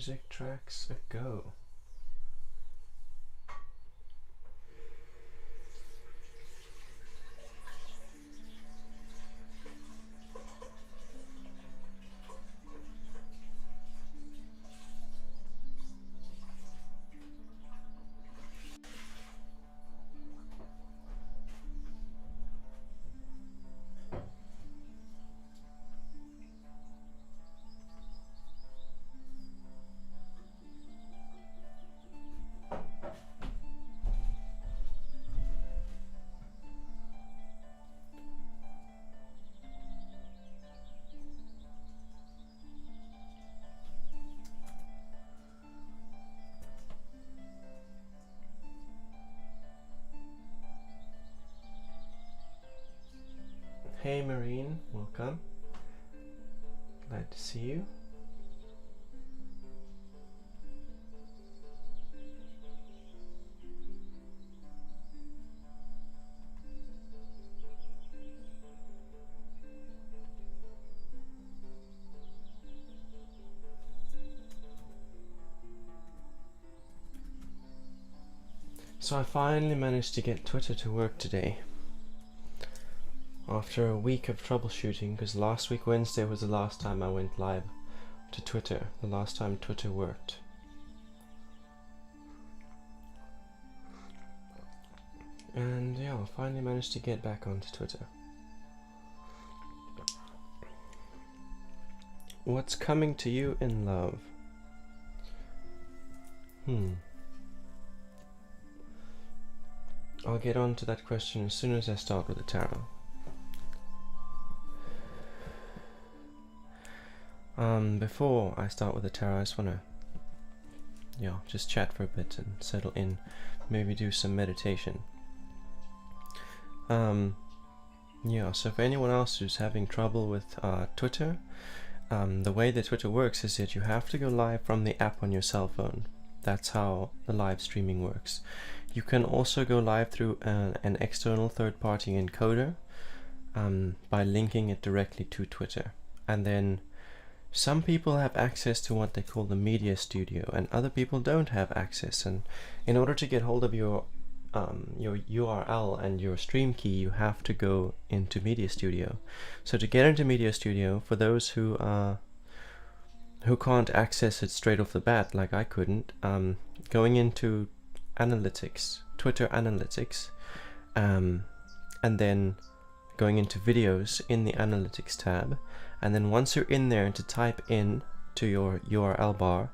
music tracks ago. Hey Marine, welcome. Glad to see you. So I finally managed to get Twitter to work today. After a week of troubleshooting, because last week Wednesday was the last time I went live to Twitter, the last time Twitter worked. And yeah, I finally managed to get back onto Twitter. What's coming to you in love? I'll get on to that question as soon as I start with the tarot. Before I start with the tarot, I just want to just chat for a bit and settle in, maybe do some meditation. So for anyone else who's having trouble with Twitter, the way that Twitter works is that you have to go live from the app on your cell phone. That's how the live streaming works. You can also go live through an external third-party encoder by linking it directly to Twitter. And then some people have access to what they call the media studio, and other people don't have access. And in order to get hold of your URL and your stream key, you have to go into Media Studio. So to get into Media Studio, for those who can't access it straight off the bat, like I couldn't, going into Analytics, Twitter Analytics, and then going into Videos in the Analytics tab, and then once you're in there, to type in to your URL bar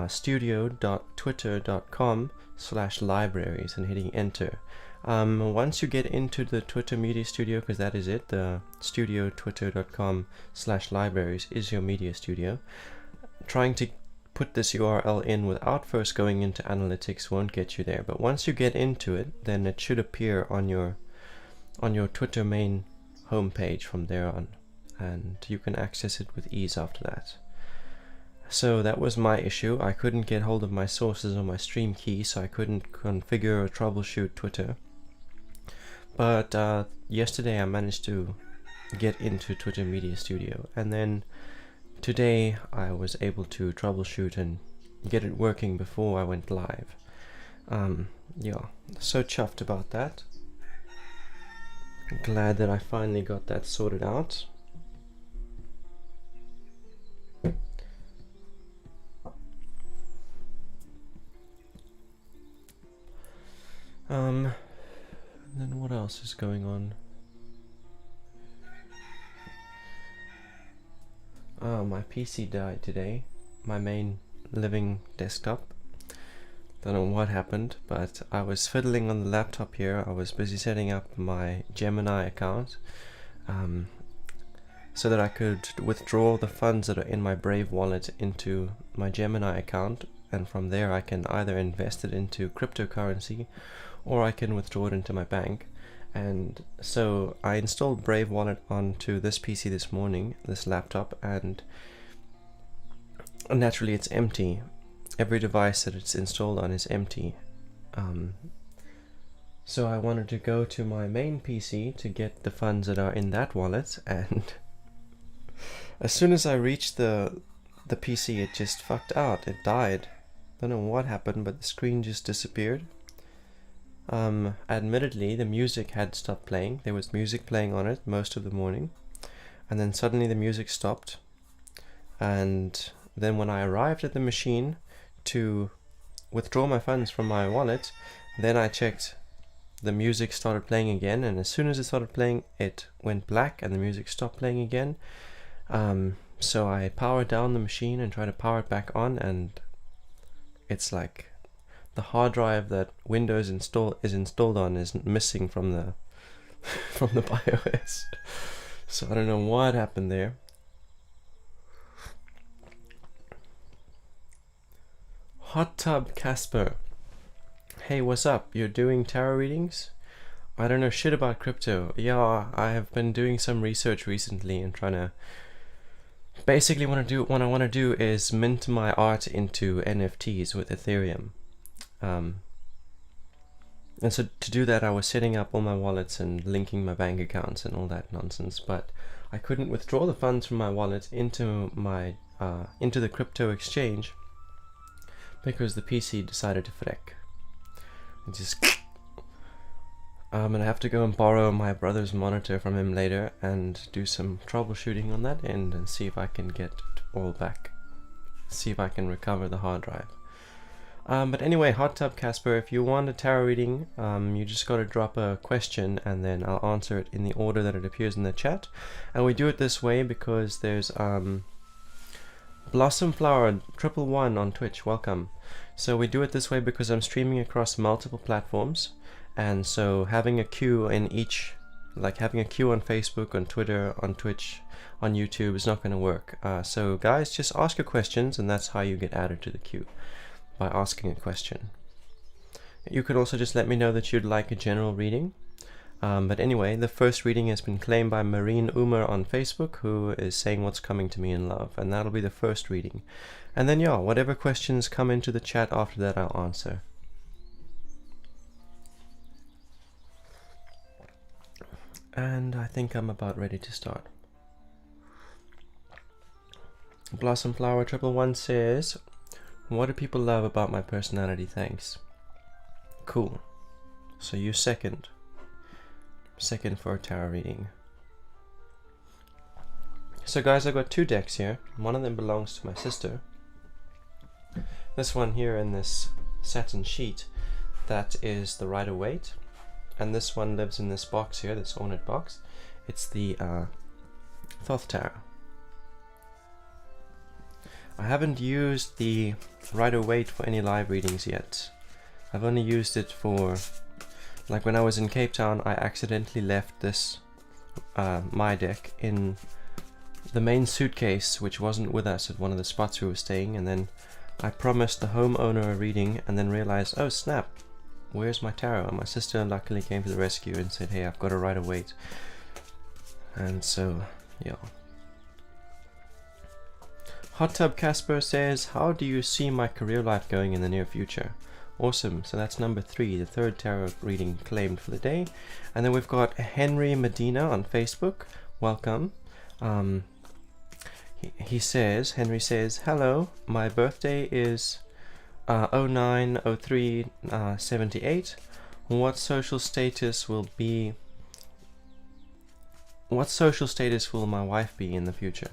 studio.twitter.com/libraries and hitting enter. Once you get into the Twitter Media Studio, because that is it, the studio.twitter.com/libraries is your media studio. Trying to put this URL in without first going into Analytics won't get you there, but once you get into it, then it should appear on your Twitter main homepage from there on, and you can access it with ease after that. So that was my issue. I couldn't get hold of my sources or my stream key, so I couldn't configure or troubleshoot Twitter. But yesterday I managed to get into Twitter Media Studio, and then today I was able to troubleshoot and get it working before I went live. So chuffed about that. Glad that I finally got that sorted out. Then what else is going on? My PC died today, my main living desktop. Don't know what happened, but I was fiddling on the laptop here. I was busy setting up my Gemini account so that I could withdraw the funds that are in my Brave wallet into my Gemini account, and from there I can either invest it into cryptocurrency or I can withdraw it into my bank. And so I installed Brave Wallet onto this PC this morning, this laptop, and naturally it's empty. Every device that it's installed on is empty. So I wanted to go to my main PC to get the funds that are in that wallet, and as soon as I reached the the PC, it just fucked out. It died. Don't know what happened, but the screen just disappeared. Admittedly, the music had stopped playing. There was music playing on it most of the morning, and then suddenly the music stopped. And then when I arrived at the machine to withdraw my funds from my wallet, then I checked. The music started playing again, and as soon as it started playing, it went black and the music stopped playing again. So I powered down the machine and tried to power it back on, and it's like the hard drive that Windows is installed on is missing from the from the BIOS. So I don't know what happened there. Hot Tub Casper. Hey, what's up? You're doing tarot readings? I don't know shit about crypto. Yeah, I have been doing some research recently and trying to basically what I want to do is mint my art into NFTs with Ethereum. And so to do that, I was setting up all my wallets and linking my bank accounts and all that nonsense, but I couldn't withdraw the funds from my wallet into my into the crypto exchange because the PC decided to freak. It just and I have to go and borrow my brother's monitor from him later and do some troubleshooting on that end and see if I can get it all back. See if I can recover the hard drive. But anyway, Hot Tub Casper, if you want a tarot reading, you just got to drop a question and then I'll answer it in the order that it appears in the chat. And we do it this way because there's Blossom Flower 111 on Twitch, welcome. So we do it this way because I'm streaming across multiple platforms, and so having a queue in each, like having a queue on Facebook, on Twitter, on Twitch, on YouTube is not going to work. So guys, just ask your questions and that's how you get added to the queue, by asking a question. You could also just let me know that you'd like a general reading. But anyway, the first reading has been claimed by Marine Umer on Facebook, who is saying what's coming to me in love, and that'll be the first reading. And then yeah, whatever questions come into the chat after that, I'll answer. And I think I'm about ready to start. Blossom Flower 111 says, what do people love about my personality? Thanks. Cool. So you second for a tarot reading. So guys, I've got two decks here. One of them belongs to my sister. This one here in this satin sheet, that is the Rider-Waite. And this one lives in this box here, this ornate box. It's the Thoth Tarot. I haven't used the Rider-Waite for any live readings yet. I've only used it for, like when I was in Cape Town, I accidentally left this, my deck, in the main suitcase, which wasn't with us at one of the spots we were staying, and then I promised the homeowner a reading and then realized, oh snap, where's my tarot? And my sister luckily came to the rescue and said, hey, I've got a Rider-Waite. And so, yeah. Hot Tub Casper says, how do you see my career life going in the near future? Awesome, so that's number 3, the third tarot reading claimed for the day. And then we've got Henry Medina on Facebook, welcome. Henry says, hello, my birthday is 09/03/78. What social status will my wife be in the future?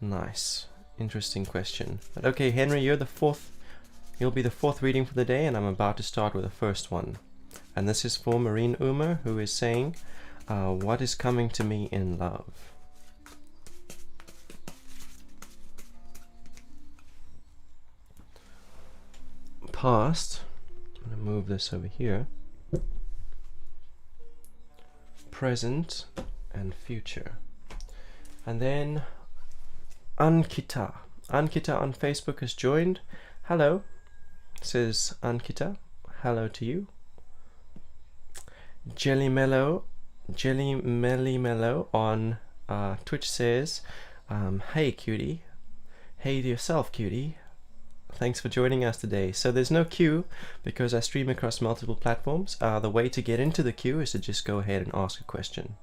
Nice, interesting question. But okay, Henry, you'll be the fourth reading for the day, and I'm about to start with the first one. And this is for Marine Umer, who is saying, what is coming to me in love? Past, I'm going to move this over here, present and future. And then Ankita on Facebook has joined. Hello, says Ankita, hello to you. Jelly Mellow on Twitch says, hey cutie, hey to yourself cutie, thanks for joining us today. So there's no queue because I stream across multiple platforms. The way to get into the queue is to just go ahead and ask a question.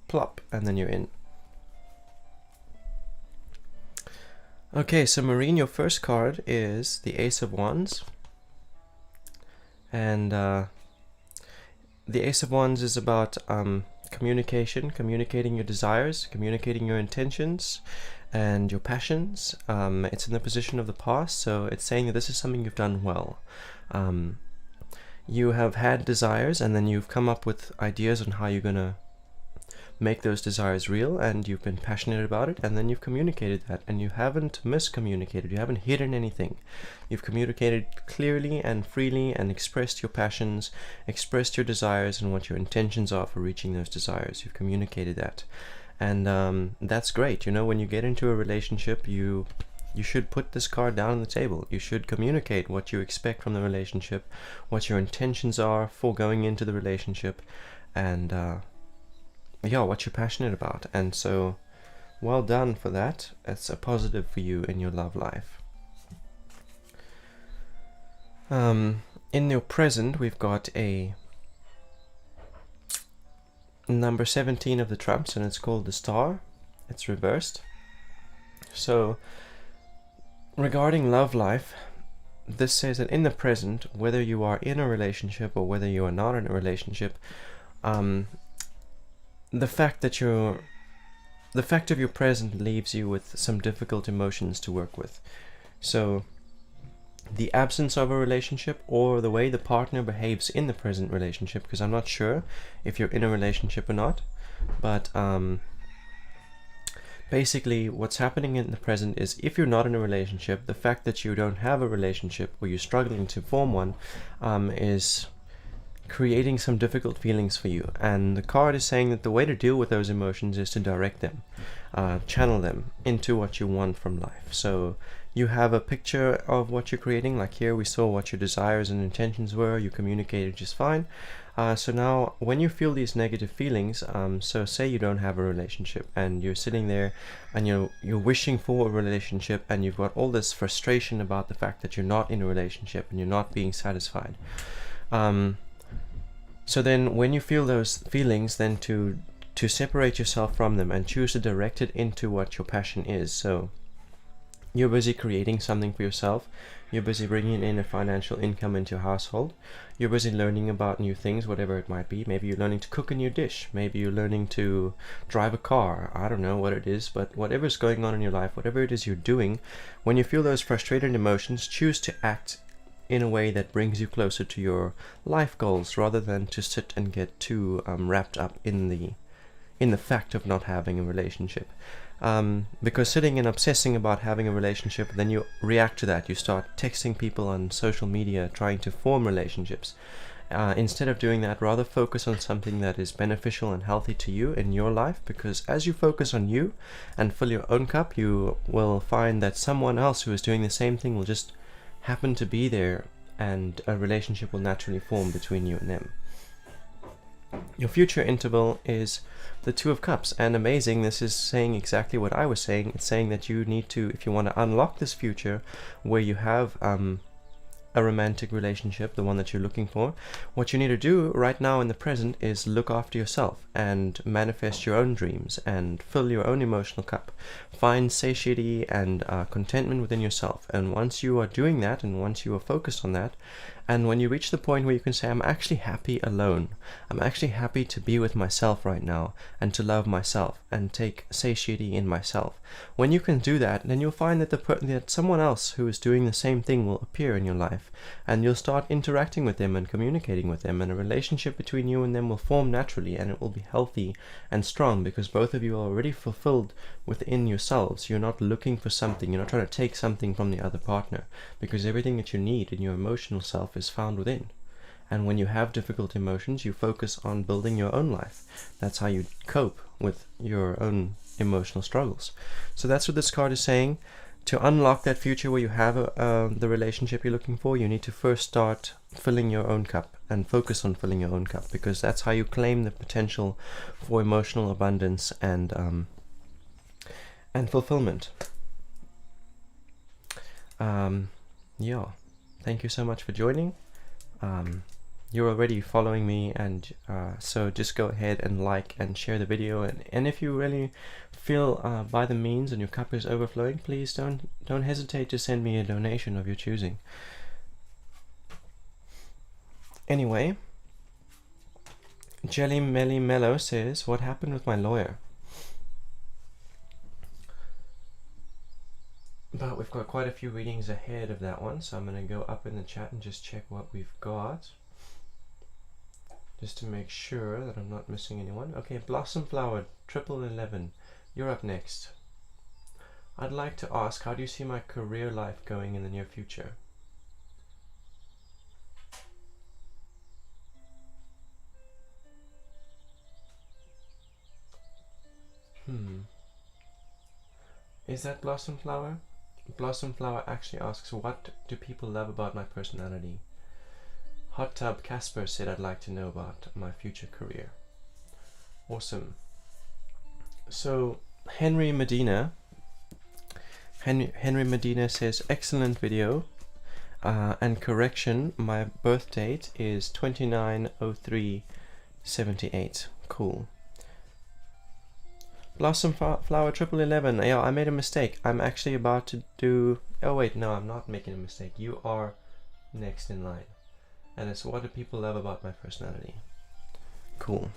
Plop, and then you're in. Okay, so Marine, your first card is the Ace of Wands. And the Ace of Wands is about communication, communicating your desires, communicating your intentions and your passions. It's in the position of the past, so it's saying that this is something you've done well. You have had desires, and then you've come up with ideas on how you're going to make those desires real, and you've been passionate about it, and then you've communicated that, and you haven't miscommunicated, you haven't hidden anything. You've communicated clearly and freely and expressed your passions, expressed your desires and what your intentions are for reaching those desires. You've communicated that, and that's great. You know, when you get into a relationship, you should put this card down on the table. You should communicate what you expect from the relationship, what your intentions are for going into the relationship, and yeah, what you're passionate about. And so, well done for that. It's a positive for you in your love life. In your present, we've got a number 17 of the trumps, and it's called the Star. It's reversed. So, regarding love life, this says that in the present, whether you are in a relationship or whether you are not in a relationship, the fact of your present leaves you with some difficult emotions to work with. So the absence of a relationship, or the way the partner behaves in the present relationship, because I'm not sure if you're in a relationship or not, but basically what's happening in the present is, if you're not in a relationship, the fact that you don't have a relationship or you're struggling to form one is creating some difficult feelings for you. And the card is saying that the way to deal with those emotions is to direct them, channel them into what you want from life. So you have a picture of what you're creating, like here we saw what your desires and intentions were, you communicated just fine. So now when you feel these negative feelings, so say you don't have a relationship and you're sitting there and you're wishing for a relationship, and you've got all this frustration about the fact that you're not in a relationship and you're not being satisfied. So then when you feel those feelings, then to separate yourself from them and choose to direct it into what your passion is. So you're busy creating something for yourself. You're busy bringing in a financial income into your household. You're busy learning about new things, whatever it might be. Maybe you're learning to cook a new dish. Maybe you're learning to drive a car. I don't know what it is, but whatever's going on in your life, whatever it is you're doing, when you feel those frustrated emotions, choose to act in a way that brings you closer to your life goals, rather than to sit and get too wrapped up in the fact of not having a relationship. Because sitting and obsessing about having a relationship, then you react to that. You start texting people on social media trying to form relationships. Instead of doing that, rather focus on something that is beneficial and healthy to you in your life, because as you focus on you and fill your own cup, you will find that someone else who is doing the same thing will just happen to be there, and a relationship will naturally form between you and them. Your future interval is the Two of Cups, and amazing, this is saying exactly what I was saying. It's saying that you need to, if you want to unlock this future where you have a romantic relationship, the one that you're looking for, what you need to do right now in the present is look after yourself and manifest your own dreams and fill your own emotional cup. Find satiety and contentment within yourself. And once you are doing that, and once you are focused on that, and when you reach the point where you can say, I'm actually happy alone, I'm actually happy to be with myself right now and to love myself and take satiety in myself. When you can do that, then you'll find that that someone else who is doing the same thing will appear in your life, and you'll start interacting with them and communicating with them, and a relationship between you and them will form naturally, and it will be healthy and strong, because both of you are already fulfilled within yourselves. You're not looking for something, you're not trying to take something from the other partner, because everything that you need in your emotional self is found within. And when you have difficult emotions, you focus on building your own life. That's how you cope with your own emotional struggles. So that's what this card is saying. To unlock that future where you have the relationship you're looking for, you need to first start filling your own cup and focus on filling your own cup, because that's how you claim the potential for emotional abundance and fulfillment. Yeah. Thank you so much for joining. you're already following me, and so just go ahead and like and share the video, and if you really feel by the means and your cup is overflowing, please don't hesitate to send me a donation of your choosing. Anyway, Jelly Melly Mellow says, what happened with my lawyer? But we've got quite a few readings ahead of that one, so I'm going to go up in the chat and just check what we've got, just to make sure that I'm not missing anyone. Okay, Blossom Flower 1111, you're up next. I'd like to ask, how do you see my career life going in the near future? Is that Blossom Flower? Blossom Flower actually asks, what do people love about my personality? Hot Tub Casper said, I'd like to know about my future career. Awesome. So Henry Medina says, excellent video, and correction, my birth date is 29/03/78. Cool. Blossom Flower 1111. Yeah, I made a mistake. I'm actually about to do... Oh wait, no, I'm not making a mistake. You are next in line. And it's, what do people love about my personality? Cool.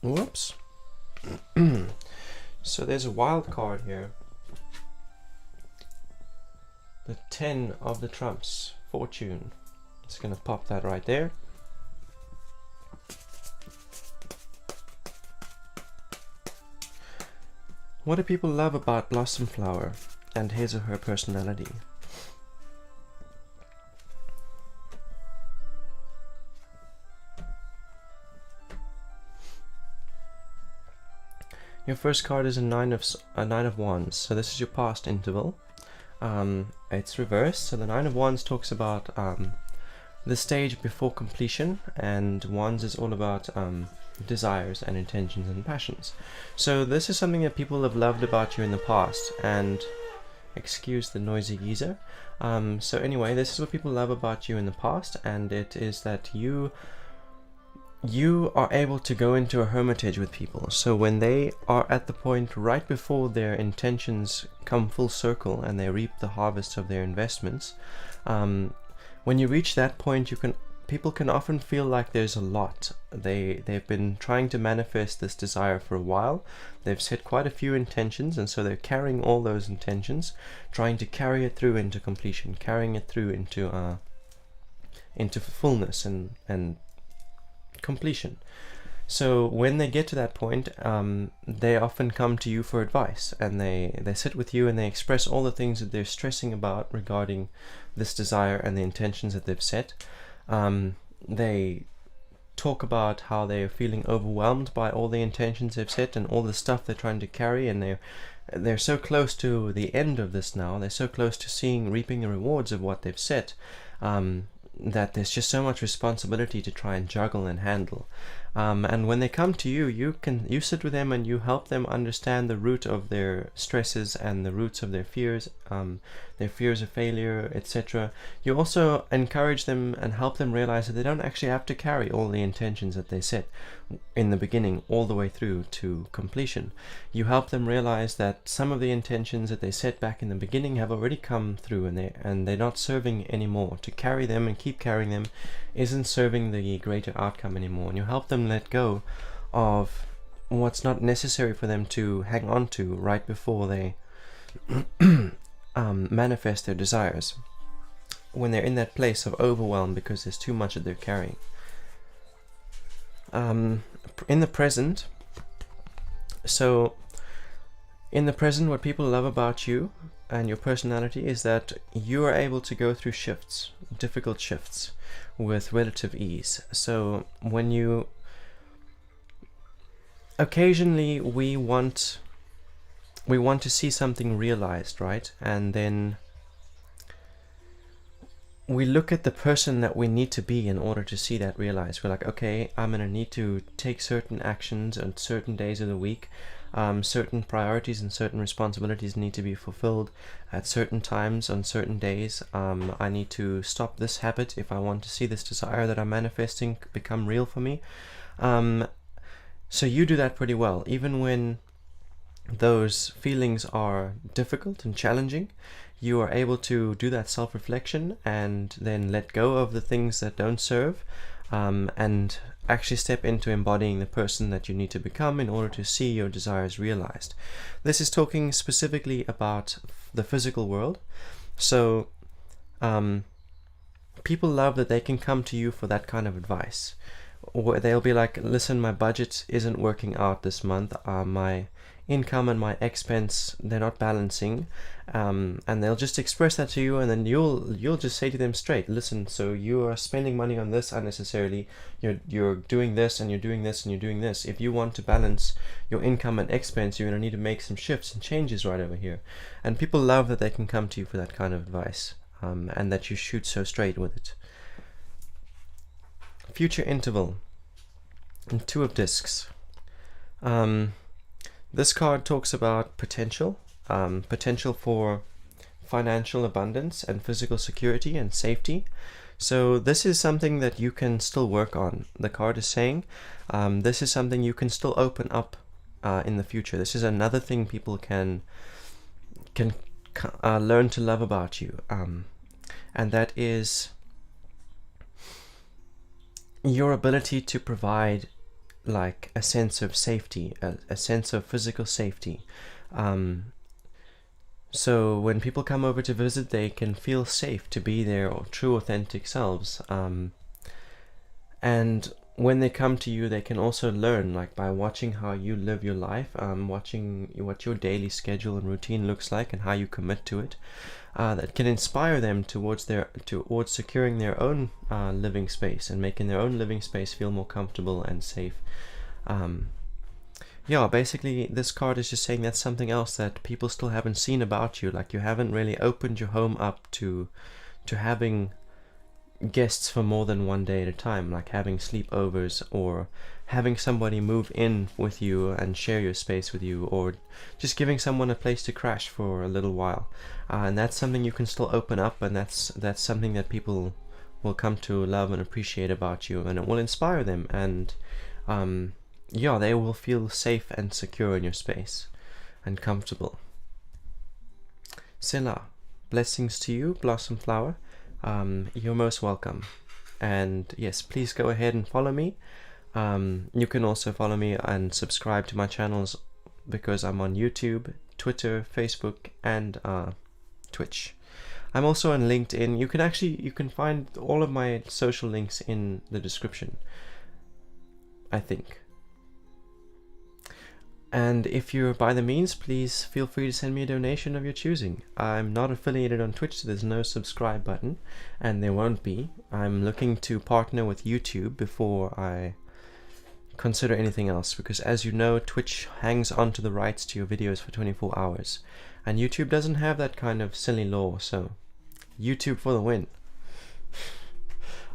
Whoops. So there's a wild card here. The 10 of the trumps. Fortune. It's going to pop that right there. What do people love about Blossom Flower and his or her personality? Your first card is a nine of wands. So this is your past interval. It's reversed. So the 9 of wands talks about the stage before completion, and wands is all about desires and intentions and passions. So this is something that people have loved about you in the past, and excuse the noisy geezer. So anyway, this is what people love about you in the past, and it is that you are able to go into a hermitage with people. So when they are at the point right before their intentions come full circle and they reap the harvest of their investments, when you reach that point, people can often feel like there's a lot. They've been trying to manifest this desire for a while. They've set quite a few intentions, and so they're carrying all those intentions, trying to carry it through into completion, carrying it through into fullness and completion. So when they get to that point, they often come to you for advice, and they sit with you and they express all the things that they're stressing about regarding this desire and the intentions that they've set. They talk about how they're feeling overwhelmed by all the intentions they've set and all the stuff they're trying to carry, and they're so close to the end of this now. They're so close to reaping the rewards of what they've set, that there's just so much responsibility to try and juggle and handle. And when they come to you, you sit with them and you help them understand the root of their stresses and the roots of their fears of failure, etc. You also encourage them and help them realize that they don't actually have to carry all the intentions that they set in the beginning all the way through to completion. You help them realize that some of the intentions that they set back in the beginning have already come through, and they're not serving anymore. To carry them and keep carrying them isn't serving the greater outcome anymore. And you help them let go of what's not necessary for them to hang on to right before they manifest their desires, when they're in that place of overwhelm because there's too much that they're carrying. In the present, what people love about you and your personality is that you are able to go through shifts, difficult shifts, with relative ease. So occasionally we want to see something realized, right? And then we look at the person that we need to be in order to see that realized. We're like, okay, I'm going to need to take certain actions on certain days of the week. Certain priorities and certain responsibilities need to be fulfilled at certain times on certain days. I need to stop this habit if I want to see this desire that I'm manifesting become real for me. So you do that pretty well, even when those feelings are difficult and challenging. You are able to do that self-reflection and then let go of the things that don't serve, and actually step into embodying the person that you need to become in order to see your desires realized. This is talking specifically about the physical world. So people love that they can come to you for that kind of advice. Or they'll be like, listen, my budget isn't working out this month, my income and my expense, they're not balancing, and they'll just express that to you, and then you'll just say to them straight, listen, so you are spending money on this unnecessarily, you're doing this and you're doing this and you're doing this. If you want to balance your income and expense, you're going to need to make some shifts and changes right over here. And people love that they can come to you for that kind of advice, and that you shoot so straight with it. Future interval and 2 of discs. This card talks about potential, potential for financial abundance and physical security and safety. So this is something that you can still work on. The card is saying this is something you can still open up in the future. This is another thing people can learn to love about you, and that is your ability to provide like a sense of safety, a sense of physical safety. So when people come over to visit, they can feel safe to be their true authentic selves. And when they come to you, they can also learn, like by watching how you live your life, watching what your daily schedule and routine looks like and how you commit to it. That can inspire them towards securing their own living space and making their own living space feel more comfortable and safe. Yeah, basically this card is just saying that's something else that people still haven't seen about you. Like you haven't really opened your home up to having guests for more than one day at a time, like having sleepovers or having somebody move in with you and share your space with you, or just giving someone a place to crash for a little while. And that's something you can still open up, and that's something that people will come to love and appreciate about you, and it will inspire them, and yeah, they will feel safe and secure in your space and comfortable. Selah, blessings to you, Blossom Flower. You're most welcome. And yes, please go ahead and follow me. You can also follow me and subscribe to my channels, because I'm on YouTube, Twitter, Facebook, and Twitch. I'm also on LinkedIn. You can find all of my social links in the description, I think. And if you're by the means, please feel free to send me a donation of your choosing. I'm not affiliated on Twitch, so there's no subscribe button, and there won't be. I'm looking to partner with YouTube before I consider anything else, because as you know, Twitch hangs onto the rights to your videos for 24 hours, and YouTube doesn't have that kind of silly law, so YouTube for the win.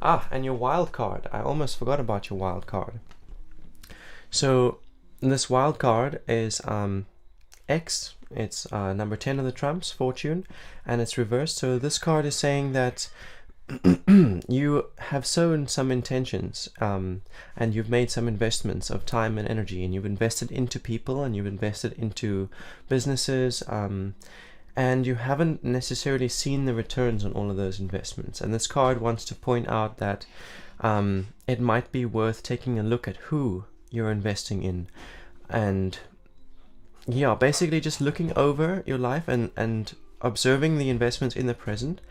And your wild card. I almost forgot about your wild card. So this wild card is X. It's number 10 of the trumps, fortune, and it's reversed. So this card is saying that you have sown some intentions, and you've made some investments of time and energy, and you've invested into people, and you've invested into businesses, and you haven't necessarily seen the returns on all of those investments. And this card wants to point out that it might be worth taking a look at who you're investing in, and yeah, basically just looking over your life and observing the investments in the present,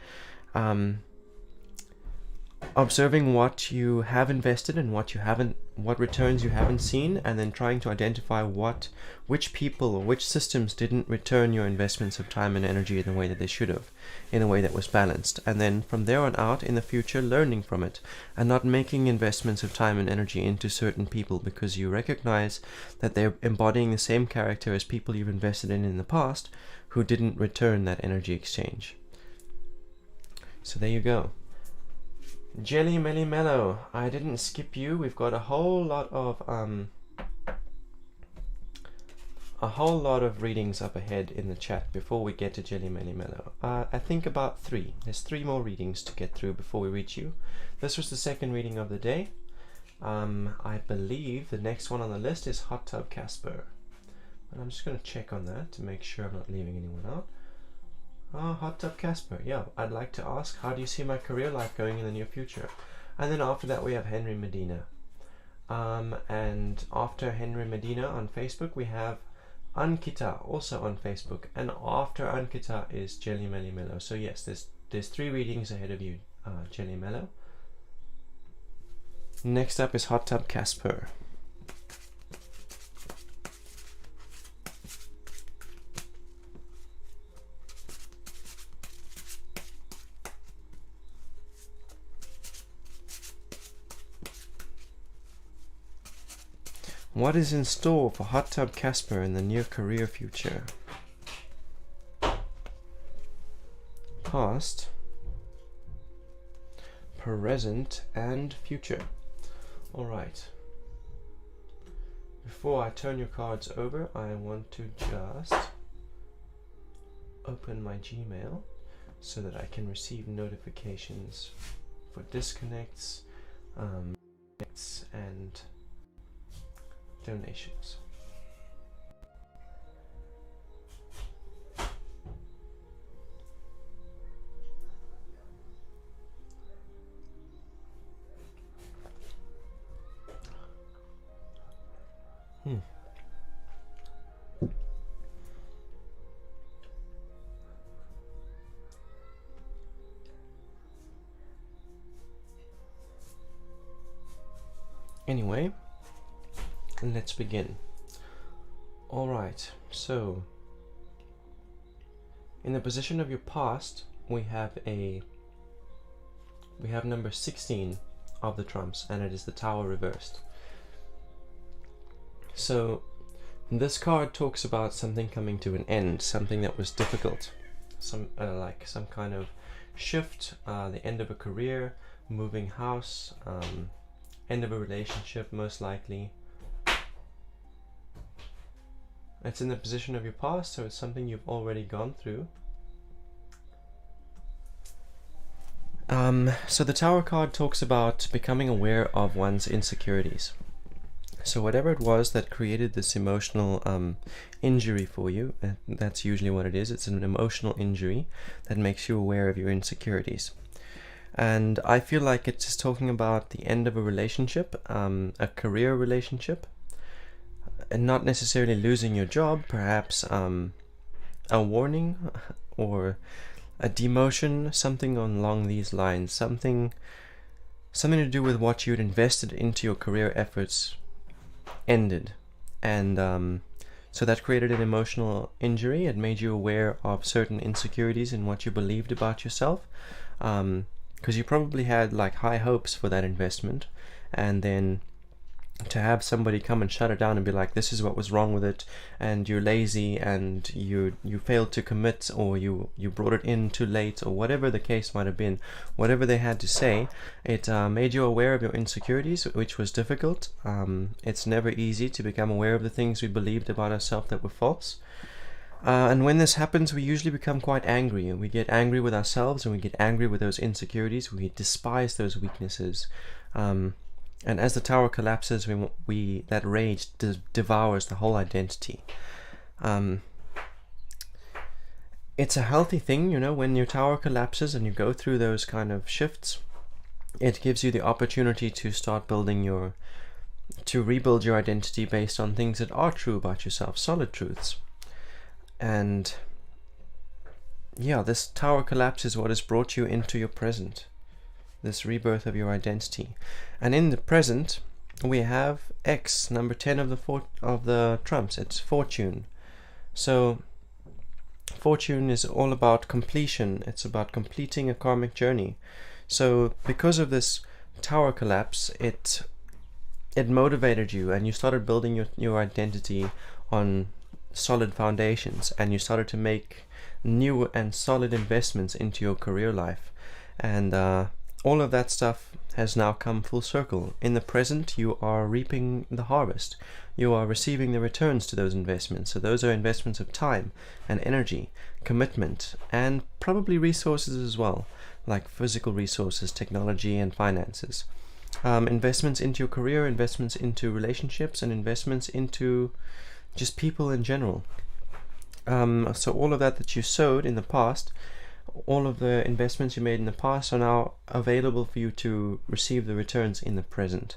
observing what you have invested and what returns you haven't seen, and then trying to identify which people or which systems didn't return your investments of time and energy in the way that they should have, in a way that was balanced. And then from there on out in the future, learning from it and not making investments of time and energy into certain people, because you recognize that they're embodying the same character as people you've invested in the past who didn't return that energy exchange. So there you go. Jelly Melly Mellow, I didn't skip you. We've got a whole lot of a whole lot of readings up ahead in the chat before we get to Jelly Melly Mellow. I think about 3. There's 3 more readings to get through before we reach you. This was the second reading of the day. I believe the next one on the list is Hot Tub Casper. And I'm just going to check on that to make sure I'm not leaving anyone out. Hot Tub Casper. Yeah, I'd like to ask, how do you see my career life going in the near future? And then after that we have Henry Medina. And after Henry Medina on Facebook we have Ankita also on Facebook, and after Ankita is Jelly Melly Mellow. So yes, there's 3 readings ahead of you, Jelly Mellow. Next up is Hot Tub Casper. What is in store for Hot Tub Casper in the near career future? Past, present, and future. Alright. Before I turn your cards over, I want to just open my Gmail so that I can receive notifications for disconnects, and donations. Anyway, let's begin. Alright, so in the position of your past, we have number 16 of the trumps, and it is the Tower reversed. So this card talks about something coming to an end, something that was difficult, some kind of shift, the end of a career, moving house, end of a relationship most likely. It's in the position of your past, so it's something you've already gone through. So the Tower card talks about becoming aware of one's insecurities. So whatever it was that created this emotional injury for you, that's usually what it is. It's an emotional injury that makes you aware of your insecurities. And I feel like it's just talking about the end of a relationship, a career relationship, and not necessarily losing your job, perhaps a warning or a demotion, something along these lines, something to do with what you'd invested into your career efforts ended, and so that created an emotional injury. It made you aware of certain insecurities in what you believed about yourself, because you probably had like high hopes for that investment, and then to have somebody come and shut it down and be like, this is what was wrong with it, and you're lazy, and you failed to commit, or you brought it in too late, or whatever the case might have been, whatever they had to say, it made you aware of your insecurities, which was difficult. It's never easy to become aware of the things we believed about ourselves that were false. And when this happens, we usually become quite angry, and we get angry with ourselves, and we get angry with those insecurities. We despise those weaknesses. And as the Tower collapses, that rage devours the whole identity. It's a healthy thing, when your Tower collapses and you go through those kind of shifts. It gives you the opportunity to start to rebuild your identity based on things that are true about yourself, solid truths. And yeah, this Tower collapse is what has brought you into your present, this rebirth of your identity. And in the present, we have X, number 10 of the trumps. It's fortune. So fortune is all about completion. It's about completing a karmic journey. So because of this Tower collapse, it motivated you, and you started building your identity on solid foundations, and you started to make new and solid investments into your career life. And all of that stuff has now come full circle. In the present, you are reaping the harvest. You are receiving the returns to those investments. So those are investments of time and energy, commitment, and probably resources as well, like physical resources, technology, and finances. Investments into your career, investments into relationships, and investments into just people in general. So all of that you sowed in the past, all of the investments you made in the past are now available for you to receive the returns in the present.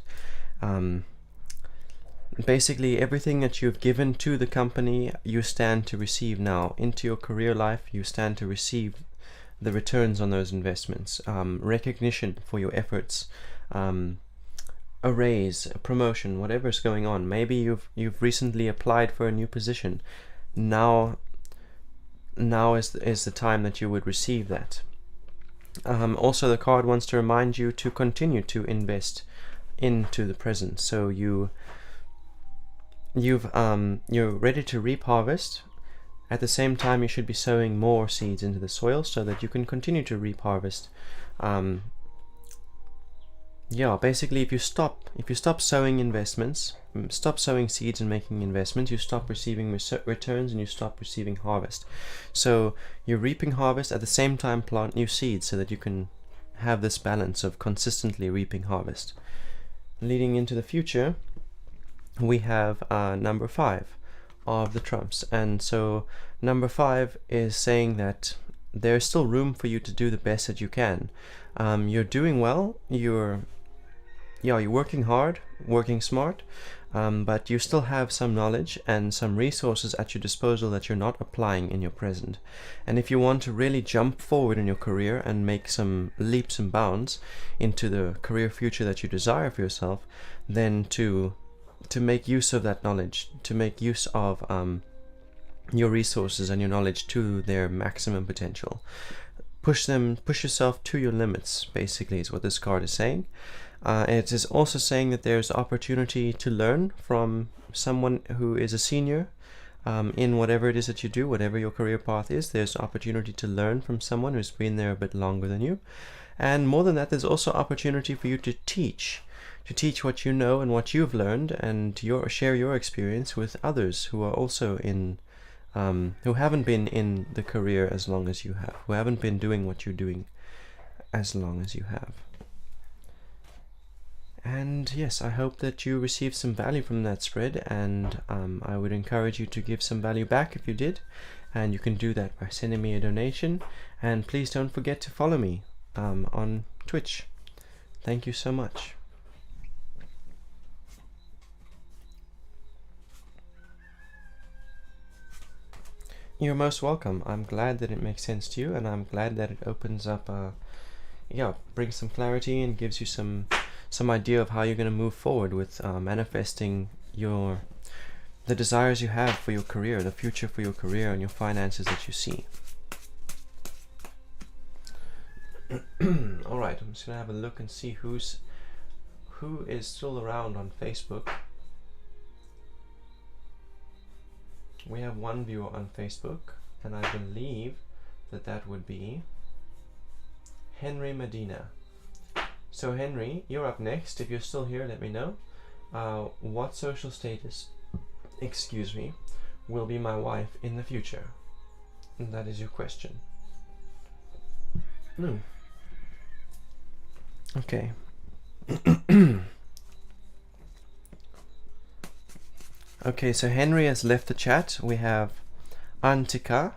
Basically, everything that you've given to the company, you stand to receive now. Into your career life, you stand to receive the returns on those investments. Recognition for your efforts, a raise, a promotion, whatever's going on. Maybe you've recently applied for a new position. Now is the time that you would receive that. Also, the card wants to remind you to continue to invest into the present. So you're ready to reap harvest. At the same time, you should be sowing more seeds into the soil so that you can continue to reap harvest. Basically, if you stop sowing investments, stop sowing seeds and making investments, you stop receiving returns and you stop receiving harvest. So you're reaping harvest, at the same time plant new seeds so that you can have this balance of consistently reaping harvest. Leading into the future, we have number 5 of the trumps, and so number 5 is saying that there's still room for you to do the best that you can. You're doing well, you're working hard, working smart, but you still have some knowledge and some resources at your disposal that you're not applying in your present. And if you want to really jump forward in your career and make some leaps and bounds into the career future that you desire for yourself, then to make use of that knowledge, to make use of your resources and your knowledge to their maximum potential. Push yourself to your limits, basically, is what this card is saying. It is also saying that there's opportunity to learn from someone who is a senior in whatever it is that you do, whatever your career path is. There's opportunity to learn from someone who's been there a bit longer than you. And more than that, there's also opportunity for you to teach what you know and what you've learned, and share your experience with others who are also who haven't been in the career as long as you have, who haven't been doing what you're doing as long as you have. And yes, I hope that you received some value from that spread, and I would encourage you to give some value back if you did, and you can do that by sending me a donation. And please don't forget to follow me on Twitch. Thank you so much. You're most welcome. I'm glad that it makes sense to you, and I'm glad that it opens up, brings some clarity and gives you some idea of how you're going to move forward with manifesting the desires you have for your career, the future for your career, and your finances that you see. All right, I'm just going to have a look and see who is still around on Facebook. We have one viewer on Facebook, and I believe that would be Henry Medina. So Henry, you're up next. If you're still here, let me know. What social status, will be my wife in the future? And that is your question. No. Okay. Okay, so Henry has left the chat. We have Ankita.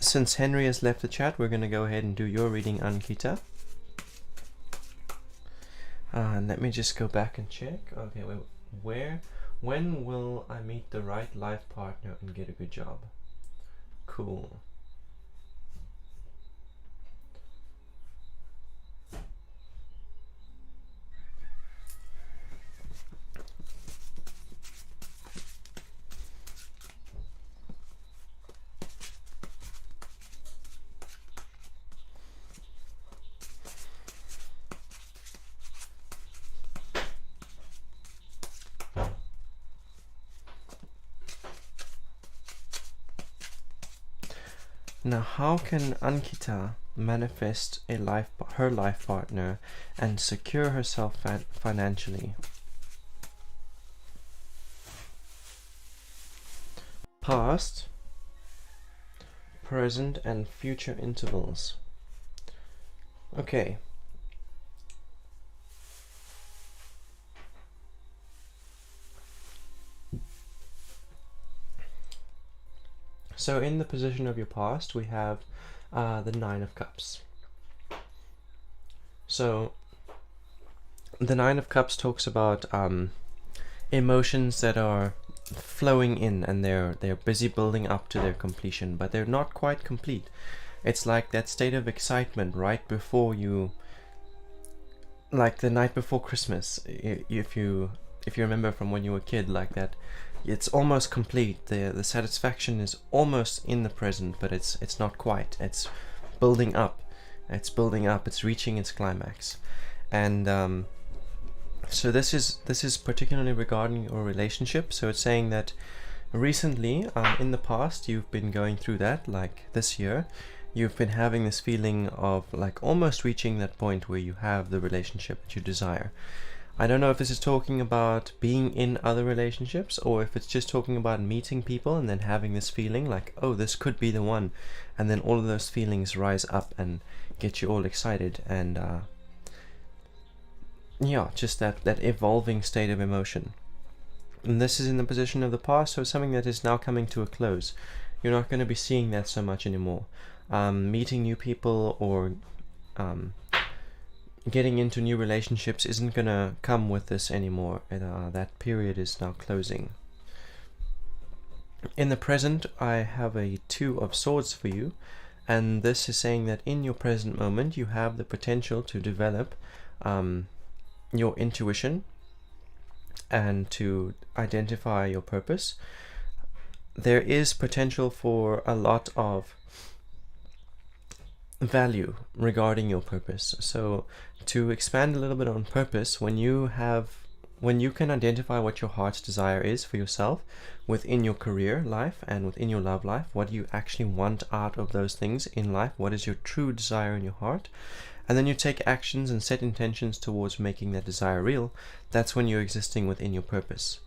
Since Henry has left the chat, we're going to go ahead and do your reading, Ankita. Let me just go back and check. Okay, when will I meet the right life partner and get a good job? Cool. Now, how can Ankita manifest her life partner and secure herself financially? Past, present, and future intervals. Okay. So in the position of your past, we have the Nine of Cups. So the Nine of Cups talks about emotions that are flowing in, and they're busy building up to their completion, but they're not quite complete. It's like that state of excitement right before you, like the night before Christmas, if you remember from when you were a kid, like that. It's almost complete. The satisfaction is almost in the present, but it's not quite. It's building up. It's building up. It's reaching its climax, and so this is particularly regarding your relationship. So it's saying that recently, in the past, you've been going through that. Like this year, you've been having this feeling of like almost reaching that point where you have the relationship that you desire. I don't know if this is talking about being in other relationships, or if it's just talking about meeting people and then having this feeling like, oh, this could be the one, and then all of those feelings rise up and get you all excited, and yeah, just that evolving state of emotion. And this is in the position of the past, so it's something that is now coming to a close. You're not going to be seeing that so much anymore. Meeting new people or getting into new relationships isn't going to come with this anymore. That period is now closing. In the present, I have a Two of Swords for you, and this is saying that in your present moment you have the potential to develop your intuition and to identify your purpose. There is potential for a lot of value regarding your purpose. So to expand a little bit on purpose, when you can identify what your heart's desire is for yourself within your career life and within your love life, what do you actually want out of those things in life, what is your true desire in your heart, and then you take actions and set intentions towards making that desire real, that's when you're existing within your purpose.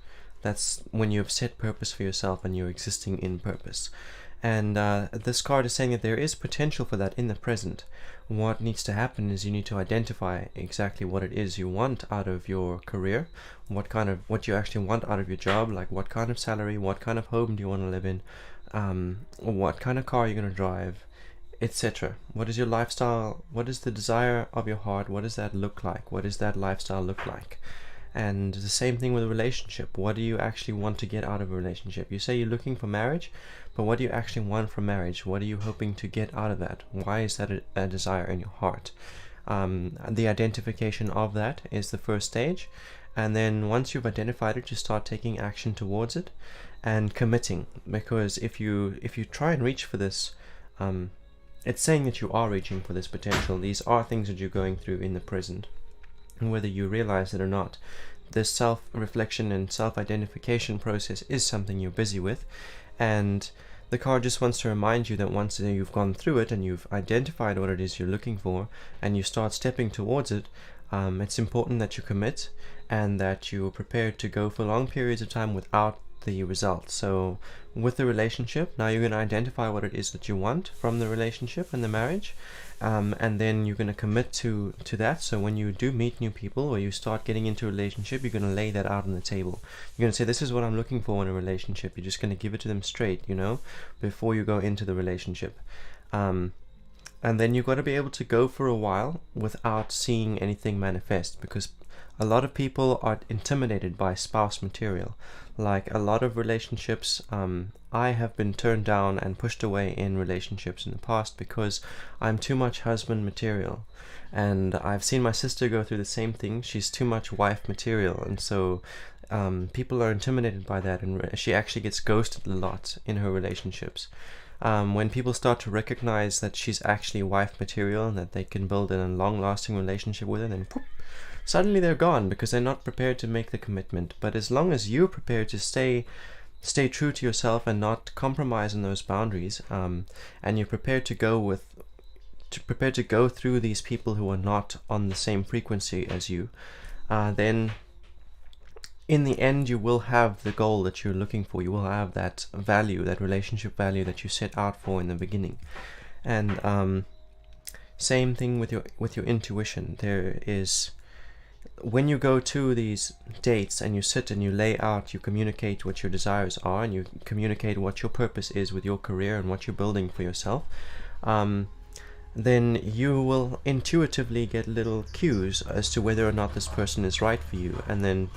That's when you've set purpose for yourself and you're existing in purpose. And this card is saying that there is potential for that in the present. What needs to happen is you need to identify exactly what it is you want out of your career, what you actually want out of your job, like what kind of salary, what kind of home do you want to live in, what kind of car you're going to drive, etc. What is your lifestyle? What is the desire of your heart? What does that look like? What does that lifestyle look like? And the same thing with a relationship. What do you actually want to get out of a relationship? You say you're looking for marriage, but what do you actually want from marriage? What are you hoping to get out of that? Why is that a desire in your heart? The identification of that is the first stage, and then once you've identified it, you start taking action towards it and committing. Because if you try and reach for this, it's saying that you are reaching for this potential. These are things that you're going through in the present. Whether you realize it or not, this self-reflection and self-identification process is something you're busy with, and the card just wants to remind you that once you've gone through it and you've identified what it is you're looking for and you start stepping towards it, it's important that you commit and that you're prepared to go for long periods of time without the result. So with the relationship, now you're going to identify what it is that you want from the relationship and the marriage, and then you're going to commit to that. So when you do meet new people or you start getting into a relationship, you're going to lay that out on the table. You're going to say, this is what I'm looking for in a relationship. You're just going to give it to them straight, before you go into the relationship. And then you've got to be able to go for a while without seeing anything manifest, because a lot of people are intimidated by spouse material. Like a lot of relationships, I have been turned down and pushed away in relationships in the past because I'm too much husband material. And I've seen my sister go through the same thing. She's too much wife material, and so people are intimidated by that, and she actually gets ghosted a lot in her relationships. When people start to recognize that she's actually wife material and that they can build a long-lasting relationship with her, then poof, suddenly they're gone because they're not prepared to make the commitment. But as long as you're prepared to stay stay true to yourself and not compromise on those boundaries, and you're prepared to go through these people who are not on the same frequency as you, then in the end you will have the goal that you're looking for. You will have that value, that relationship value that you set out for in the beginning. And same thing with your intuition. There is, when you go to these dates and you sit and you lay out, you communicate what your desires are, and you communicate what your purpose is with your career and what you're building for yourself, then you will intuitively get little cues as to whether or not this person is right for you, and then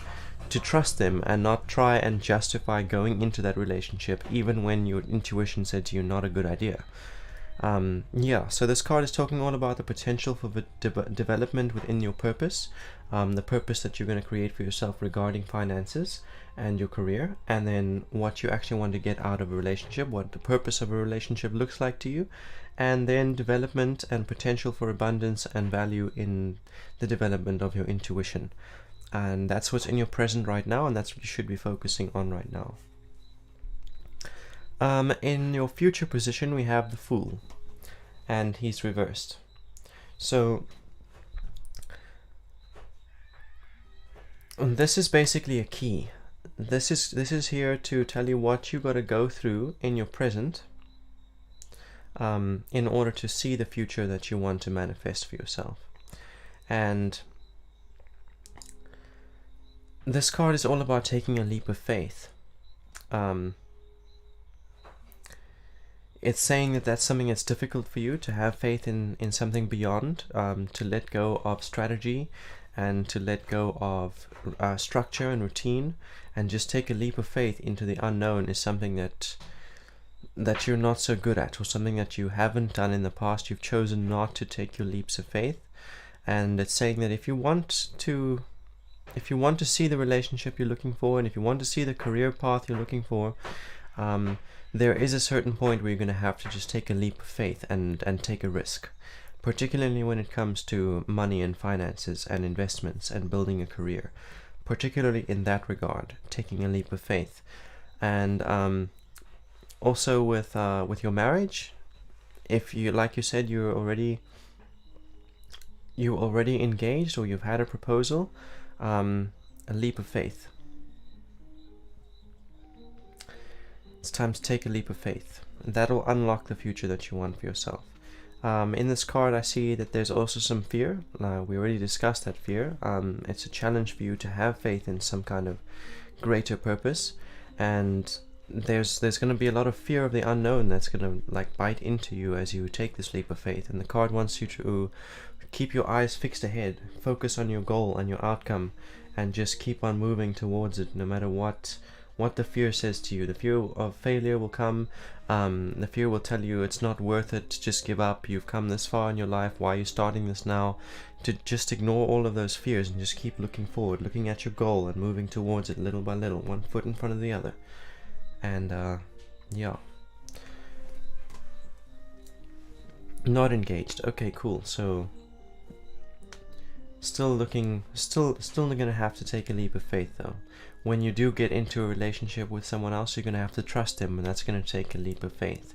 to trust them and not try and justify going into that relationship even when your intuition said to you not a good idea. So this card is talking all about the potential for development within your purpose, the purpose that you're going to create for yourself regarding finances and your career, and then what you actually want to get out of a relationship, what the purpose of a relationship looks like to you, and then development and potential for abundance and value in the development of your intuition. And that's what's in your present right now, and that's what you should be focusing on right now. In your future position, we have the Fool, and he's reversed. So this is basically a key. This is here to tell you what you got to go through in your present, in order to see the future that you want to manifest for yourself. And this card is all about taking a leap of faith. It's saying that that's something that's difficult for you, to have faith in something beyond, to let go of strategy and to let go of structure and routine, and just take a leap of faith into the unknown is something that you're not so good at, or something that you haven't done in the past. You've chosen not to take your leaps of faith. And it's saying that if you want to see the relationship you're looking for, and if you want to see the career path you're looking for, there is a certain point where you're going to have to just take a leap of faith and take a risk, particularly when it comes to money and finances and investments and building a career, particularly in that regard, taking a leap of faith. And also with your marriage, if you, like you said, you're already engaged, or you've had a proposal, a leap of faith. It's time to take a leap of faith. That'll unlock the future that you want for yourself. In this card, I see that there's also some fear. We already discussed that fear. It's a challenge for you to have faith in some kind of greater purpose, and there's going to be a lot of fear of the unknown that's going to bite into you as you take this leap of faith. And the card wants you to keep your eyes fixed ahead, focus on your goal and your outcome, and just keep on moving towards it, no matter what the fear says to you. The fear of failure will come. The fear will tell you it's not worth it, just give up, you've come this far in your life, why are you starting this now? To just ignore all of those fears and just keep looking forward, looking at your goal and moving towards it little by little, one foot in front of the other. And not engaged. Okay, cool. So still gonna have to take a leap of faith though. When you do get into a relationship with someone else, you're gonna have to trust them, and that's gonna take a leap of faith.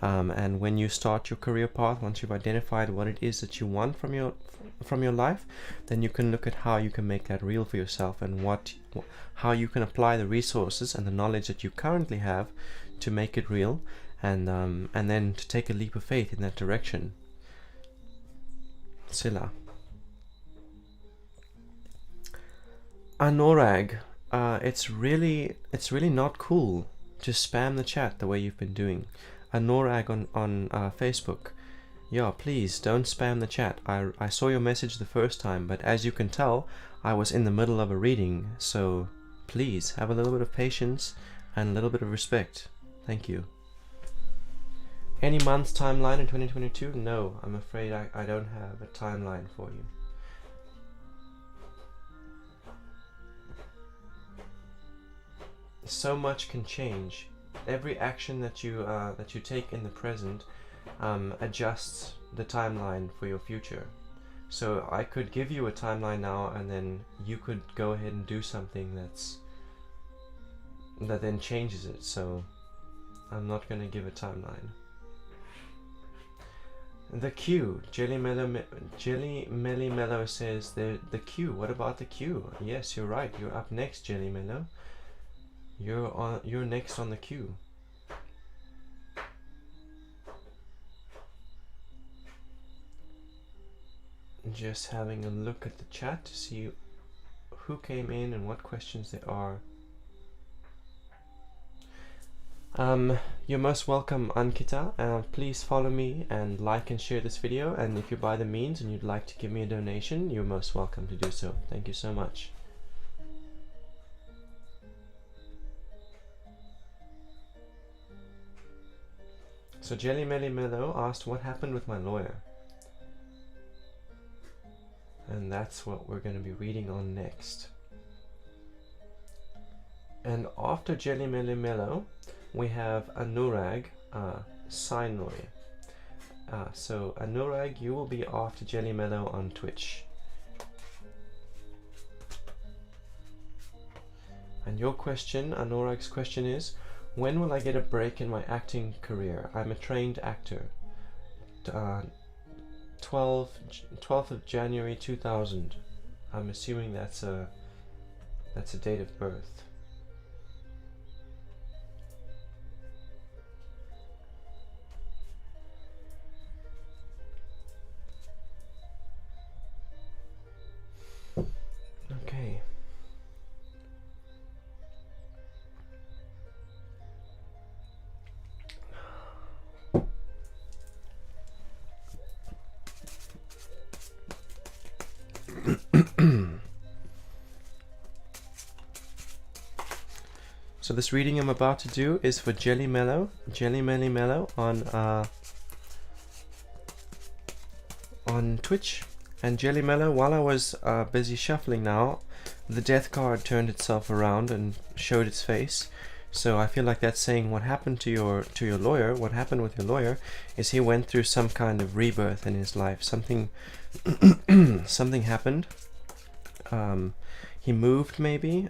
And when you start your career path, once you've identified what it is that you want from your life, then you can look at how you can make that real for yourself, and how you can apply the resources and the knowledge that you currently have to make it real, and then to take a leap of faith in that direction. Sila. Anorag. It's really not cool to spam the chat the way you've been doing. Anorag on Facebook. Yeah, please don't spam the chat. I saw your message the first time, but as you can tell, I was in the middle of a reading, so please have a little bit of patience and a little bit of respect. Thank you. Any month's timeline in 2022? No, I'm afraid I don't have a timeline for you. So much can change. Every action that you take in the present adjusts the timeline for your future. So I could give you a timeline now, and then you could go ahead and do something that then changes it, so I'm not going to give a timeline. The queue. Jelly Melly Mellow says the queue. What about the queue? Yes, you're right. You're up next, Jelly Mellow. You're next on the queue. Just having a look at the chat to see who came in and what questions there are. You're most welcome, Ankita. Please follow me and like and share this video, and if you're by the means and you'd like to give me a donation, you're most welcome to do so. Thank you so much. So Jelly Melly Mellow asked what happened with my lawyer. And that's what we're going to be reading on next. And after Jelly Melly Mellow, we have Anurag, sign lawyer. So Anurag, you will be after Jelly Mellow on Twitch. And your question, Anurag's question is, when will I get a break in my acting career? I'm a trained actor. 12th of January 2000. I'm assuming that's a date of birth. Okay. So this reading I'm about to do is for Jelly Melly Mellow on Twitch. And Jelly Mellow, while I was busy shuffling now, the death card turned itself around and showed its face. So I feel like that's saying what happened to your lawyer. What happened with your lawyer is he went through some kind of rebirth in his life. Something something happened. He moved, maybe.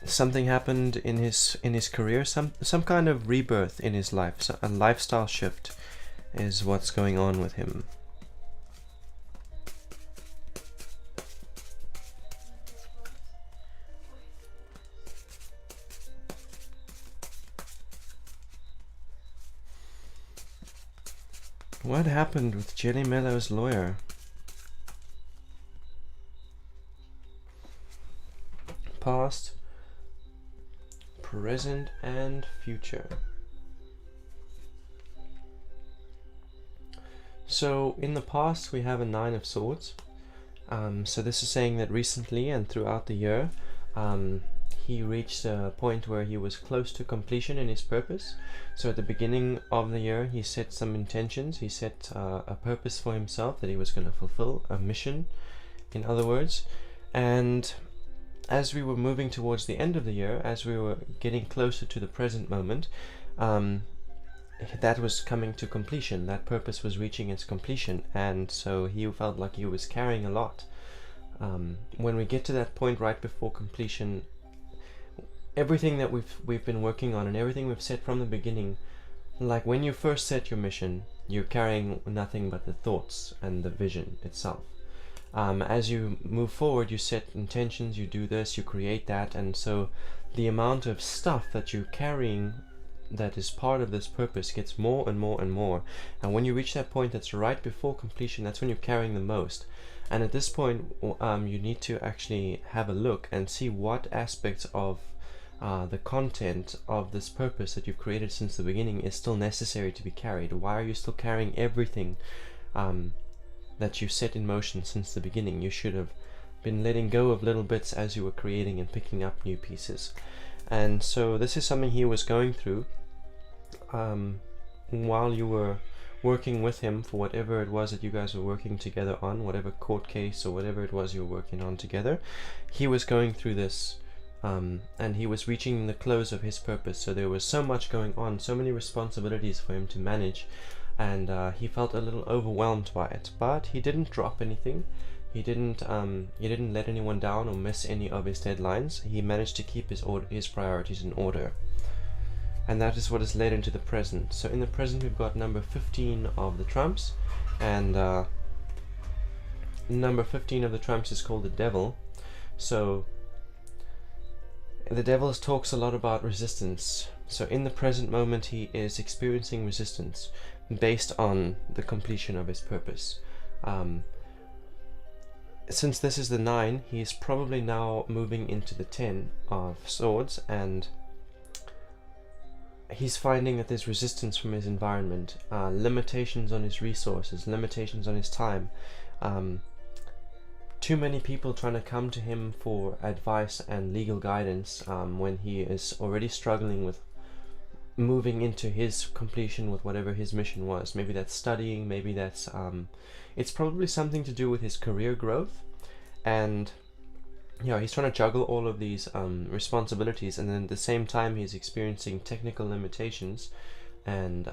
Something happened in his career. Some kind of rebirth in his life. So a lifestyle shift is what's going on with him. What happened with Jelly Mellow's lawyer? Past, present, and future. So in the past we have a 9 of Swords. So this is saying that recently and throughout the year he reached a point where he was close to completion in his purpose. So at the beginning of the year he set some intentions, he set a purpose for himself that he was going to fulfill, a mission in other words. And as we were moving towards the end of the year, as we were getting closer to the present moment, that was coming to completion. That purpose was reaching its completion, and so he felt like he was carrying a lot. When we get to that point right before completion, everything that we've been working on and everything we've set from the beginning, like when you first set your mission, you're carrying nothing but the thoughts and the vision itself. As you move forward, you set intentions, you do this, you create that, and so the amount of stuff that you're carrying that is part of this purpose gets more and more and more. And when you reach that point that's right before completion, that's when you're carrying the most. And at this point, you need to actually have a look and see what aspects of the content of this purpose that you've created since the beginning is still necessary to be carried. Why are you still carrying everything that you set in motion since the beginning? You should have been letting go of little bits as you were creating and picking up new pieces. And so this is something he was going through while you were working with him for whatever it was that you guys were working together on, whatever court case or whatever it was you were working on together. He was going through this and he was reaching the close of his purpose. So there was so much going on, so many responsibilities for him to manage, and he felt a little overwhelmed by it, but he didn't drop anything. He didn't let anyone down or miss any of his deadlines. He managed to keep his priorities in order. And that is what has led into the present. So in the present we've got number 15 of the trumps, and number 15 of the trumps is called the devil. So the devil talks a lot about resistance. So in the present moment he is experiencing resistance based on the completion of his purpose. Since this is the 9, he is probably now moving into the 10 of swords, and he's finding that there's resistance from his environment, limitations on his resources, limitations on his time, too many people trying to come to him for advice and legal guidance when he is already struggling with moving into his completion with whatever his mission was. Maybe that's studying, maybe that's it's probably something to do with his career growth, and he's trying to juggle all of these responsibilities, and then at the same time he's experiencing technical limitations, and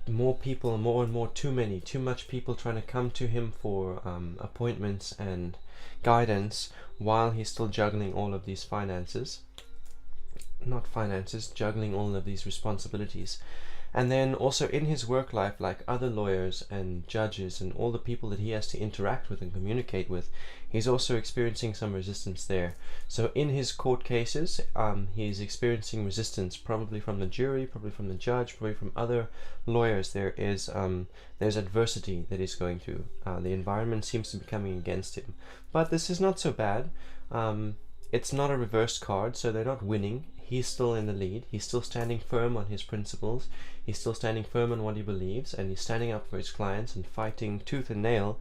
more people, more and more, too much people trying to come to him for appointments and guidance, while he's still juggling all of these juggling all of these responsibilities. And then also in his work life, like other lawyers and judges and all the people that he has to interact with and communicate with, he's also experiencing some resistance there. So in his court cases, he's experiencing resistance, probably from the jury, probably from the judge, probably from other lawyers. There's adversity that he's going through. The environment seems to be coming against him. But this is not so bad. It's not a reversed card, so they're not winning. He's still in the lead. He's still standing firm on his principles. He's still standing firm on what he believes, and he's standing up for his clients and fighting tooth and nail.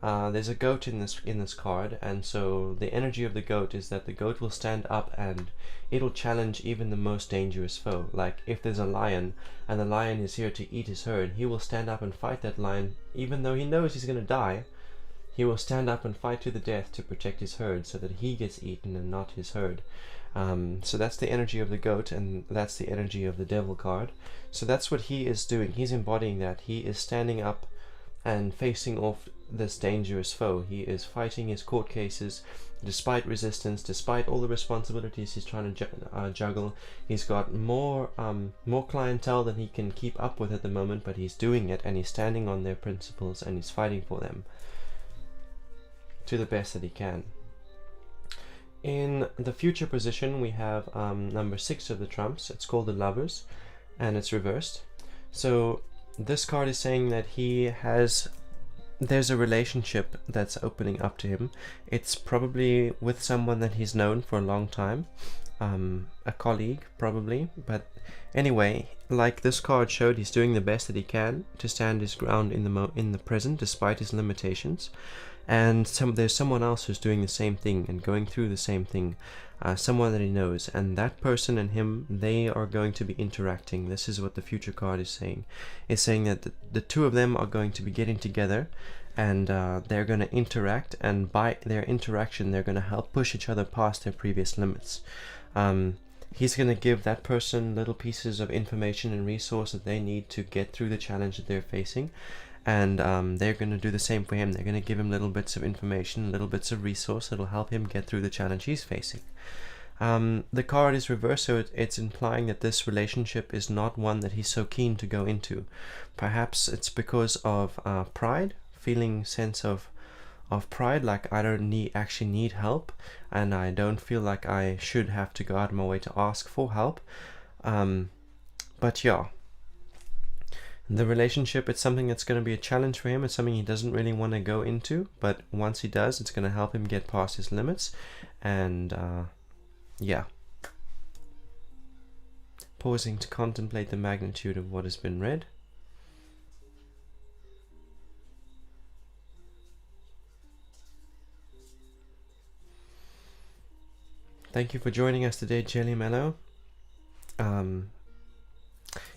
There's a goat in this card, and so the energy of the goat is that the goat will stand up and it'll challenge even the most dangerous foe. Like if there's a lion and the lion is here to eat his herd, he will stand up and fight that lion, even though he knows he's going to die. He will stand up and fight to the death to protect his herd, so that he gets eaten and not his herd. So that's the energy of the goat, and that's the energy of the devil card. So that's what he is doing. He's embodying that. He is standing up and facing off this dangerous foe. He is fighting his court cases despite resistance, despite all the responsibilities he's trying to juggle. He's got more clientele than he can keep up with at the moment, but he's doing it, and he's standing on their principles, and he's fighting for them to the best that he can. In the future position, we have number 6 of the trumps. It's called the Lovers, and it's reversed. So this card is saying that there's a relationship that's opening up to him. It's probably with someone that he's known for a long time, a colleague probably. But anyway, like this card showed, he's doing the best that he can to stand his ground in the present despite his limitations. And there's someone else who's doing the same thing and going through the same thing, someone that he knows, and that person and him, they are going to be interacting. This is what the future card is saying. It's saying that the two of them are going to be getting together, and they're going to interact, and by their interaction they're going to help push each other past their previous limits. He's going to give that person little pieces of information and resource that they need to get through the challenge that they're facing. And they're going to do the same for him. They're going to give him little bits of information, little bits of resource that'll help him get through the challenge he's facing. The card is reversed, so it's implying that this relationship is not one that he's so keen to go into. Perhaps it's because of pride, feeling sense of pride, like I don't actually need help, and I don't feel like I should have to go out of my way to ask for help. But yeah. The relationship, it's something that's going to be a challenge for him. It's something he doesn't really want to go into, but once he does, it's going to help him get past his limits. And yeah. Pausing to contemplate the magnitude of what has been read. Thank you for joining us today, Jelly Mellow.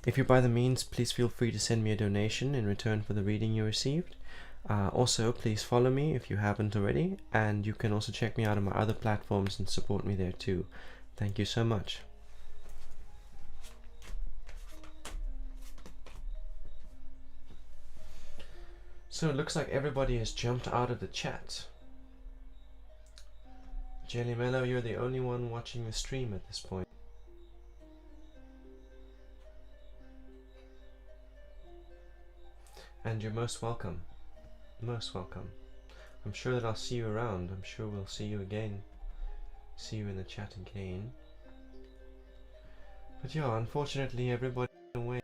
If you're by the means, please feel free to send me a donation in return for the reading you received. Also, please follow me if you haven't already, and you can also check me out on my other platforms and support me there too. Thank you so much. So it looks like everybody has jumped out of the chat. Jelly Mellow, you're the only one watching the stream at this point. And you're most welcome. Most welcome. I'm sure that I'll see you around. I'm sure we'll see you again. See you in the chat again. But yeah, unfortunately everybody's away.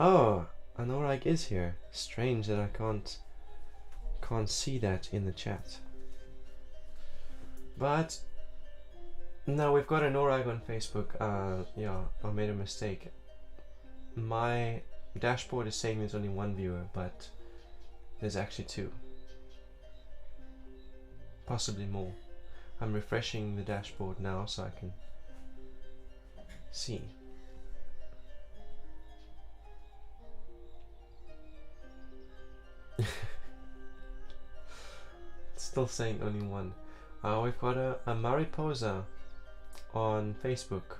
Oh, Anorag is here. Strange that I can't see that in the chat. But no, we've got Anorag on Facebook. Yeah, I made a mistake. My dashboard is saying there's only one viewer, but there's actually two. Possibly more. I'm refreshing the dashboard now so I can see. It's still saying only one. We've got a Mariposa on Facebook.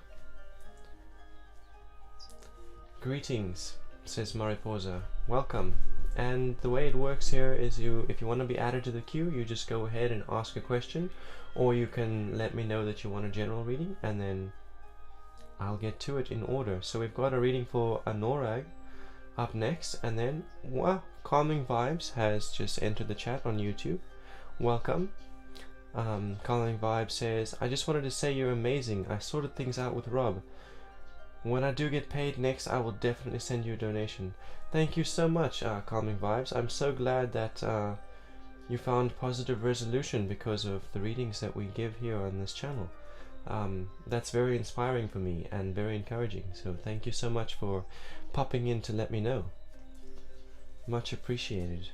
Greetings, says Mariposa. Welcome. And the way it works here is if you want to be added to the queue, you just go ahead and ask a question, or you can let me know that you want a general reading, and then I'll get to it in order. So we've got a reading for Anorag up next, and then Calming Vibes has just entered the chat on YouTube. Welcome. Calming Vibes says, I just wanted to say you're amazing. I sorted things out with Rob. When I do get paid next, I will definitely send you a donation. Thank you so much, Calming Vibes. I'm so glad that you found positive resolution because of the readings that we give here on this channel. That's very inspiring for me and very encouraging. So thank you so much for popping in to let me know. Much appreciated.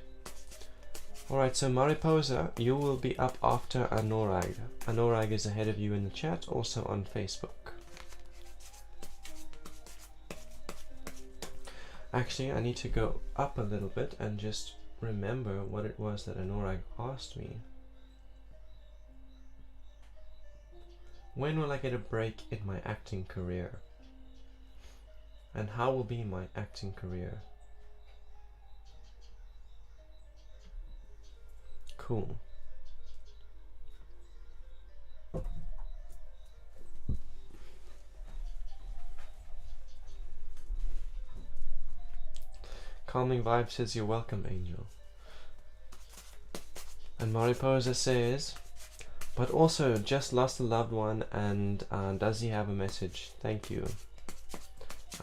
Alright, so Mariposa, you will be up after Anorag. Anorag is ahead of you in the chat, also on Facebook. Actually, I need to go up a little bit and just remember what it was that Anorag asked me. When will I get a break in my acting career? And how will be my acting career? Cool. Calming Vibe says you're welcome, Angel. And Mariposa says, but also just lost a loved one, and does he have a message? Thank you.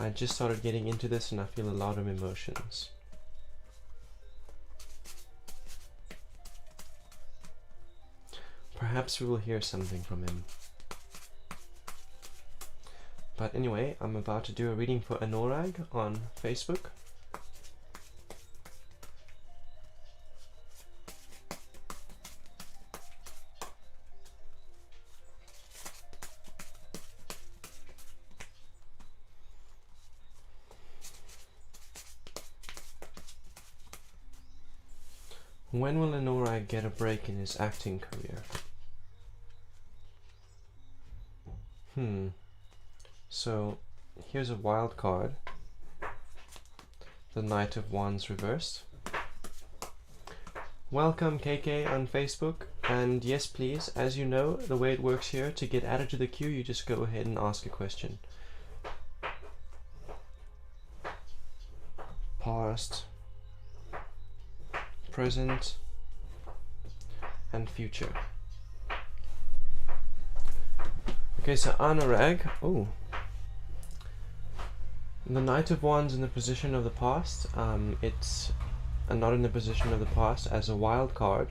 I just started getting into this and I feel a lot of emotions. Perhaps we will hear something from him. But anyway, I'm about to do a reading for Anorag on Facebook. When will Anorag get a break in his acting career? So here's a wild card. The Knight of Wands reversed. Welcome KK on Facebook, and yes please, as you know, the way it works here, to get added to the queue you just go ahead and ask a question. Past, present, and future. Okay, so Anorag, the Knight of Wands in the position of the past, it's not in the position of the past as a wild card.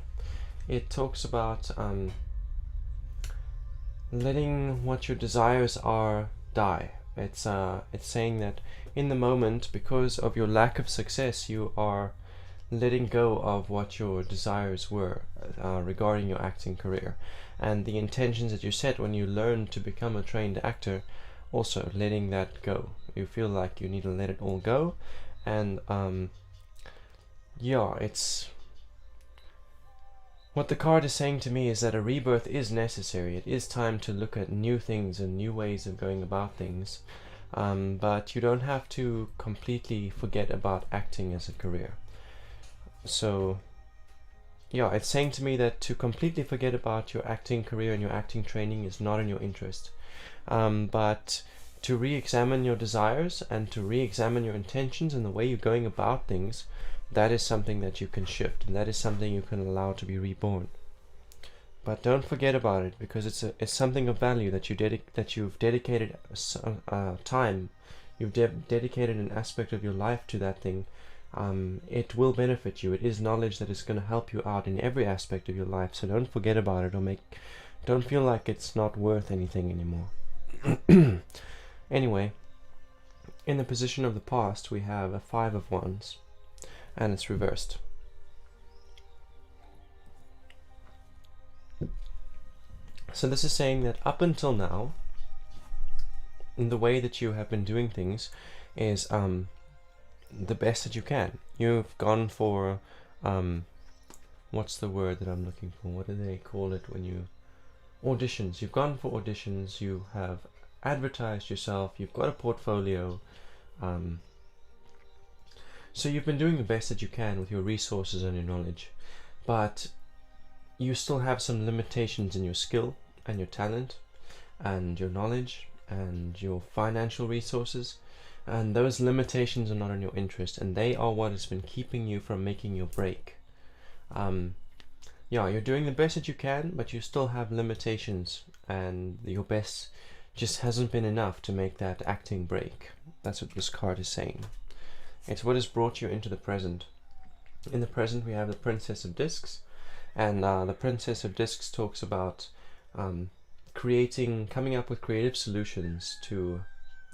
It talks about letting what your desires are die. It's saying that in the moment, because of your lack of success, you are letting go of what your desires were regarding your acting career, and the intentions that you set when you learn to become a trained actor, also letting that go. You feel like you need to let it all go, and yeah, it's what the card is saying to me is that a rebirth is necessary. It is time to look at new things and new ways of going about things. but you don't have to completely forget about acting as a career. So yeah, it's saying to me that to completely forget about your acting career and your acting training is not in your interest. But to re-examine your desires and to re-examine your intentions and the way you're going about things, that is something that you can shift, and that is something you can allow to be reborn. But don't forget about it, because it's something of value that you've dedicated time, you've dedicated an aspect of your life to that thing. It will benefit you. It is knowledge that is going to help you out in every aspect of your life. So don't forget about it, or don't feel like it's not worth anything anymore. Anyway, in the position of the past, we have a 5 of Wands, and it's reversed. So this is saying that up until now, the way that you have been doing things is the best that you can. You've gone for what's the word that I'm looking for? What do they call it when you auditions? You've gone for auditions. You have advertised yourself. You've got a portfolio. So you've been doing the best that you can with your resources and your knowledge, but you still have some limitations in your skill and your talent and your knowledge and your financial resources, and those limitations are not in your interest, and they are what has been keeping you from making your break. Yeah, you're doing the best that you can, but you still have limitations, and your best just hasn't been enough to make that acting break. That's what this card is saying. It's what has brought you into the present. In the present, we have the Princess of Discs, and the Princess of Discs talks about coming up with creative solutions to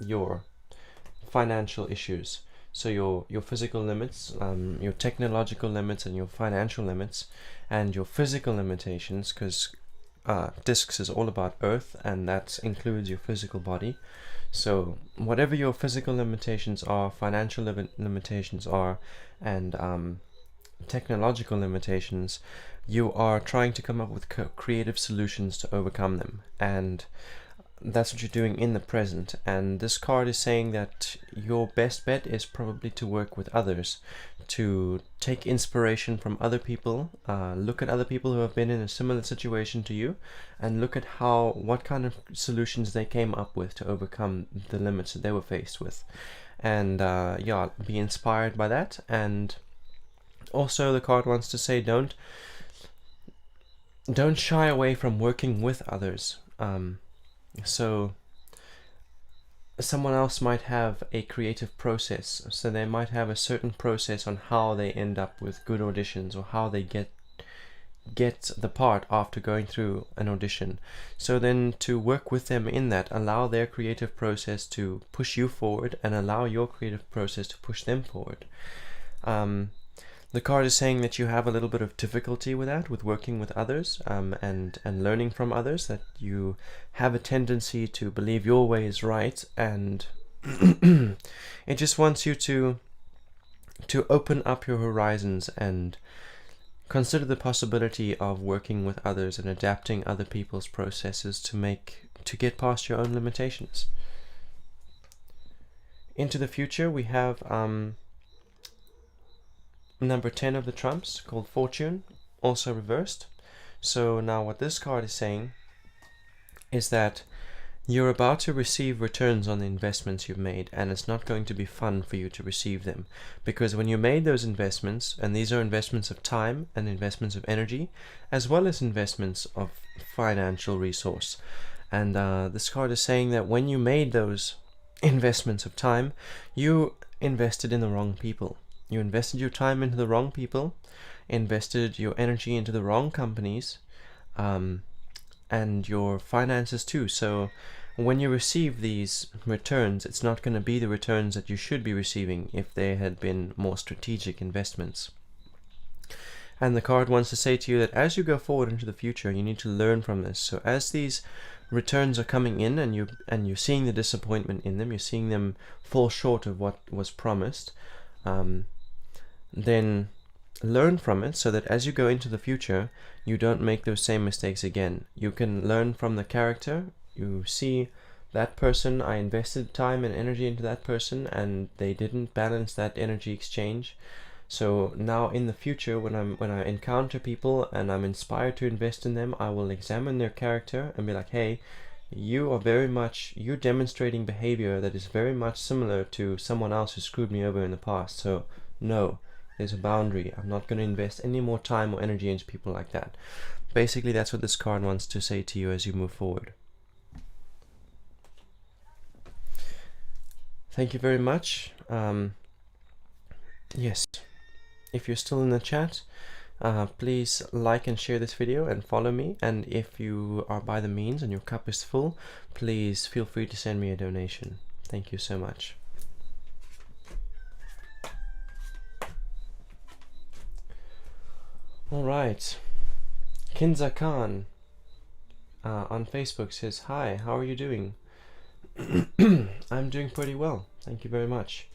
your financial issues. So your physical limits, your technological limits, and your financial limits, and your physical limitations, because discs is all about earth, and that includes your physical body. So whatever your physical limitations are, financial limitations are, and technological limitations, you are trying to come up with creative solutions to overcome them, and that's what you're doing in the present. And this card is saying that your best bet is probably to work with others, to take inspiration from other people, look at other people who have been in a similar situation to you, and look at what kind of solutions they came up with to overcome the limits that they were faced with, and yeah, be inspired by that. And also the card wants to say don't shy away from working with others. So someone else might have a creative process, so they might have a certain process on how they end up with good auditions, or how they get the part after going through an audition. So then to work with them in that, allow their creative process to push you forward, and allow your creative process to push them forward. The card is saying that you have a little bit of difficulty with that, with working with others, and learning from others, that you have a tendency to believe your way is right, and it just wants you to open up your horizons and consider the possibility of working with others and adapting other people's processes to get past your own limitations. Into the future, we have number 10 of the trumps, called Fortune, also reversed. So now what this card is saying is that you're about to receive returns on the investments you've made, and it's not going to be fun for you to receive them, because when you made those investments, and these are investments of time and investments of energy, as well as investments of financial resource, and this card is saying that when you made those investments of time, you invested in the wrong people. You invested your time into the wrong people, invested your energy into the wrong companies, and your finances too. So when you receive these returns, it's not going to be the returns that you should be receiving if they had been more strategic investments. And the card wants to say to you that as you go forward into the future, you need to learn from this. So as these returns are coming in, and you're seeing the disappointment in them, you're seeing them fall short of what was promised, then learn from it, so that as you go into the future, you don't make those same mistakes again. You can learn from the character. You see that person, I invested time and energy into that person, and they didn't balance that energy exchange. So now in the future, when I encounter people and I'm inspired to invest in them, I will examine their character and be like, hey, you're demonstrating behavior that is very much similar to someone else who screwed me over in the past. So no, there's a boundary. I'm not going to invest any more time or energy into people like that. Basically, that's what this card wants to say to you as you move forward. Thank you very much. Yes, if you're still in the chat, please like and share this video and follow me. And if you are by the means and your cup is full, please feel free to send me a donation. Thank you so much. All right. Kinza Khan on Facebook says, hi, how are you doing? I'm doing pretty well, thank you very much.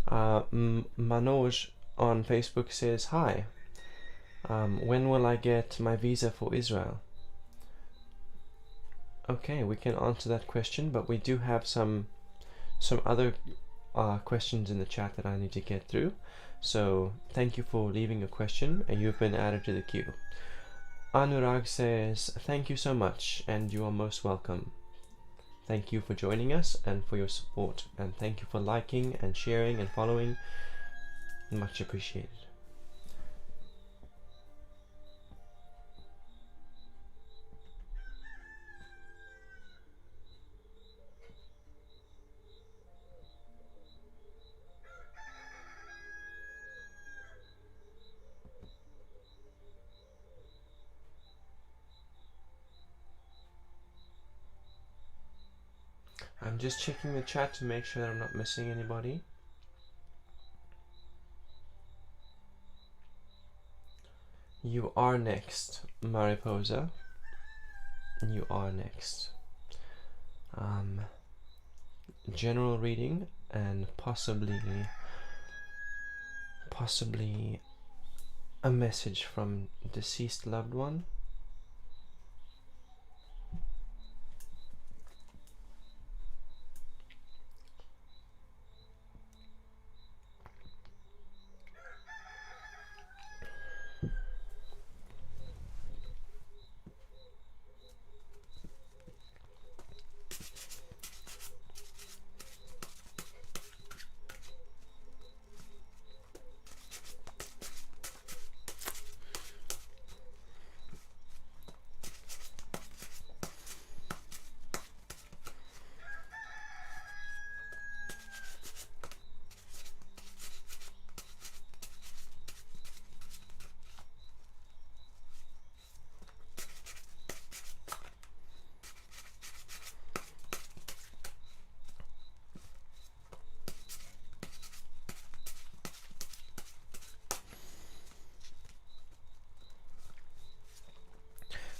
Manoj on Facebook says, hi, when will I get my visa for Israel? Okay, we can answer that question, but we do have some other questions in the chat that I need to get through. So thank you for leaving a question, and you've been added to the queue. Anurag says, thank you so much, and you are most welcome. Thank you for joining us and for your support, and thank you for liking and sharing and following. Much appreciated. I'm just checking the chat to make sure that I'm not missing anybody. You are next, Mariposa. You are next. General reading and possibly a message from deceased loved one.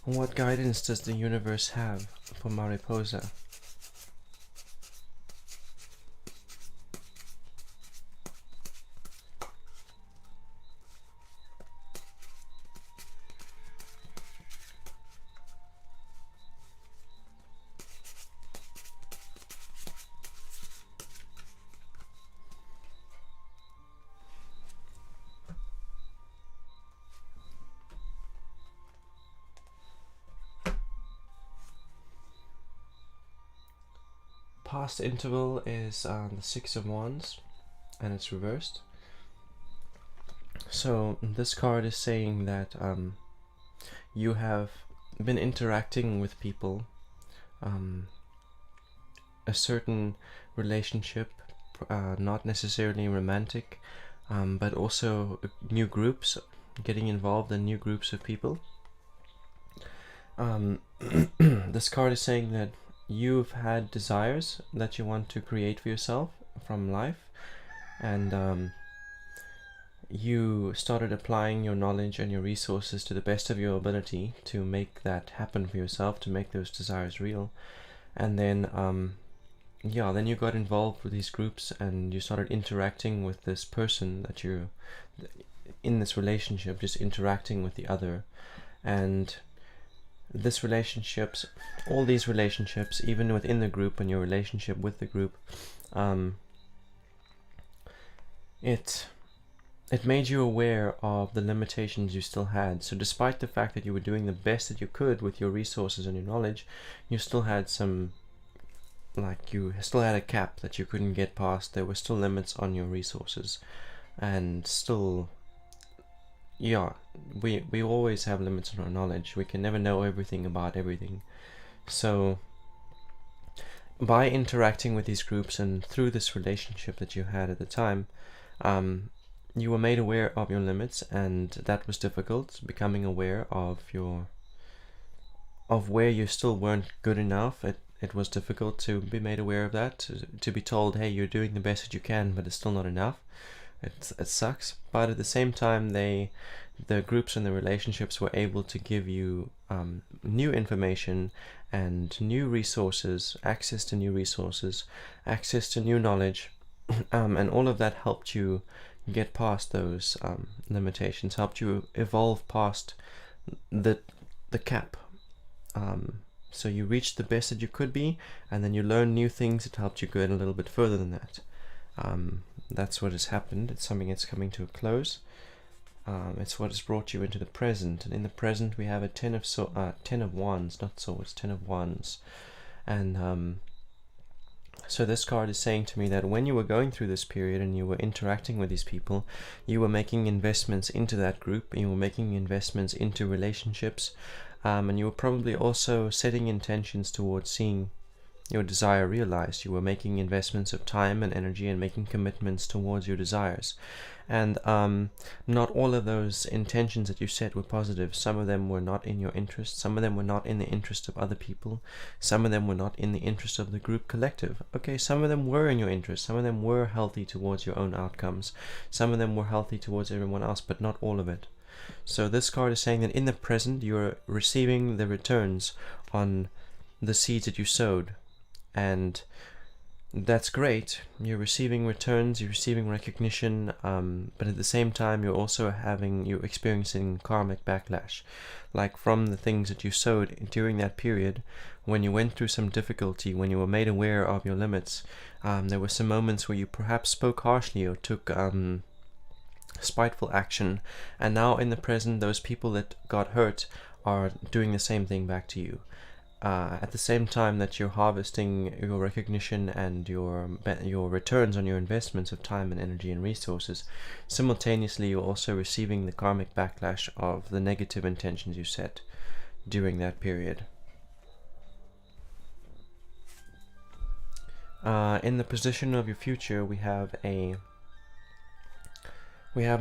What guidance does the universe have for Mariposa? Past interval is the Six of Wands, and it's reversed. So this card is saying that you have been interacting with people, a certain relationship, not necessarily romantic, but also new groups, getting involved in new groups of people. This card is saying that you've had desires that you want to create for yourself from life, and you started applying your knowledge and your resources to the best of your ability to make that happen for yourself, to make those desires real. And then then you got involved with these groups and you started interacting with this person that you're in this relationship, just interacting with the other. And this relationships, all these relationships, even within the group and your relationship with the group, it made you aware of the limitations you still had. So despite the fact that you were doing the best that you could with your resources and your knowledge, you still had some, like, you still had a cap that you couldn't get past. There were still limits on your resources, and still, yeah, we always have limits on our knowledge. We can never know everything about everything. So by interacting with these groups and through this relationship that you had at the time, you were made aware of your limits, and that was difficult. Becoming aware of where you still weren't good enough. It was difficult to be made aware of that, to be told, hey, you're doing the best that you can, but it's still not enough. It sucks. But at the same time, the groups and the relationships were able to give you new information and new resources, access to new resources, access to new knowledge, and all of that helped you get past those limitations, helped you evolve past the cap. So you reached the best that you could be, and then you learned new things that helped you go a little bit further than that. That's what has happened. It's something that's coming to a close. It's what has brought you into the present, and in the present we have a 10 of wands, not swords, 10 of wands, and so this card is saying to me that when you were going through this period and you were interacting with these people, you were making investments into that group, and you were making investments into relationships, and you were probably also setting intentions towards seeing your desire realized. You were making investments of time and energy and making commitments towards your desires. And not all of those intentions that you set were positive. Some of them were not in your interest. Some of them were not in the interest of other people. Some of them were not in the interest of the group collective. Okay, some of them were in your interest. Some of them were healthy towards your own outcomes. Some of them were healthy towards everyone else, but not all of it. So this card is saying that in the present, you're receiving the returns on the seeds that you sowed. And that's great. You're receiving returns, you're receiving recognition, but at the same time you're experiencing karmic backlash, like from the things that you sowed during that period. When you went through some difficulty, when you were made aware of your limits, there were some moments where you perhaps spoke harshly or took spiteful action, and now in the present those people that got hurt are doing the same thing back to you. At the same time that you're harvesting your recognition and your returns on your investments of time and energy and resources, simultaneously you're also receiving the karmic backlash of the negative intentions you set during that period. In the position of your future, we have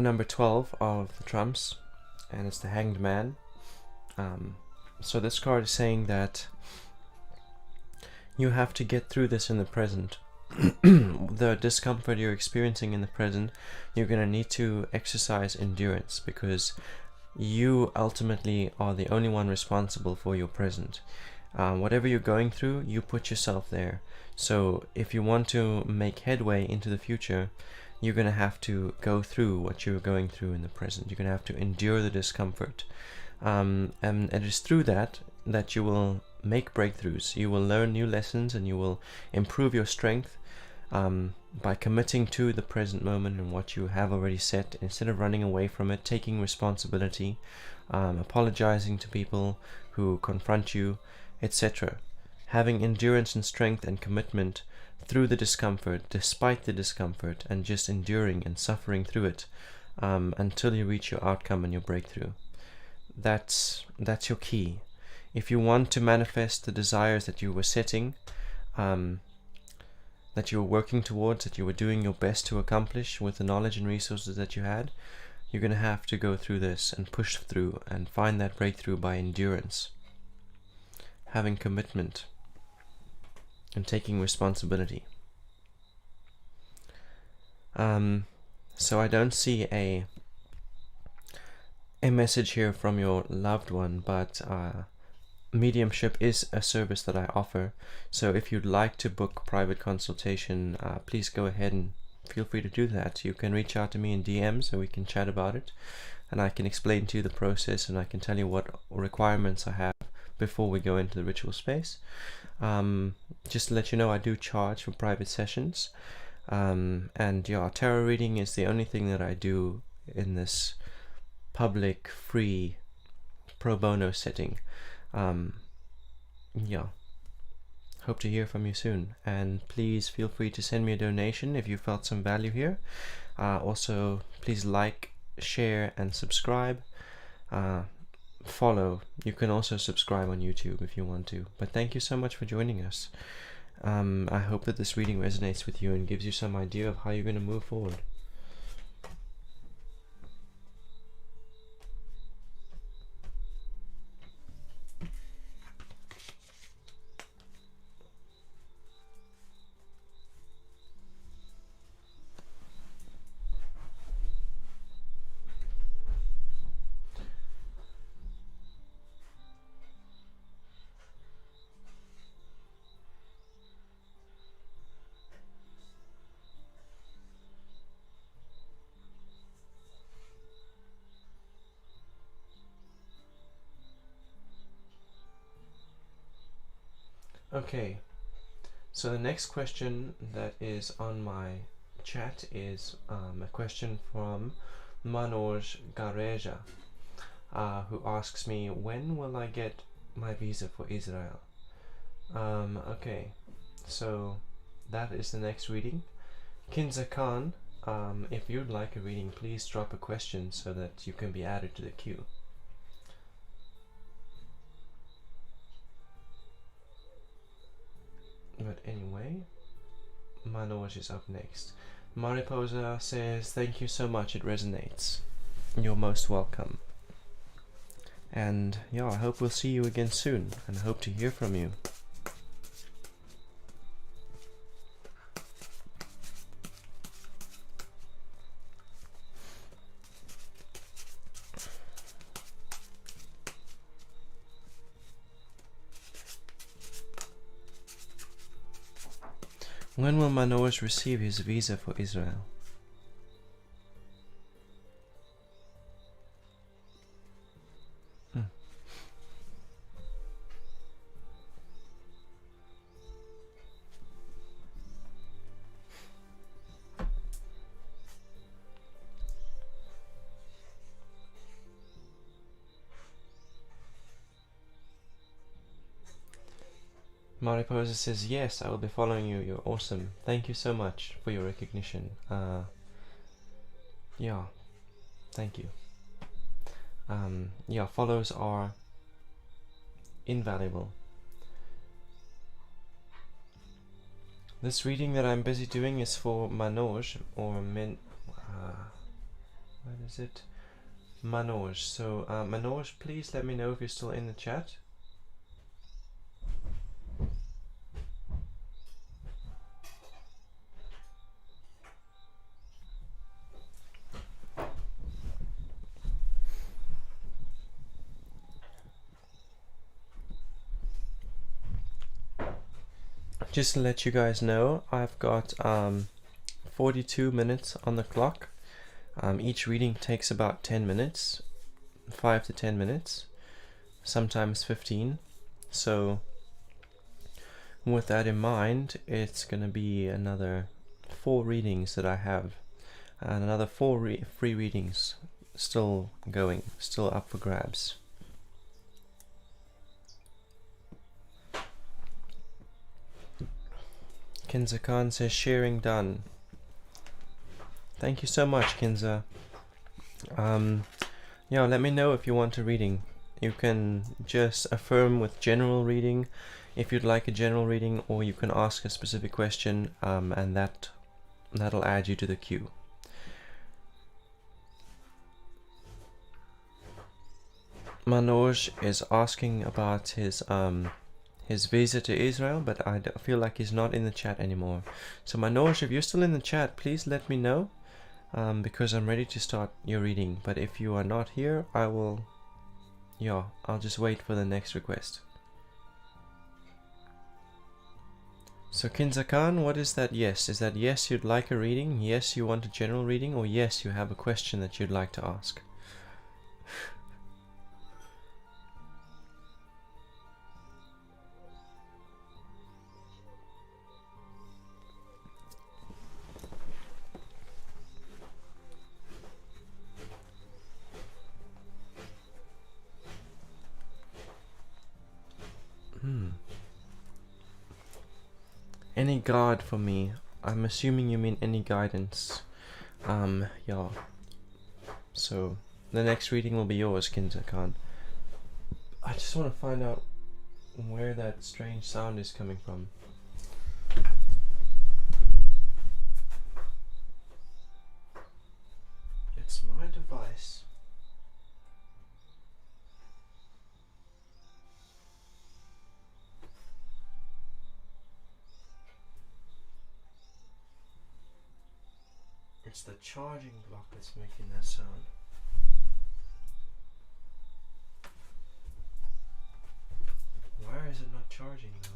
number 12 of the trumps, and it's the Hanged Man. So this card is saying that you have to get through this in the present. The discomfort you're experiencing in the present, you're going to need to exercise endurance, because you ultimately are the only one responsible for your present. Whatever you're going through, you put yourself there. So if you want to make headway into the future, you're going to have to go through what you're going through in the present. You're going to have to endure the discomfort. And it is through that you will make breakthroughs. You will learn new lessons, and you will improve your strength by committing to the present moment and what you have already set, instead of running away from it, taking responsibility, apologizing to people who confront you, etc. Having endurance and strength and commitment through the discomfort, despite the discomfort, and just enduring and suffering through it until you reach your outcome and your breakthrough. That's your key. If you want to manifest the desires that you were setting, that you were working towards, that you were doing your best to accomplish with the knowledge and resources that you had, you're going to have to go through this and push through and find that breakthrough by endurance, having commitment, and taking responsibility. So I don't see a message here from your loved one, but mediumship is a service that I offer. So if you'd like to book private consultation, please go ahead and feel free to do that. You can reach out to me in DM so we can chat about it, and I can explain to you the process, and I can tell you what requirements I have before we go into the ritual space. Just to let you know, I do charge for private sessions, and yeah, tarot reading is the only thing that I do in this public, free, pro bono setting. Yeah, hope to hear from you soon, and please feel free to send me a donation if you felt some value here. Also, please like, share, and subscribe. Follow. You can also subscribe on YouTube if you want to. But thank you so much for joining us. I hope that this reading resonates with you and gives you some idea of how you're going to move forward. Okay, so the next question that is on my chat is a question from Manoj Gareja, who asks me, when will I get my visa for Israel? Okay, so that is the next reading. Kinza Khan, if you'd like a reading, please drop a question so that you can be added to the queue. But anyway, Manoj is up next. Mariposa says, thank you so much, it resonates. You're most welcome. And yeah, I hope we'll see you again soon, and hope to hear from you. When will Manoj receive his visa for Israel? Mariposa says, yes, I will be following you, you're awesome. Thank you so much for your recognition. Yeah, thank you. Yeah, follows are invaluable. This reading that I'm busy doing is for Manoj, or what is it? Manoj. So, Manoj, please let me know if you're still in the chat. Just to let you guys know, I've got 42 minutes on the clock. Each reading takes about 10 minutes, 5 to 10 minutes, sometimes 15. So with that in mind, it's going to be another 4 readings that I have, and another 4 free readings still going, still up for grabs. Kinza Khan says, sharing done. Thank you so much, Kinza. Yeah, let me know if you want a reading. You can just affirm with general reading if you'd like a general reading, or you can ask a specific question, and that'll add you to the queue. Manoj is asking about his visa to Israel, but I feel like he's not in the chat anymore. So Manoj, if you're still in the chat, please let me know, because I'm ready to start your reading. But if you are not here, I'll just wait for the next request. So Kinza Khan, what is that yes? Is that yes, you'd like a reading? Yes, you want a general reading? Or yes, you have a question that you'd like to ask? Any guide for me? I'm assuming you mean any guidance. Yeah. So, the next reading will be yours, Kinza-kan. I just want to find out where that strange sound is coming from. It's my device. It's the charging block that's making that sound. Why is it not charging though?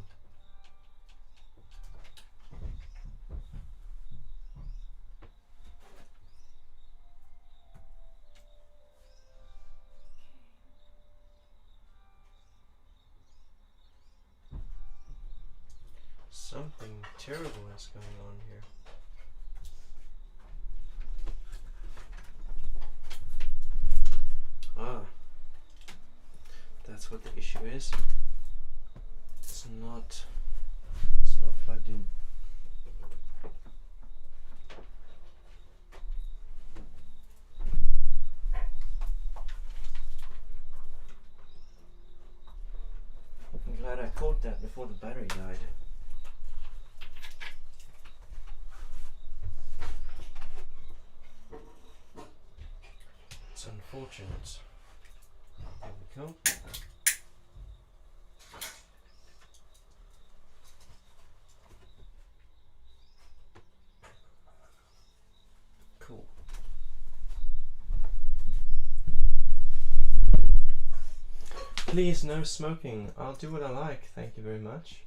Something terrible is going on here. Ah, that's what the issue is. It's not plugged in. I'm glad I caught that before the battery died. It's unfortunate. There we go. Cool. Please, no smoking. I'll do what I like. Thank you very much.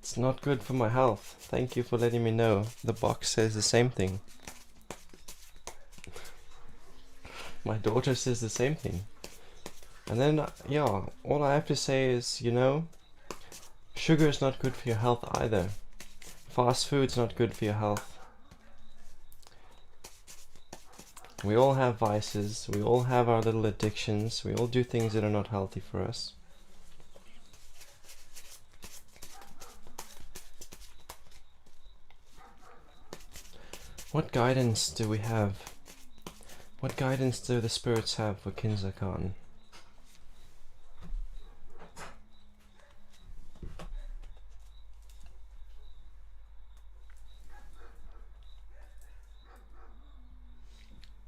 It's not good for my health. Thank you for letting me know. The box says the same thing. My daughter says the same thing. And then, yeah, all I have to say is, you know, sugar is not good for your health either. Fast food's not good for your health. We all have vices, we all have our little addictions, we all do things that are not healthy for us. What guidance do we have? What guidance do the spirits have for Kinza-kan?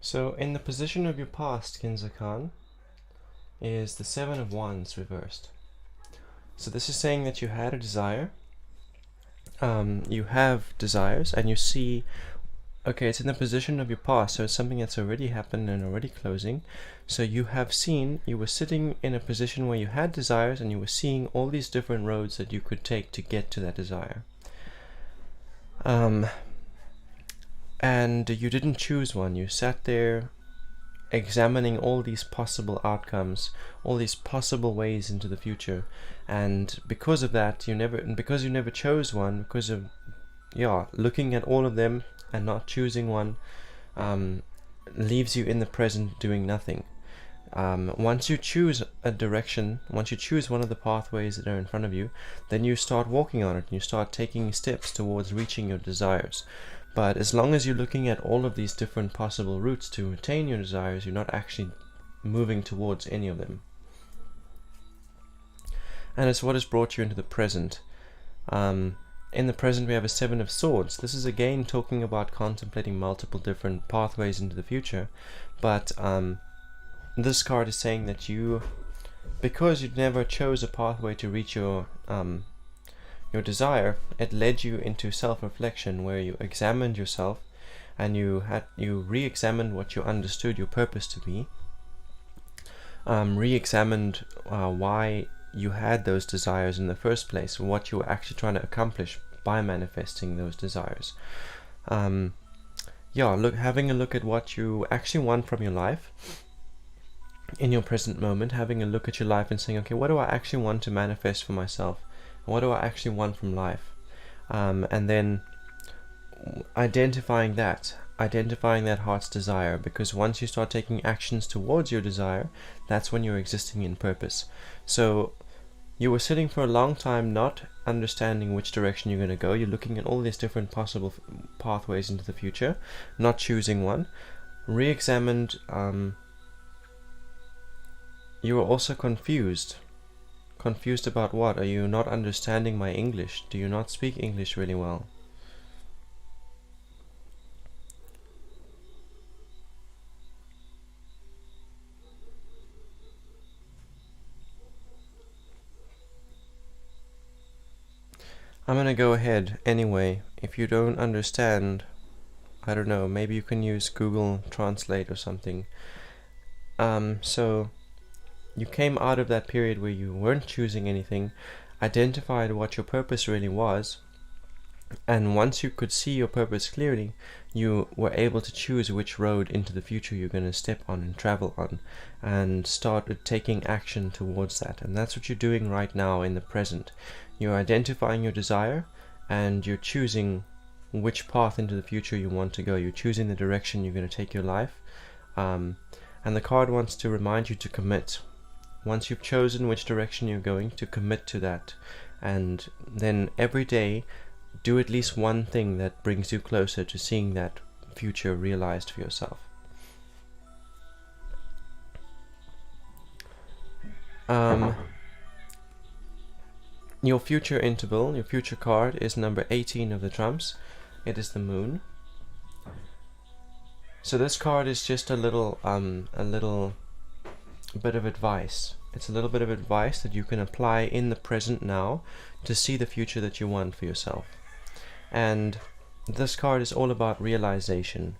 So, in the position of your past, Kinza-kan, is the Seven of Wands reversed. So this is saying that you had a desire, you have desires, and you see, okay, it's in the position of your past, so it's something that's already happened and already closing. So you have seen, you were sitting in a position where you had desires, and you were seeing all these different roads that you could take to get to that desire. And you didn't choose one. You sat there examining all these possible outcomes, all these possible ways into the future, and because of that, because you never chose one, because of looking at all of them and not choosing one, leaves you in the present doing nothing. Once you choose a direction, once you choose one of the pathways that are in front of you, then you start walking on it, and you start taking steps towards reaching your desires. But as long as you're looking at all of these different possible routes to attain your desires, you're not actually moving towards any of them. And it's what has brought you into the present. In the present we have a Seven of Swords. This is again talking about contemplating multiple different pathways into the future. But this card is saying that because you never chose a pathway to reach your desire, it led you into self-reflection, where you examined yourself and you re-examined what you understood your purpose to be, re-examined why you had those desires in the first place, what you were actually trying to accomplish by manifesting those desires. Having a look at what you actually want from your life in your present moment, having a look at your life and saying, okay, what do I actually want to manifest for myself? What do I actually want from life? And then identifying that heart's desire, because once you start taking actions towards your desire, that's when you're existing in purpose. So you were sitting for a long time not understanding which direction you're going to go. You're looking at all these different possible pathways into the future, not choosing one. Re-examined. You were also confused. Confused about what? Are you not understanding my English? Do you not speak English really well? I'm gonna go ahead anyway. If you don't understand, I don't know, maybe you can use Google Translate or something. So you came out of that period where you weren't choosing anything, identified what your purpose really was, and once you could see your purpose clearly, you were able to choose which road into the future you're going to step on and travel on, and started taking action towards that. And that's what you're doing right now in the present. You're identifying your desire, and you're choosing which path into the future you want to go. You're choosing the direction you're going to take your life. And the card wants to remind you to commit. Once you've chosen which direction you're going, to commit to that. And then every day, do at least one thing that brings you closer to seeing that future realized for yourself. Your future interval, your future card is number 18 of the trumps. It is the moon. So this card is just a little bit of advice. It's a little bit of advice that you can apply in the present now to see the future that you want for yourself. And this card is all about realization.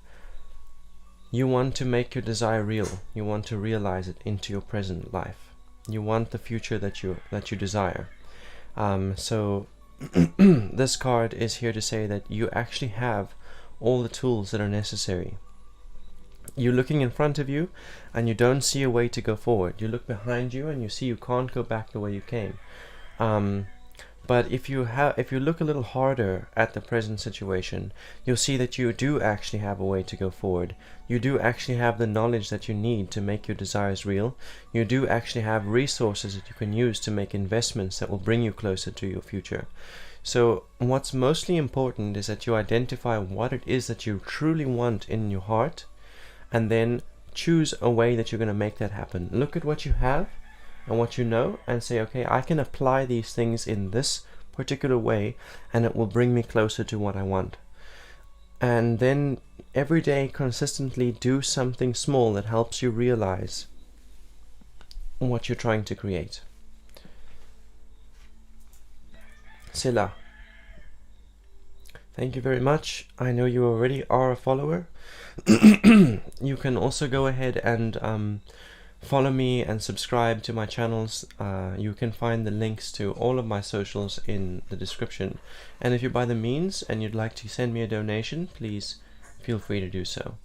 You want to make your desire real. You want to realize it into your present life. You want the future that you desire. So this card is here to say that you actually have all the tools that are necessary. You're looking in front of you and you don't see a way to go forward. You look behind you and you see you can't go back the way you came. But if you look a little harder at the present situation, you'll see that you do actually have a way to go forward. You do actually have the knowledge that you need to make your desires real. You do actually have resources that you can use to make investments that will bring you closer to your future. So what's mostly important is that you identify what it is that you truly want in your heart, and then choose a way that you're going to make that happen. Look at what you have and what you know and say, okay, I can apply these things in this particular way and it will bring me closer to what I want. And then every day consistently do something small that helps you realize what you're trying to create. Sila. Thank you very much. I know you already are a follower. You can also go ahead and follow me and subscribe to my channels. You can find the links to all of my socials in the description. And if you're by the means and you'd like to send me a donation, please feel free to do so.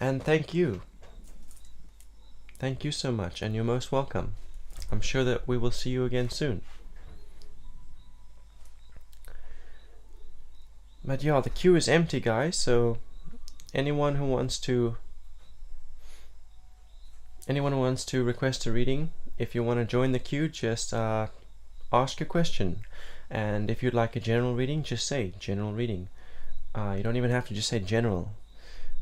And thank you. Thank you so much, and you're most welcome. I'm sure that we will see you again soon. But yeah, the queue is empty, guys, so anyone who wants to request a reading, if you want to join the queue, just ask your question. And if you'd like a general reading, just say general reading. You don't even have to just say general,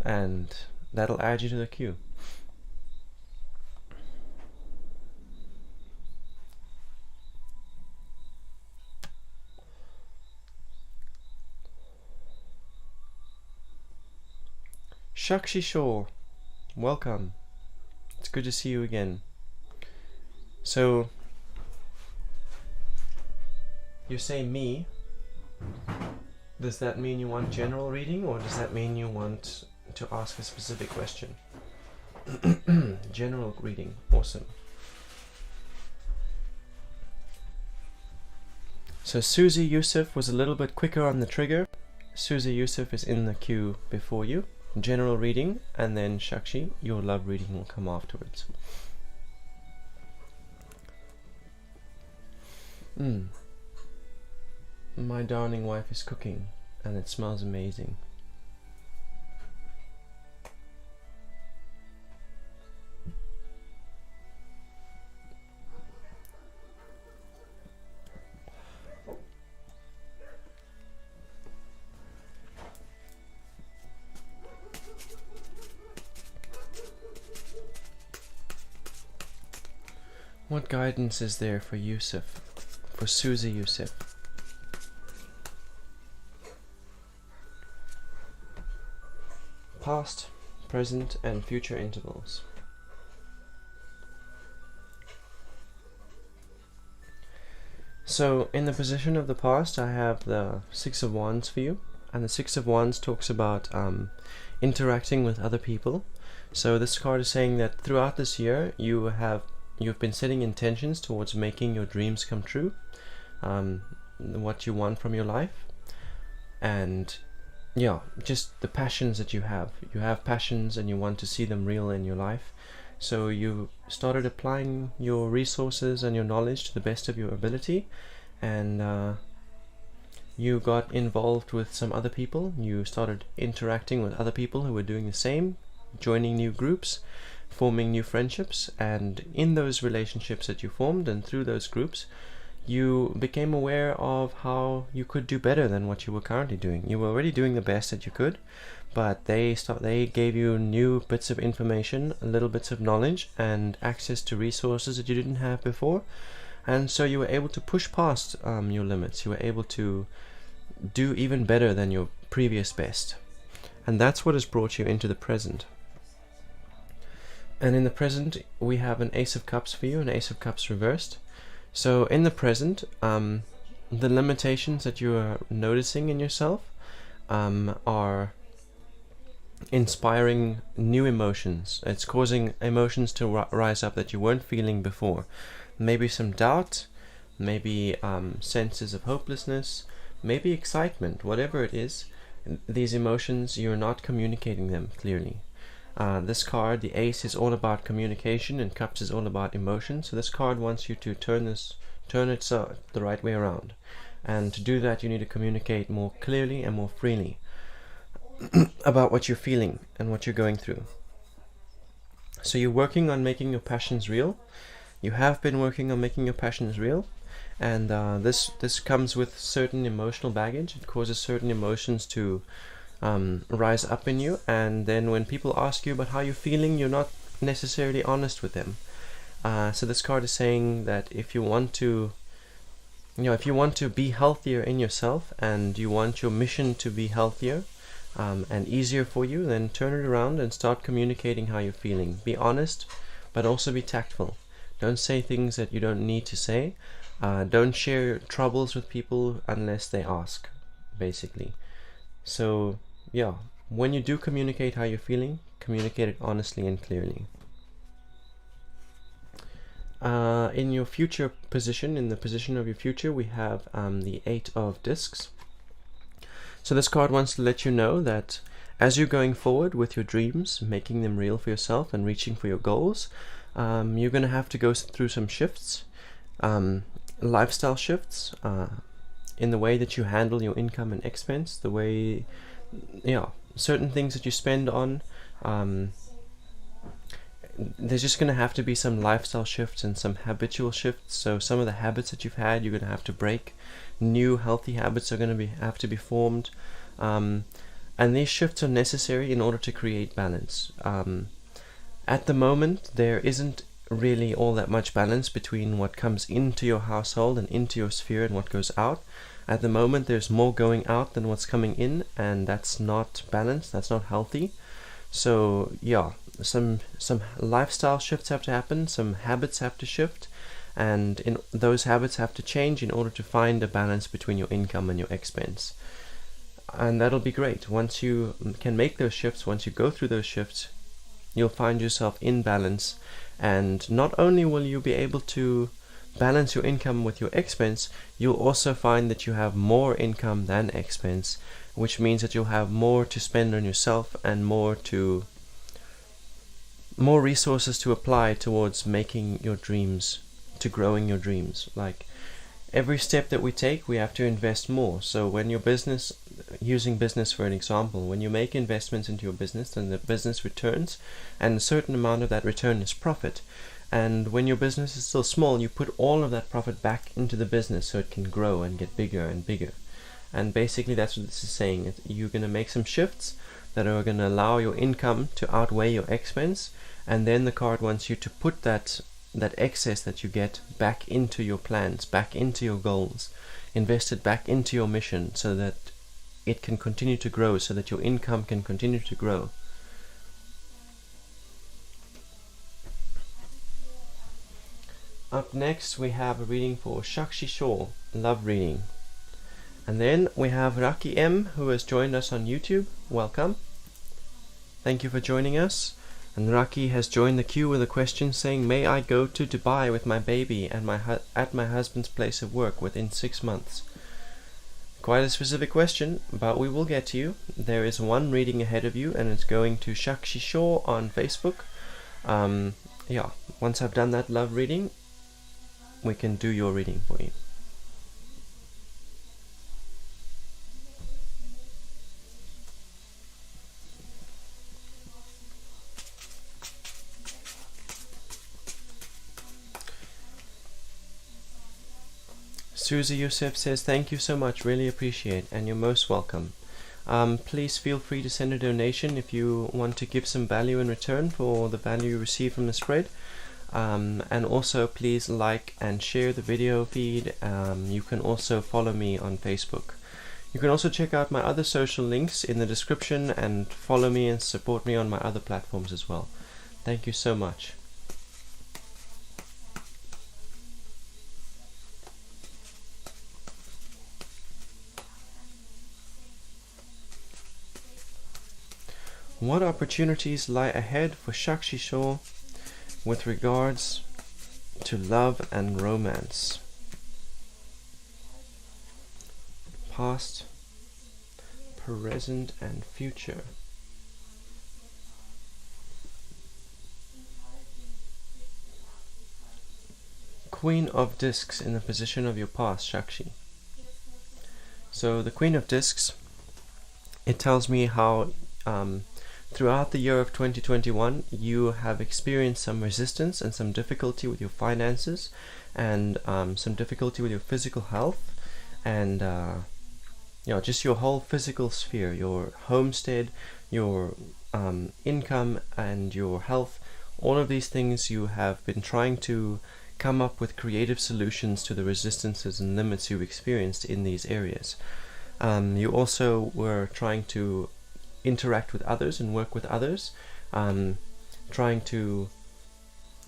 and that'll add you to the queue. Shakshi Shaw, welcome. good to see you again. So, you say me. Does that mean you want general reading, or does that mean you want to ask a specific question? General reading, awesome. So Susie Yusuf was a little bit quicker on the trigger. Susie Yusuf is in the queue before you. General reading, and then Shakshi, your love reading will come afterwards. My darling wife is cooking, and it smells amazing. What guidance is there for Yusuf, for Susie Yusuf? Past, present, and future intervals. So, in the position of the past, I have the Six of Wands for you, and the Six of Wands talks about interacting with other people. So this card is saying that throughout this year, you've been setting intentions towards making your dreams come true, what you want from your life, and yeah, just the passions that you have. You have passions and you want to see them real in your life. So you started applying your resources and your knowledge to the best of your ability, and you got involved with some other people. You started interacting with other people who were doing the same, joining new groups, forming new friendships, and in those relationships that you formed and through those groups, you became aware of how you could do better than what you were currently doing. You were already doing the best that you could, but they gave you new bits of information, little bits of knowledge, and access to resources that you didn't have before, and so you were able to push past your limits. You were able to do even better than your previous best, and that's what has brought you into the present. And in the present, we have an Ace of Cups for you, an Ace of Cups reversed. So in the present, the limitations that you are noticing in yourself are inspiring new emotions. It's causing emotions to rise up that you weren't feeling before. Maybe some doubt, maybe senses of hopelessness, maybe excitement, whatever it is. These emotions, you're not communicating them clearly. This card, the Ace, is all about communication, and Cups is all about emotion. So this card wants you to turn it the right way around. And to do that, you need to communicate more clearly and more freely about what you're feeling and what you're going through. So you're working on making your passions real. You have been working on making your passions real. And this comes with certain emotional baggage. It causes certain emotions to rise up in you, and then when people ask you about how you're feeling, you're not necessarily honest with them. So this card is saying that if you want to be healthier in yourself, and you want your mission to be healthier and easier for you, then turn it around and start communicating how you're feeling. Be honest, but also be tactful. Don't say things that you don't need to say. Don't share your troubles with people unless they ask, basically. So yeah, when you do communicate how you're feeling, communicate it honestly and clearly. In your future position, in the position of your future, we have the Eight of Discs. So this card wants to let you know that as you're going forward with your dreams, making them real for yourself and reaching for your goals, you're going to have to go through some shifts, lifestyle shifts, in the way that you handle your income and expense, the way, certain things that you spend on. There's just going to have to be some lifestyle shifts and some habitual shifts. So some of the habits that you've had, you're going to have to break. New healthy habits are going to have to be formed. And these shifts are necessary in order to create balance. At the moment, there isn't really all that much balance between what comes into your household and into your sphere and what goes out. At the moment, there's more going out than what's coming in, and that's not balanced, that's not healthy. So yeah, some lifestyle shifts have to happen, some habits have to shift, and those habits have to change in order to find a balance between your income and your expense. And that'll be great. Once you can make those shifts, once you go through those shifts, you'll find yourself in balance, and not only will you be able to balance your income with your expense, you'll also find that you have more income than expense, which means that you'll have more to spend on yourself and more resources to apply towards making your dreams, to growing your dreams. Like, every step that we take, we have to invest more. So when your business, using business for an example, when you make investments into your business, then the business returns, and a certain amount of that return is profit. And when your business is still small, you put all of that profit back into the business so it can grow and get bigger and bigger. And basically that's what this is saying. You're going to make some shifts that are going to allow your income to outweigh your expense, and then the card wants you to put that excess that you get back into your plans, back into your goals, invest it back into your mission so that it can continue to grow, so that your income can continue to grow. Up next we have a reading for Shakshi Shaw, love reading. And then we have Raki M, who has joined us on YouTube. Welcome. Thank you for joining us. And Raki has joined the queue with a question saying, may I go to Dubai with my baby and at my husband's place of work within 6 months? Quite a specific question, but we will get to you. There is one reading ahead of you, and it's going to Shakshi Shaw on Facebook. Once I've done that love reading, we can do your reading for you. Susie Youssef says, thank you so much, really appreciate, and you're most welcome. Please feel free to send a donation if you want to give some value in return for the value you receive from the spread. And also please like and share the video feed. You can also follow me on Facebook. You can also check out my other social links in the description and follow me and support me on my other platforms as well. Thank you so much. What opportunities lie ahead for Shakshi Shaw with regards to love and romance? Past, present, and future. Queen of Discs in the position of your past, Shakshi. So the Queen of Discs, it tells me how throughout the year of 2021 you have experienced some resistance and some difficulty with your finances, and some difficulty with your physical health, and just your whole physical sphere, your homestead, your income, and your health. All of these things you have been trying to come up with creative solutions to the resistances and limits you've experienced in these areas. You also were trying to interact with others and work with others, trying to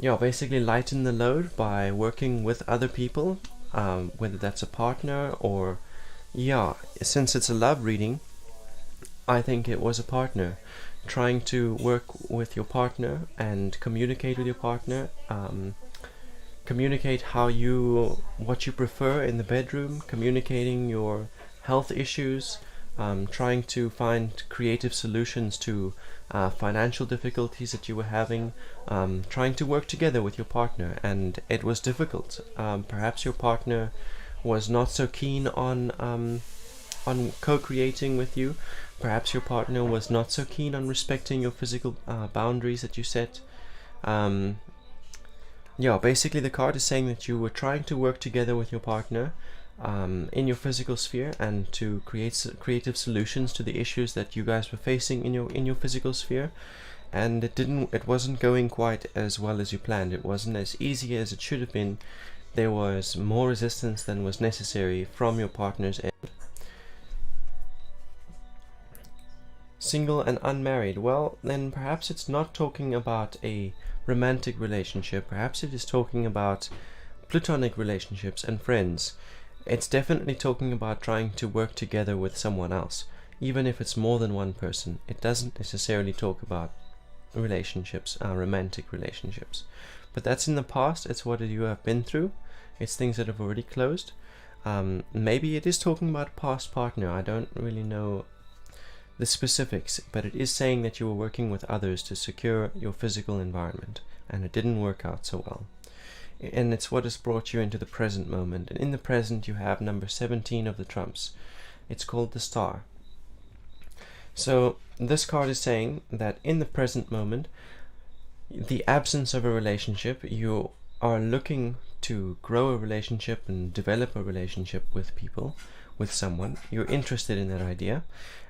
basically lighten the load by working with other people, whether that's a partner or since it's a love reading, I think it was a partner. Trying to work with your partner and communicate with your partner, communicate what you prefer in the bedroom, communicating your health issues, trying to find creative solutions to financial difficulties that you were having, trying to work together with your partner, and it was difficult. Perhaps your partner was not so keen on co-creating with you. Perhaps your partner was not so keen on respecting your physical boundaries that you set. Basically the card is saying that you were trying to work together with your partner in your physical sphere and to create creative solutions to the issues that you guys were facing in your physical sphere, and it wasn't going quite as well as you planned. It wasn't as easy as it should have been. There was more resistance than was necessary from your partner's end. Single and unmarried. Well, then perhaps it's not talking about a romantic relationship. Perhaps it is talking about platonic relationships and friends. It's definitely talking about trying to work together with someone else, even if it's more than one person. It doesn't necessarily talk about relationships, romantic relationships. But that's in the past. It's what you have been through. It's things that have already closed. Maybe it is talking about a past partner. I don't really know the specifics, but it is saying that you were working with others to secure your physical environment, and it didn't work out so well. And it's what has brought you into the present moment. And in the present, you have number 17 of the trumps. It's called the Star. So this card is saying that in the present moment, the absence of a relationship, you are looking to grow a relationship and develop a relationship with people, with someone. You're interested in that idea.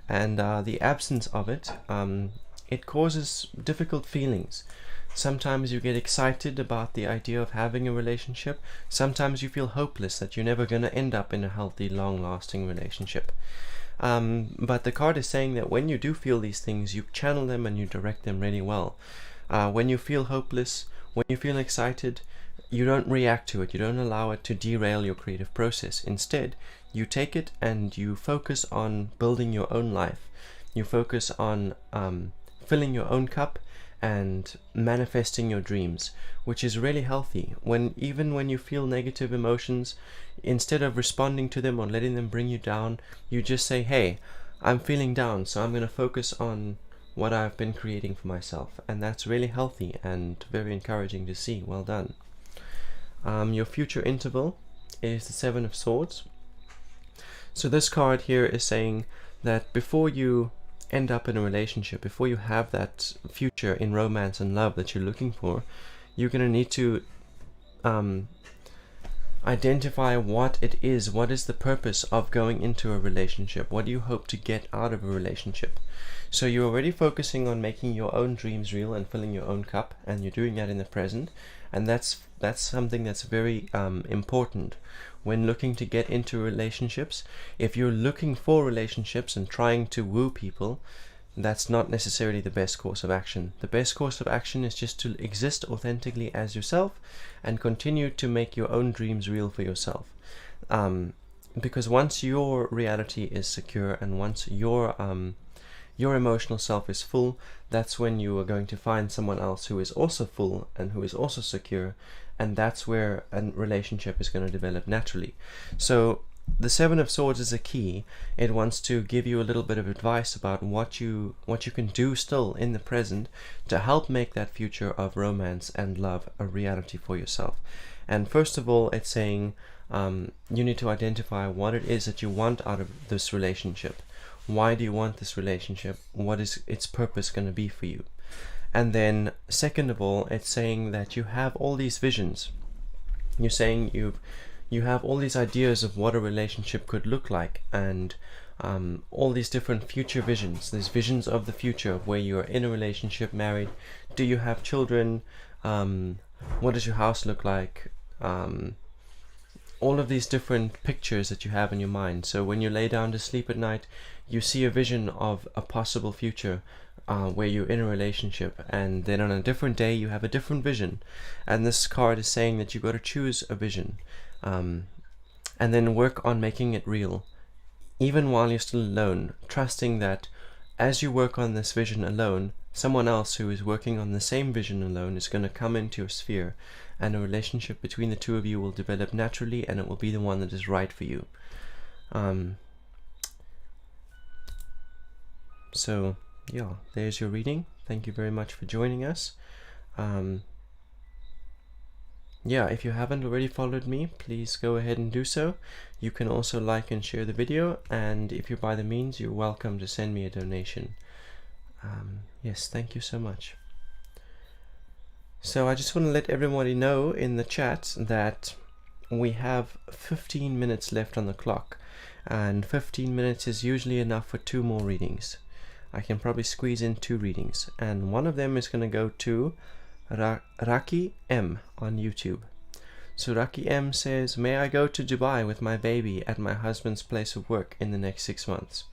And the absence of it, it causes difficult feelings. Sometimes you get excited about the idea of having a relationship. Sometimes you feel hopeless that you're never going to end up in a healthy, long-lasting relationship. But the card is saying that when you do feel these things, you channel them and you direct them really well. When you feel hopeless, when you feel excited, you don't react to it. You don't allow it to derail your creative process. Instead, you take it and you focus on building your own life. You focus on filling your own cup and manifesting your dreams, which is really healthy. Even when you feel negative emotions, instead of responding to them or letting them bring you down, you just say, hey, I'm feeling down, so I'm going to focus on what I've been creating for myself. And that's really healthy and very encouraging to see. Well done. Your future interval is the Seven of Swords. So this card here is saying that before you end up in a relationship, before you have that future in romance and love that you're looking for, you're going to need to identify what it is. What is the purpose of going into a relationship? What do you hope to get out of a relationship? So you're already focusing on making your own dreams real and filling your own cup, and you're doing that in the present. And that's something that's very important when looking to get into relationships. If you're looking for relationships and trying to woo people, that's not necessarily the best course of action. The best course of action is just to exist authentically as yourself and continue to make your own dreams real for yourself. Because once your reality is secure and once your emotional self is full, that's when you are going to find someone else who is also full and who is also secure, and that's where a relationship is going to develop naturally. So the Seven of Swords is a key. It wants to give you a little bit of advice about what you can do still in the present to help make that future of romance and love a reality for yourself. And first of all, it's saying you need to identify what it is that you want out of this relationship. Why do you want this relationship? What is its purpose going to be for you? And then second of all, it's saying that you have all these visions. You're saying you have all these ideas of what a relationship could look like, and all these different future visions. There's visions of the future of where you are in a relationship, married. Do you have children? What does your house look like? All of these different pictures that you have in your mind. So when you lay down to sleep at night, you see a vision of a possible future where you're in a relationship, and then on a different day you have a different vision. And this card is saying that you got to choose a vision and then work on making it real, even while you're still alone, trusting that as you work on this vision alone, someone else who is working on the same vision alone is going to come into your sphere, and a relationship between the two of you will develop naturally, and it will be the one that is right for you. So yeah, there's your reading. Thank you very much for joining us. Yeah, if you haven't already followed me, please go ahead and do so. You can also like and share the video, and if you're by the means, you're welcome to send me a donation. Yes, thank you so much. So I just want to let everybody know in the chat that we have 15 minutes left on the clock, and 15 minutes is usually enough for 2 more readings. I can probably squeeze in 2 readings, and one of them is going to go to Raki M on YouTube. So Raki M says, may I go to Dubai with my baby at my husband's place of work in the next 6 months?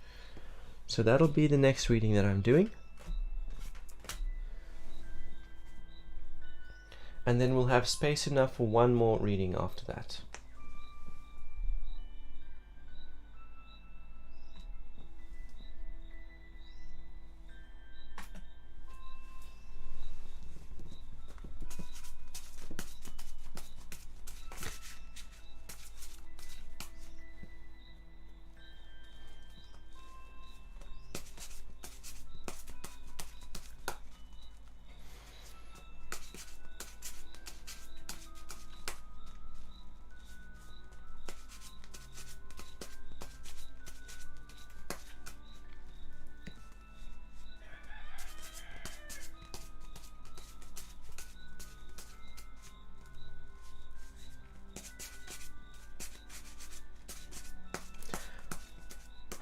So that'll be the next reading that I'm doing. And then we'll have space enough for one more reading after that.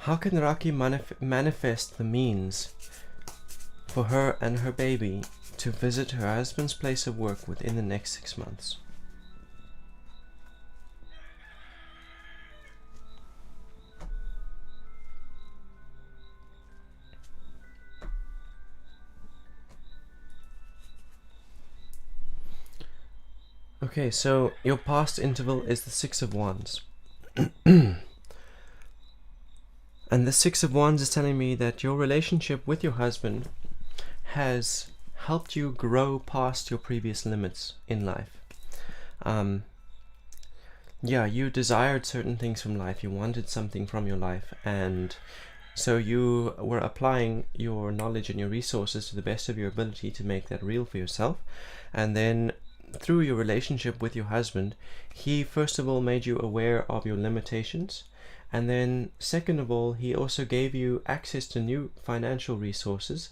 How can Raki manifest the means for her and her baby to visit her husband's place of work within the next 6 months? Okay, so your past interval is the 6 of Wands. And the 6 of Wands is telling me that your relationship with your husband has helped you grow past your previous limits in life. Yeah, you desired certain things from life, you wanted something from your life, and so you were applying your knowledge and your resources to the best of your ability to make that real for yourself. And then through your relationship with your husband, he first of all made you aware of your limitations, and then second of all, he also gave you access to new financial resources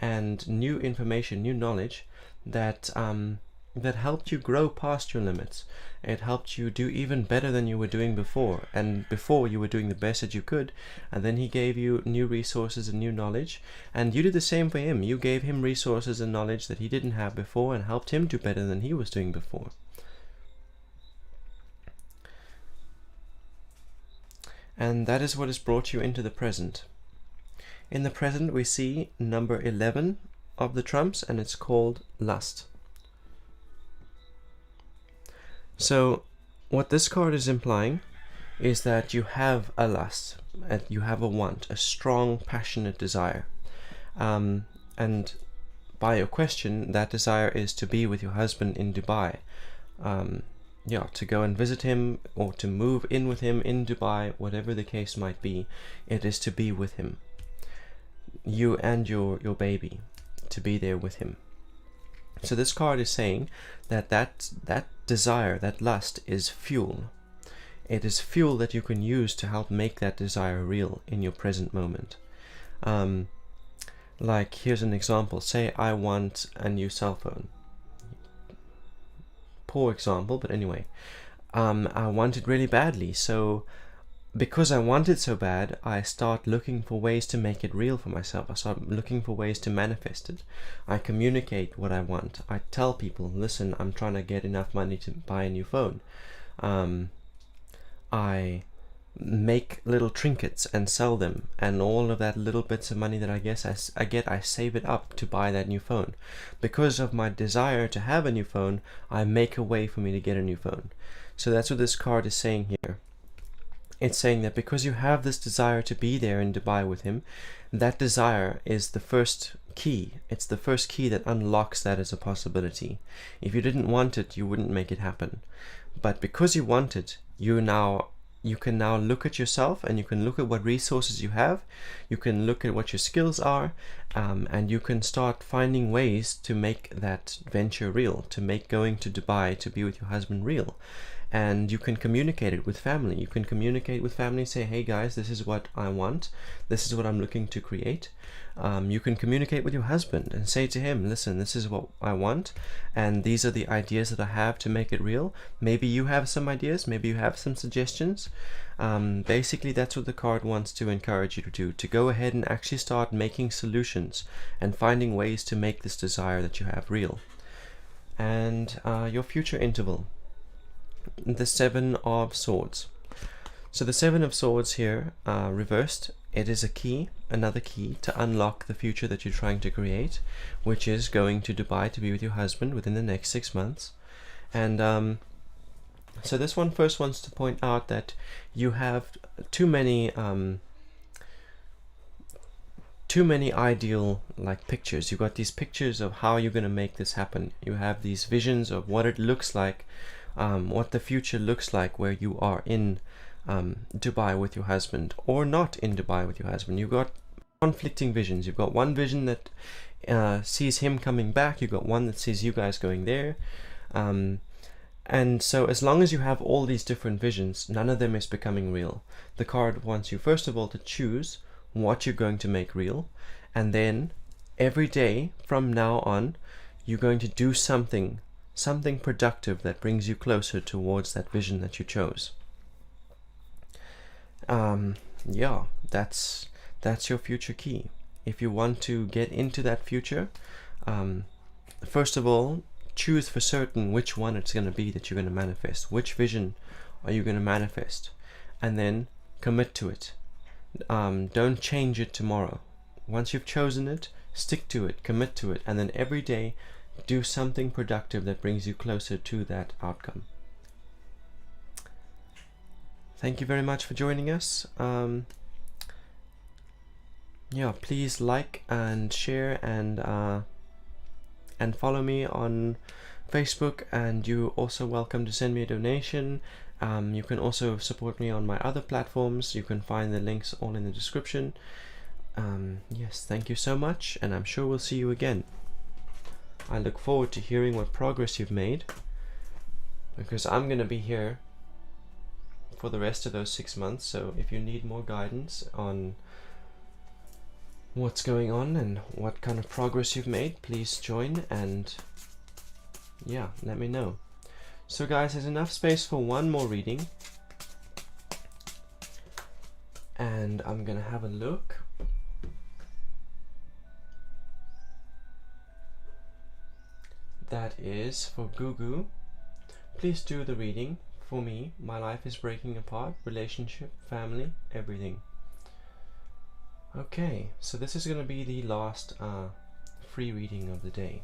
and new information, new knowledge that that helped you grow past your limits. It helped you do even better than you were doing before, and before you were doing the best that you could, and then he gave you new resources and new knowledge, and you did the same for him. You gave him resources and knowledge that he didn't have before and helped him do better than he was doing before. And that is what has brought you into the present. In the present we see number 11 of the trumps, and it's called lust. So what this card is implying is that you have a lust, you have a want, a strong, passionate desire. And by your question, that desire is to be with your husband in Dubai. Yeah, to go and visit him or to move in with him in Dubai, whatever the case might be, it is to be with him. You and your baby, to be there with him. So this card is saying that desire, that lust, is fuel. It is fuel that you can use to help make that desire real in your present moment. Like, here's an example. Say I want a new cell phone. Poor example, but anyway, I want it really badly, so because I want it so bad, I start looking for ways to make it real for myself. I start looking for ways to manifest it. I communicate what I want. I tell people, listen, I'm trying to get enough money to buy a new phone. I make little trinkets and sell them, and all of that little bits of money that I get, I save it up to buy that new phone. Because of my desire to have a new phone, I make a way for me to get a new phone. So that's what this card is saying here. It's saying that because you have this desire to be there in Dubai with him, that desire is the first key. It's the first key that unlocks that as a possibility. If you didn't want it, you wouldn't make it happen. But because you want it, you can now look at yourself, and you can look at what resources you have, you can look at what your skills are, and you can start finding ways to make that venture real, to make going to Dubai to be with your husband real. And you can communicate it with family. You can communicate with family, say, hey guys, this is what I want, this is what I'm looking to create. You can communicate with your husband and say to him, listen, this is what I want, and these are the ideas that I have to make it real. Maybe you have some ideas, maybe you have some suggestions. Basically, that's what the card wants to encourage you to do, to go ahead and actually start making solutions and finding ways to make this desire that you have real. And your future interval, the 7 of Swords. So the 7 of Swords here, reversed, it is a key. another key to unlock the future that you're trying to create, which is going to Dubai to be with your husband within the next 6 months. And so this one first wants to point out that you have too many ideal pictures. You've got these pictures of how you're going to make this happen. You have these visions of what it looks like, what the future looks like where you are in Dubai with your husband, or not in Dubai with your husband. You've got conflicting visions. You've got one vision that sees him coming back. You've got one that sees you guys going there. And so as long as you have all these different visions, none of them is becoming real. The card wants you first of all to choose what you're going to make real, and then every day from now on you're going to do something productive that brings you closer towards that vision that you chose. Yeah, that's your future key. If you want to get into that future, first of all, choose for certain which one it's going to be that you're going to manifest. Which vision are you going to manifest? And then commit to it. Don't change it tomorrow. Once you've chosen it, stick to it, commit to it, and then every day do something productive that brings you closer to that outcome. Thank you very much for joining us. Yeah, please like and share and follow me on Facebook, and you're also welcome to send me a donation. You can also support me on my other platforms. You can find the links all in the description. Yes, thank you so much, and I'm sure we'll see you again. I look forward to hearing what progress you've made, because I'm going to be here for the rest of those 6 months. So if you need more guidance on what's going on and what kind of progress you've made, please join and yeah, let me know. So guys, there's enough space for one more reading, and I'm gonna have a look. That is for Gugu. Please do the reading for me. My life is breaking apart, relationship, family, everything. Okay, so this is gonna be the last free reading of the day.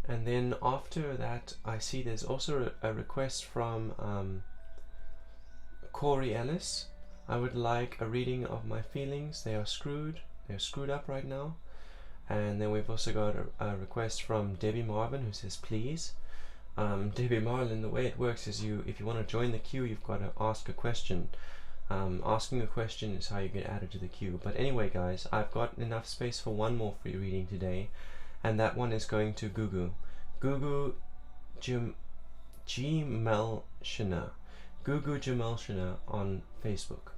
And then after that, I see there's also a request from Corey Ellis. I would like a reading of my feelings. They're screwed up right now. And then we've also got a request from Debbie Marvin, who says please. Debbie Marvin, the way it works is if you want to join the queue, you've got to ask a question. Asking a question is how you get added to the queue. But anyway guys, I've got enough space for one more free reading today, and that one is going to Gugu Jamelshina. Gugu Jamelshina on Facebook.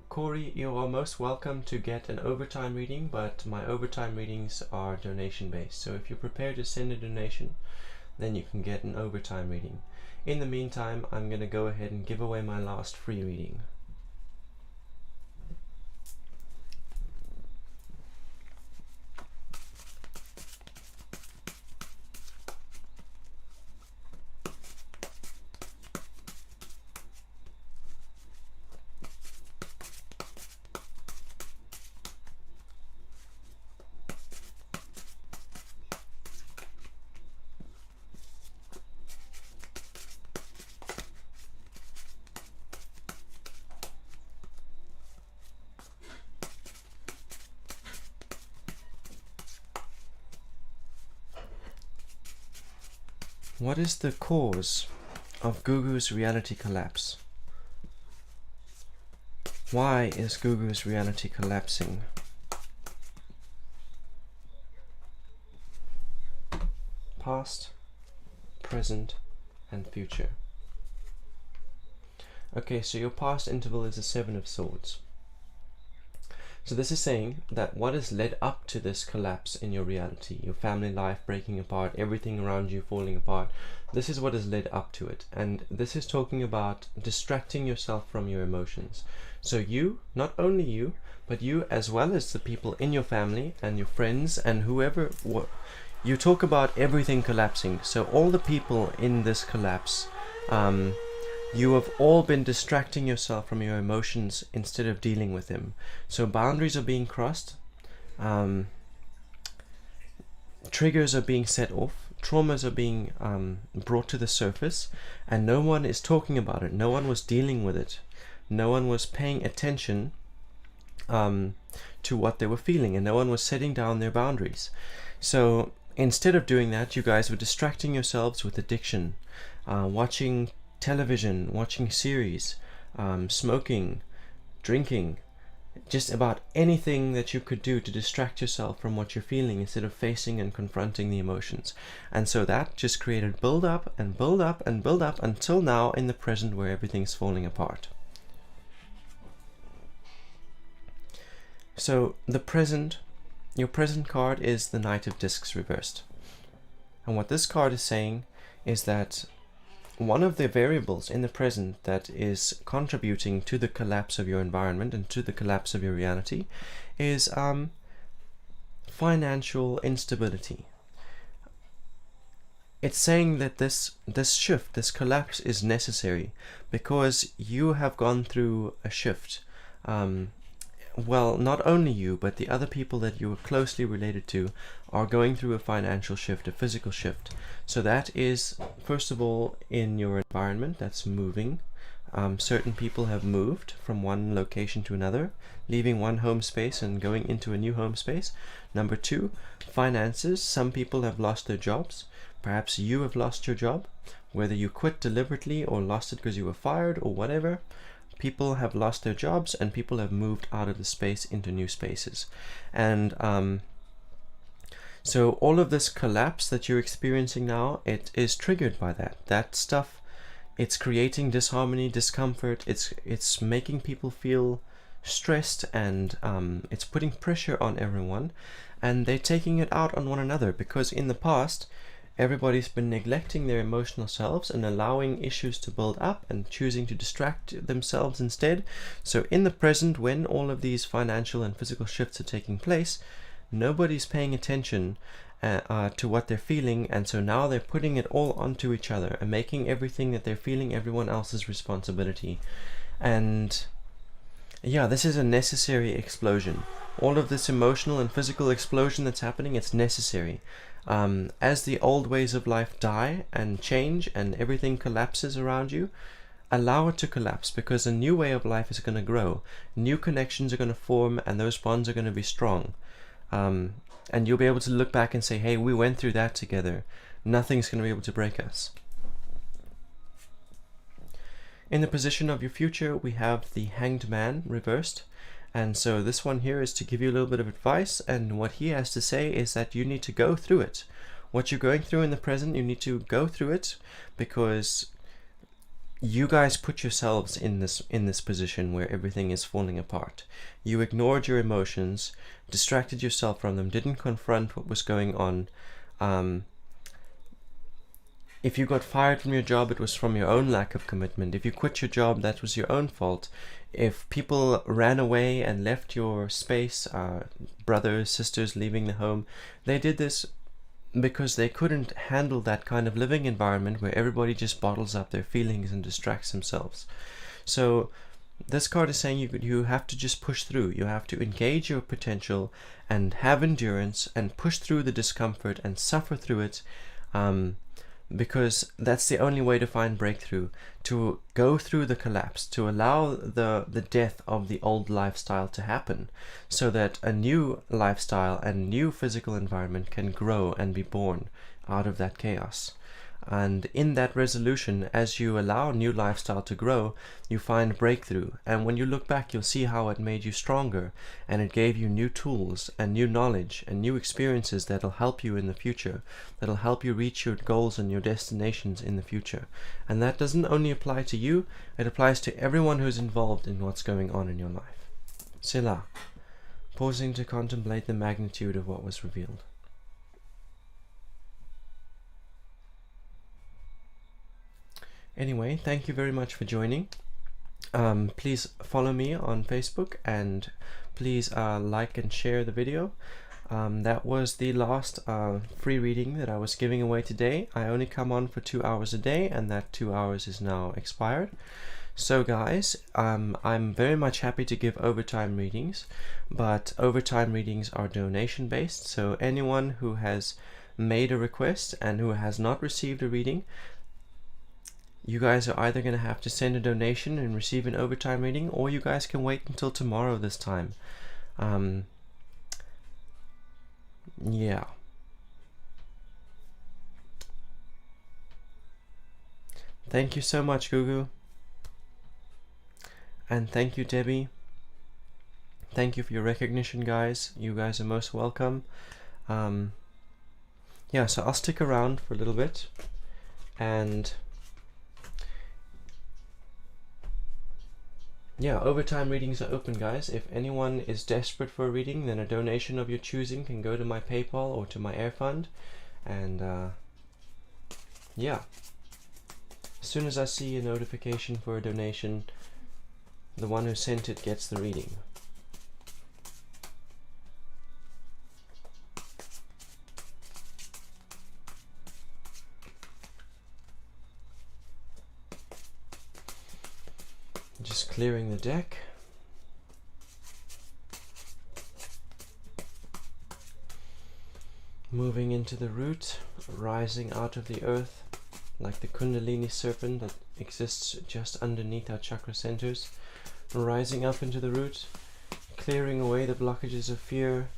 Corey, you are most welcome to get an overtime reading, but my overtime readings are donation based. So if you're prepared to send a donation, then you can get an overtime reading. In the meantime, I'm going to go ahead and give away my last free reading. What is the cause of Gugu's reality collapse? Why is Gugu's reality collapsing? Past, present, and future. Okay, so your past interval is the Seven of Swords. So this is saying that what has led up to this collapse in your reality, your family life breaking apart, everything around you falling apart, this is what has led up to it. And this is talking about distracting yourself from your emotions. So you, not only you, but you as well as the people in your family and your friends and whoever, you talk about everything collapsing. So all the people in this collapse, You have all been distracting yourself from your emotions instead of dealing with them. So boundaries are being crossed, triggers are being set off, traumas are being brought to the surface, and no one is talking about it. No one was dealing with it. No one was paying attention to what they were feeling, and no one was setting down their boundaries. So instead of doing that, you guys were distracting yourselves with addiction, watching television, watching series, smoking, drinking, just about anything that you could do to distract yourself from what you're feeling instead of facing and confronting the emotions. And so that just created build up and build up and build up until now in the present, where everything's falling apart. So the present, your present card is the Knight of Discs reversed. And what this card is saying is that one of the variables in the present that is contributing to the collapse of your environment and to the collapse of your reality is financial instability. It's saying that this shift, this collapse is necessary because you have gone through a shift. Well, not only you, but the other people that you are closely related to are going through a financial shift, a physical shift. So that is, first of all, in your environment, that's moving. Certain people have moved from one location to another, leaving one home space and going into a new home space. Number two, finances. Some people have lost their jobs. Perhaps you have lost your job, whether you quit deliberately or lost it because you were fired or whatever. People have lost their jobs and people have moved out of the space into new spaces. And so all of this collapse that you're experiencing now, it is triggered by that stuff. It's creating disharmony, discomfort. It's making people feel stressed, and it's putting pressure on everyone, and they're taking it out on one another, because in the past everybody's been neglecting their emotional selves and allowing issues to build up and choosing to distract themselves instead. So in the present, when all of these financial and physical shifts are taking place, nobody's paying attention to what they're feeling, and so now they're putting it all onto each other and making everything that they're feeling everyone else's responsibility. And yeah, this is a necessary explosion. All of this emotional and physical explosion that's happening, it's necessary. As the old ways of life die and change and everything collapses around you, allow it to collapse, because a new way of life is going to grow. New connections are going to form, and those bonds are going to be strong. And you'll be able to look back and say, hey, we went through that together. Nothing's going to be able to break us. In the position of your future, we have the Hanged Man reversed. And so this one here is to give you a little bit of advice, and what he has to say is that you need to go through it. What you're going through in the present, you need to go through it, because you guys put yourselves in this position where everything is falling apart. You ignored your emotions, distracted yourself from them, didn't confront what was going on. If you got fired from your job, it was from your own lack of commitment. If you quit your job, that was your own fault. If people ran away and left your space, brothers, sisters leaving the home, they did this because they couldn't handle that kind of living environment where everybody just bottles up their feelings and distracts themselves. So this card is saying you have to just push through. You have to engage your potential and have endurance and push through the discomfort and suffer through it, because that's the only way to find breakthrough, to go through the collapse, to allow the death of the old lifestyle to happen, so that a new lifestyle and new physical environment can grow and be born out of that chaos. And in that resolution, as you allow new lifestyle to grow, you find breakthrough. And when you look back, you'll see how it made you stronger, and it gave you new tools and new knowledge and new experiences that'll help you in the future, that'll help you reach your goals and your destinations in the future. And that doesn't only apply to you, it applies to everyone who's involved in what's going on in your life. Selah, pausing to contemplate the magnitude of what was revealed. Anyway, thank you very much for joining. Please follow me on Facebook, and please like and share the video. That was the last free reading that I was giving away today. I only come on for 2 hours a day, and that 2 hours is now expired. So guys, I'm very much happy to give overtime readings, but overtime readings are donation based, so anyone who has made a request and who has not received a reading, you guys are either going to have to send a donation and receive an overtime reading, or you guys can wait until tomorrow this time. Yeah. Thank you so much, Gugu. And thank you, Debbie. Thank you for your recognition, guys. You guys are most welcome. Yeah, so I'll stick around for a little bit. And yeah, overtime readings are open, guys. If anyone is desperate for a reading, then a donation of your choosing can go to my PayPal or to my Air Fund. And yeah, as soon as I see a notification for a donation, the one who sent it gets the reading. Just clearing the deck. Moving into the root, rising out of the earth like the Kundalini serpent that exists just underneath our chakra centers. Rising up into the root, clearing away the blockages of fear,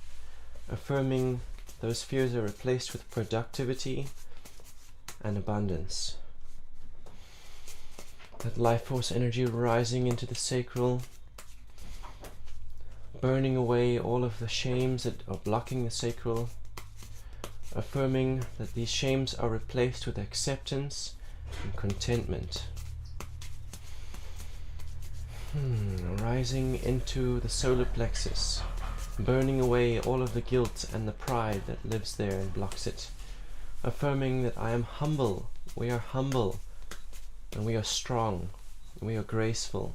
affirming those fears are replaced with productivity and abundance. That life force energy rising into the sacral, burning away all of the shames that are blocking the sacral, affirming that these shames are replaced with acceptance and contentment. Rising into the solar plexus, burning away all of the guilt and the pride that lives there and blocks it, affirming that I am humble, we are humble, and we are strong, and we are graceful.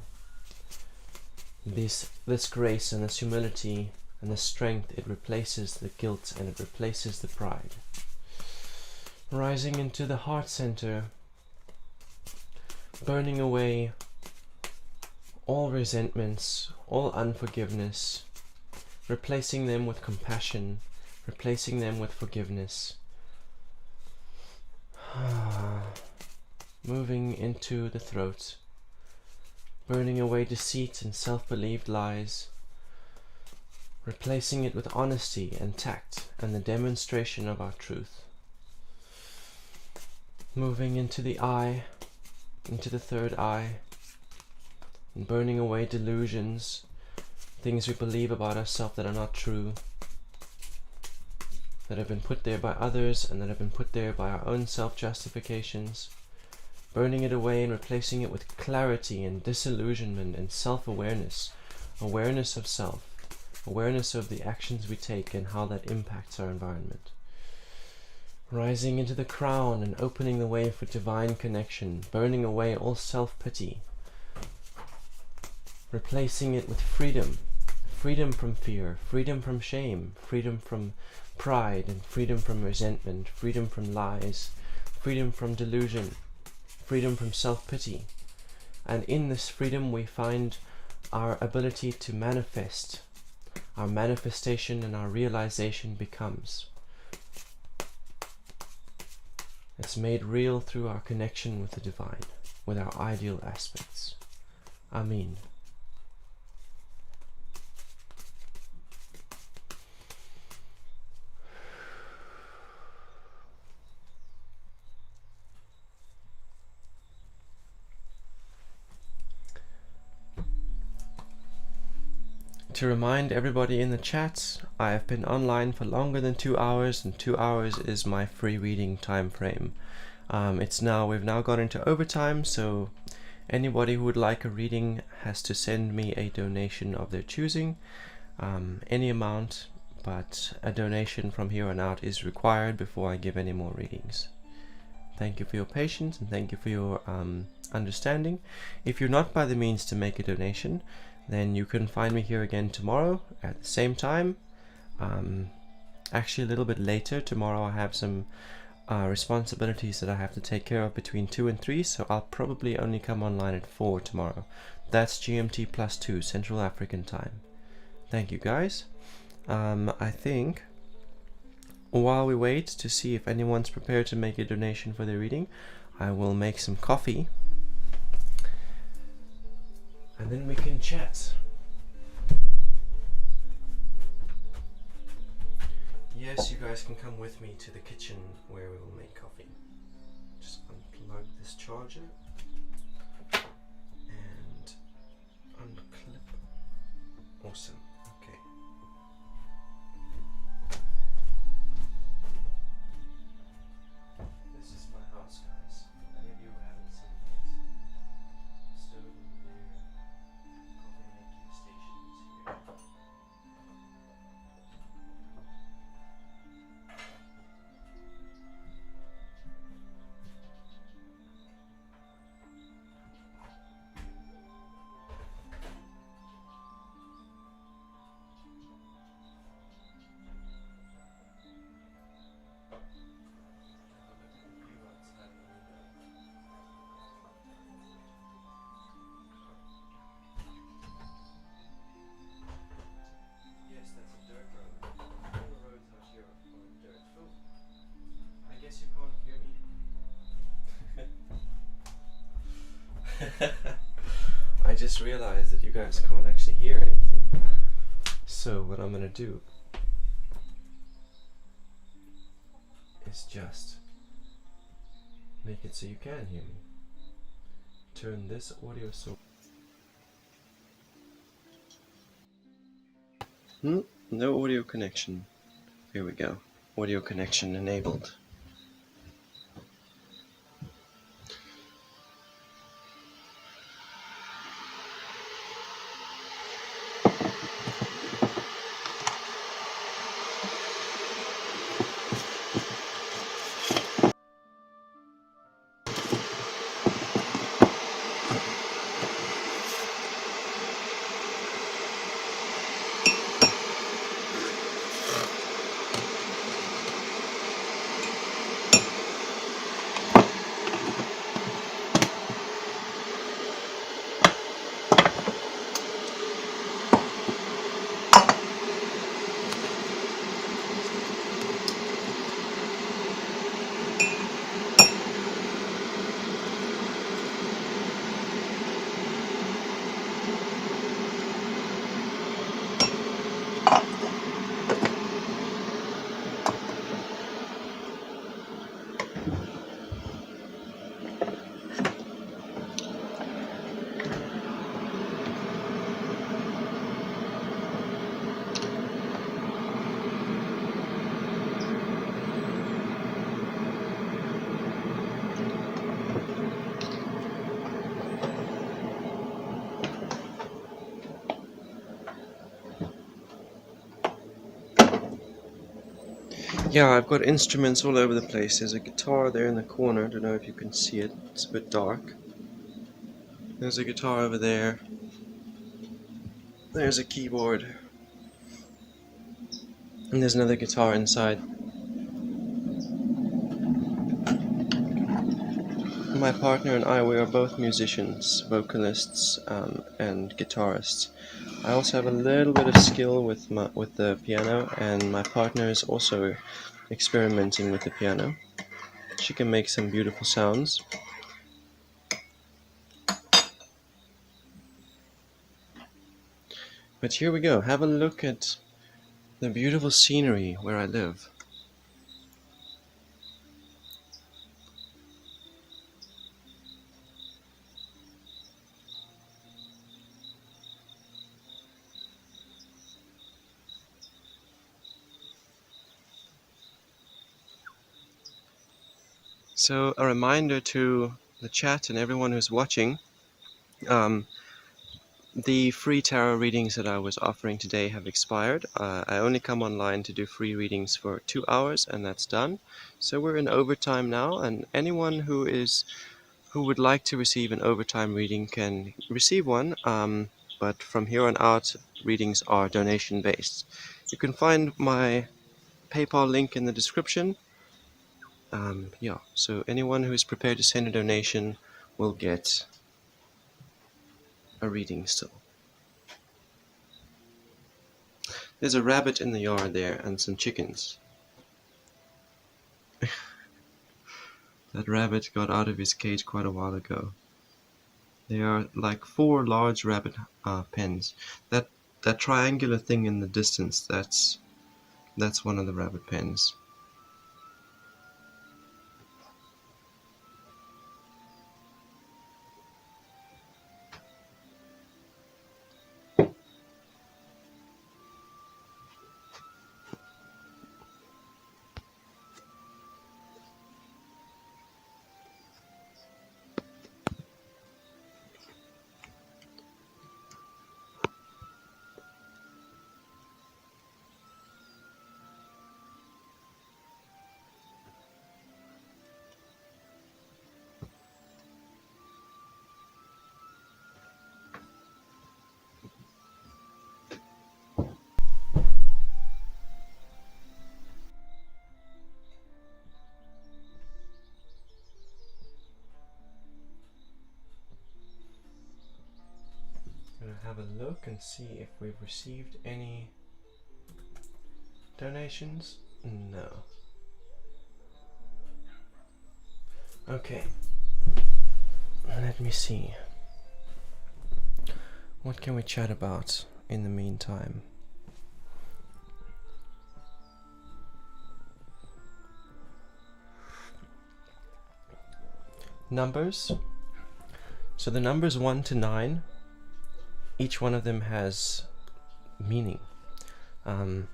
This grace and this humility and this strength, it replaces the guilt and it replaces the pride. Rising into the heart center, burning away all resentments, all unforgiveness, replacing them with compassion, replacing them with forgiveness. Moving into the throat, burning away deceit and self-believed lies, replacing it with honesty and tact and the demonstration of our truth. Moving into the eye, into the third eye, and burning away delusions, things we believe about ourselves that are not true, that have been put there by others and that have been put there by our own self-justifications, burning it away and replacing it with clarity and disillusionment and self-awareness, awareness of self, awareness of the actions we take and how that impacts our environment. Rising into the crown and opening the way for divine connection, burning away all self-pity, replacing it with freedom, freedom from fear, freedom from shame, freedom from pride, and freedom from resentment, freedom from lies, freedom from delusion, freedom from self-pity. And in this freedom we find our ability to manifest. Our manifestation and our realization becomes. It's made real through our connection with the divine, with our ideal aspects. Amen. To remind everybody in the chat, I have been online for longer than 2 hours, and 2 hours is my free reading time frame. We've now gone into overtime, so anybody who would like a reading has to send me a donation of their choosing, any amount, but a donation from here on out is required before I give any more readings. Thank you for your patience and thank you for your understanding. If you're not by the means to make a donation, then you can find me here again tomorrow at the same time. actually a little bit later. Tomorrow I have some responsibilities that I have to take care of between 2 and 3, so I'll probably only come online at 4 tomorrow. That's GMT plus 2, Central African time. Thank you guys. I think while we wait to see if anyone's prepared to make a donation for their reading, I will make some coffee and then we can chat. Yes, you guys can come with me to the kitchen where we will make coffee. Just unplug this charger and unclip. Awesome. Okay. This is my house, guys. Any of you who haven't seen it yet. Stove over there. Coffee making stations here. Yes, that's a dirt road. All the roads out here are dirt. Oh, I guess you can't hear me. I just realized that you guys can't actually hear anything. So what I'm gonna do is just make it so you can hear me. Turn this audio source. No audio connection. Here we go. Audio connection enabled. Yeah, I've got instruments all over the place. There's a guitar there in the corner. I don't know if you can see it. It's a bit dark. There's a guitar over there. There's a keyboard. And there's another guitar inside. My partner and I, we are both musicians, vocalists, and guitarists. I also have a little bit of skill with the piano, and my partner is also experimenting with the piano. She can make some beautiful sounds. But here we go. Have a look at the beautiful scenery where I live. So a reminder to the chat and everyone who's watching, the free tarot readings that I was offering today have expired. I only come online to do free readings for 2 hours and that's done. So we're in overtime now, and anyone who would like to receive an overtime reading can receive one, but from here on out readings are donation based. You can find my PayPal link in the description. Yeah, so anyone who is prepared to send a donation will get a reading still. There's a rabbit in the yard there and some chickens. That rabbit got out of his cage quite a while ago. There are like 4 large rabbit pens. That triangular thing in the distance, that's one of the rabbit pens. Gonna have a look and see if we've received any donations. No. Okay. Let me see. What can we chat about in the meantime? Numbers. So the numbers 1 to 9, each one of them has meaning. And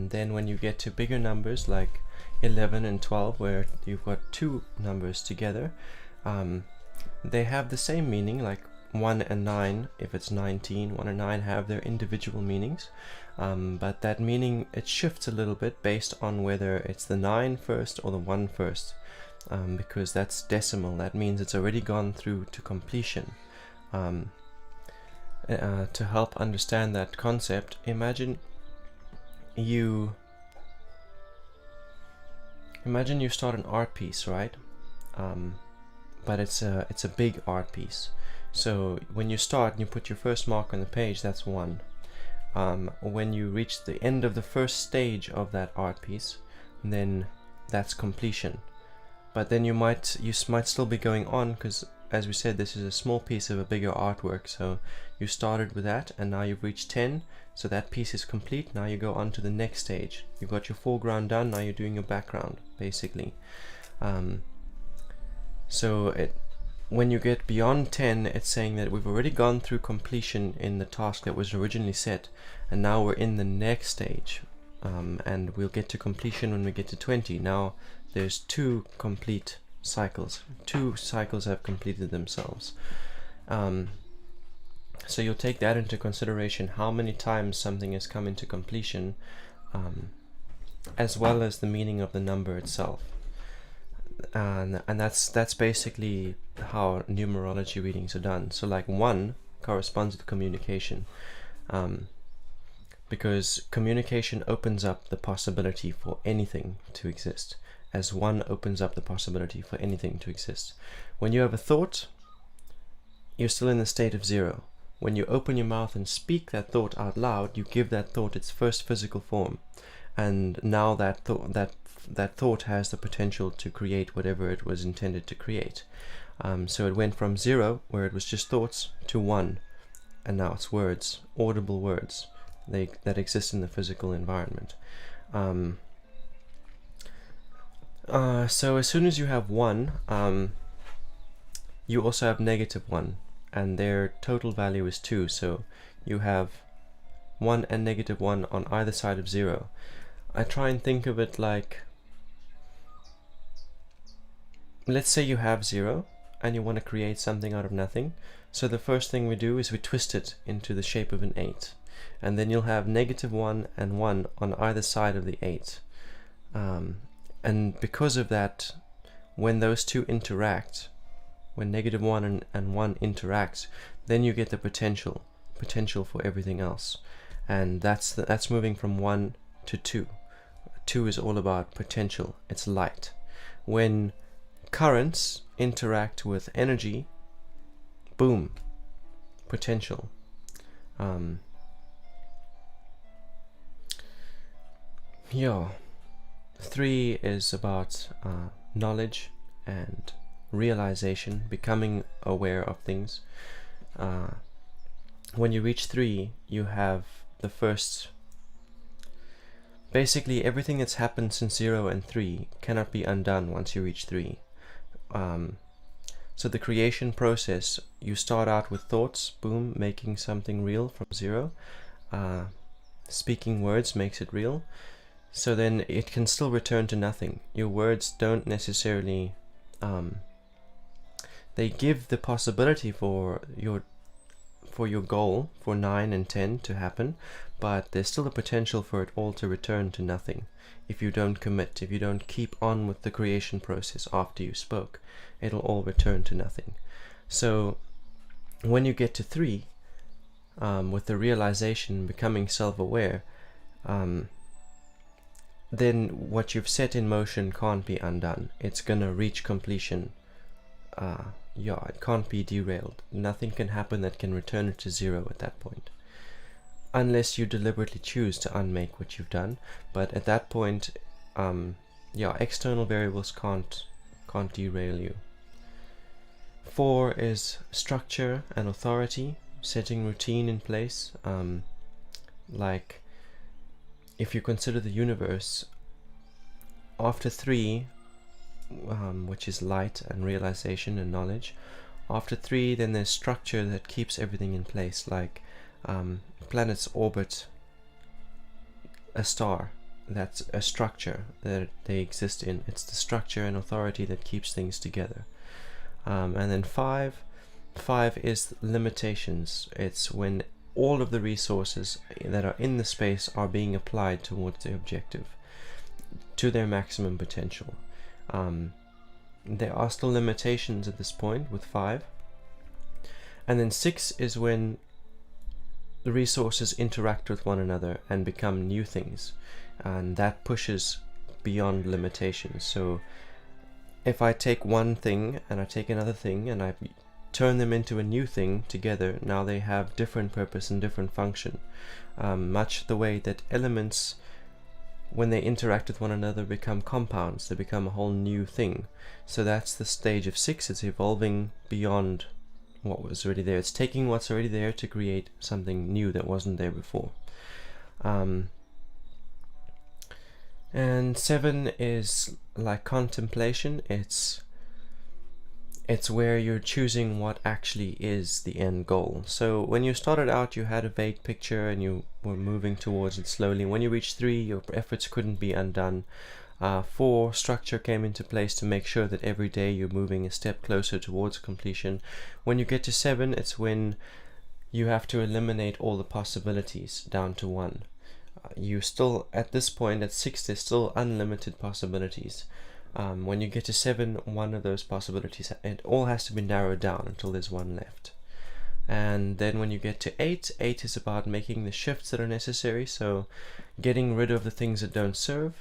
then when you get to bigger numbers like 11 and 12, where you've got 2 numbers together, they have the same meaning, like 1 and 9, if it's 19, 1 and 9 have their individual meanings, but that meaning, it shifts a little bit based on whether it's the 9 first or the 1 first, because that's decimal. That means it's already gone through to completion. To help understand that concept, imagine you start an art piece, right? But it's a big art piece. So when you start and you put your first mark on the page, that's 1. When you reach the end of the first stage of that art piece, then that's completion. But then you might still be going on, because as we said, this is a small piece of a bigger artwork. So you started with that and now you've reached 10, so that piece is complete. Now you go on to the next stage. You've got your foreground done, now you're doing your background, basically. When you get beyond 10, it's saying that we've already gone through completion in the task that was originally set, and now we're in the next stage, and we'll get to completion when we get to 20. Now there's 2 complete cycles. 2 cycles have completed themselves. So you'll take that into consideration, how many times something has come into completion, as well as the meaning of the number itself. And that's basically how numerology readings are done. So like 1 corresponds with communication, because communication opens up the possibility for anything to exist, as 1 opens up the possibility for anything to exist. When you have a thought, you're still in the state of 0. When you open your mouth and speak that thought out loud, you give that thought its first physical form, and now that thought has the potential to create whatever it was intended to create. So it went from 0, where it was just thoughts, to 1, and now it's words, audible words that exist in the physical environment. So as soon as you have 1, you also have -1, and their total value is 2. So you have 1 and -1 on either side of 0. I try and think of it like, let's say you have 0 and you want to create something out of nothing. So the first thing we do is we twist it into the shape of an 8, and then you'll have -1 and 1 on either side of the 8. And because of that, when those two interact, when -1 and 1 interact, then you get the potential for everything else, and that's moving from 1 to 2. 2 is all about potential, it's light. When currents interact with energy, boom, potential. Yeah, 3 is about knowledge and realization, becoming aware of things. When you reach 3, you have the first. Basically, everything that's happened since 0 and 3 cannot be undone once you reach 3. So the creation process, you start out with thoughts, boom, making something real from 0. Speaking words makes it real. So then it can still return to nothing. Your words don't necessarily, they give the possibility for your goal, for 9 and 10 to happen, but there's still a potential for it all to return to nothing if you don't commit, if you don't keep on with the creation process after you spoke. It'll all return to nothing. So when you get to 3, with the realization, becoming self-aware, then what you've set in motion can't be undone. It's gonna reach completion. It can't be derailed. Nothing can happen that can return it to 0 at that point, unless you deliberately choose to unmake what you've done. But at that point, external variables can't derail you. 4 is structure and authority, setting routine in place. Like, if you consider the universe, after 3, which is light and realization and knowledge, after 3 then there's structure that keeps everything in place. Like, planets orbit a star, that's a structure that they exist in. It's the structure and authority that keeps things together. And then 5 is limitations. It's when all of the resources that are in the space are being applied towards the objective, to their maximum potential. There are still limitations at this point with 5. And then 6 is when the resources interact with one another and become new things, and that pushes beyond limitations. So if I take one thing and I take another thing and I turn them into a new thing together, now they have different purpose and different function, much the way that elements, when they interact with one another, become compounds. They become a whole new thing. So that's the stage of 6. It's evolving beyond what was already there. It's taking what's already there to create something new that wasn't there before. And 7 is like contemplation. It's where you're choosing what actually is the end goal. So when you started out, you had a vague picture and you were moving towards it slowly. When you reached 3, your efforts couldn't be undone. 4, structure came into place to make sure that every day you're moving a step closer towards completion. When you get to 7, it's when you have to eliminate all the possibilities down to 1. You still, at this point, at 6, there's still unlimited possibilities. When you get to 7, one of those possibilities, it all has to be narrowed down until there's 1 left. And then when you get to 8 is about making the shifts that are necessary. So getting rid of the things that don't serve,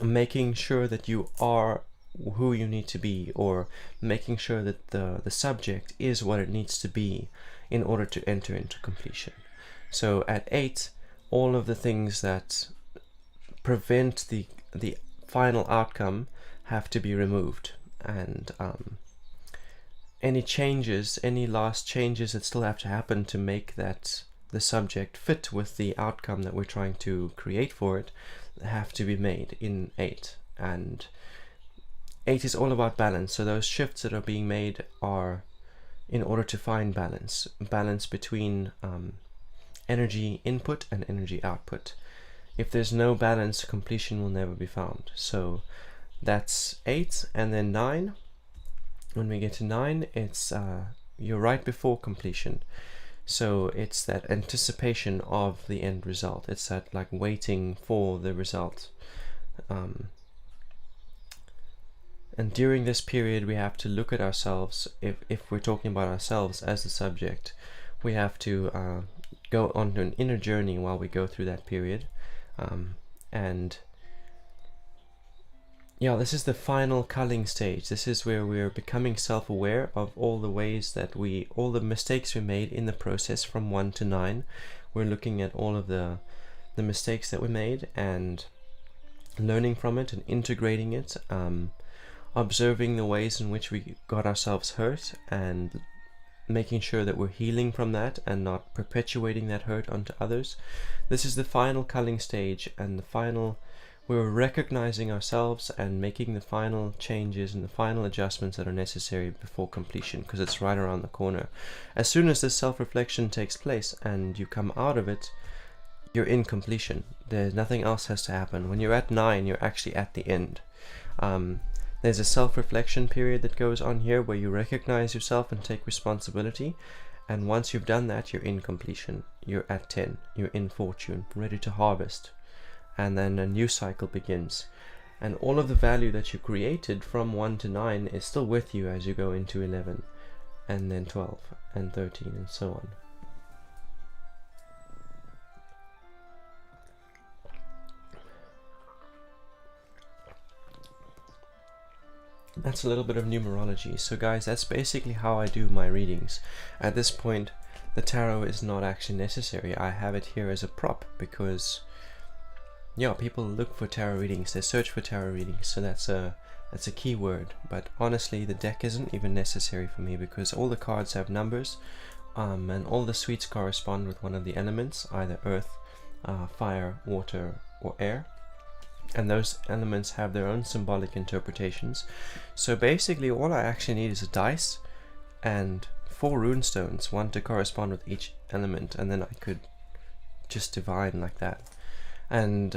making sure that you are who you need to be, or making sure that the subject is what it needs to be in order to enter into completion. So at 8, all of the things that prevent the final outcome have to be removed, and any changes, any last changes that still have to happen to make that the subject fit with the outcome that we're trying to create for it, have to be made in 8. And 8 is all about balance. So those shifts that are being made are in order to find balance between energy input and energy output. If there's no balance, completion will never be found. So that's 8. And then 9, when we get to 9, it's you're right before completion. So it's that anticipation of the end result. It's that like waiting for the result. And during this period, we have to look at ourselves. If we're talking about ourselves as the subject, we have to go on an inner journey while we go through that period. And yeah, this is the final culling stage. This is where we're becoming self-aware of all the ways that all the mistakes we made in the process from 1 to 9. We're looking at all of the mistakes that we made and learning from it and integrating it, observing the ways in which we got ourselves hurt and making sure that we're healing from that and not perpetuating that hurt onto others. This is the final culling stage, and we're recognizing ourselves and making the final changes and the final adjustments that are necessary before completion, because it's right around the corner. As soon as this self-reflection takes place and you come out of it, you're in completion. There's nothing else has to happen. When you're at 9, you're actually at the end. There's a self-reflection period that goes on here where you recognize yourself and take responsibility, and once you've done that, you're in completion. You're at 10. You're in fortune, ready to harvest. And then a new cycle begins. And all of the value that you created from 1 to 9 is still with you as you go into 11, and then 12, and 13, and so on. That's a little bit of numerology. So guys, that's basically how I do my readings. At this point, the tarot is not actually necessary. I have it here as a prop because, yeah, people look for tarot readings. They search for tarot readings. So that's a key word. But honestly, the deck isn't even necessary for me because all the cards have numbers, and all the suites correspond with one of the elements, either earth, fire, water, or air. And those elements have their own symbolic interpretations. So basically all I actually need is a dice and 4 rune stones, one to correspond with each element, and then I could just divine like that. And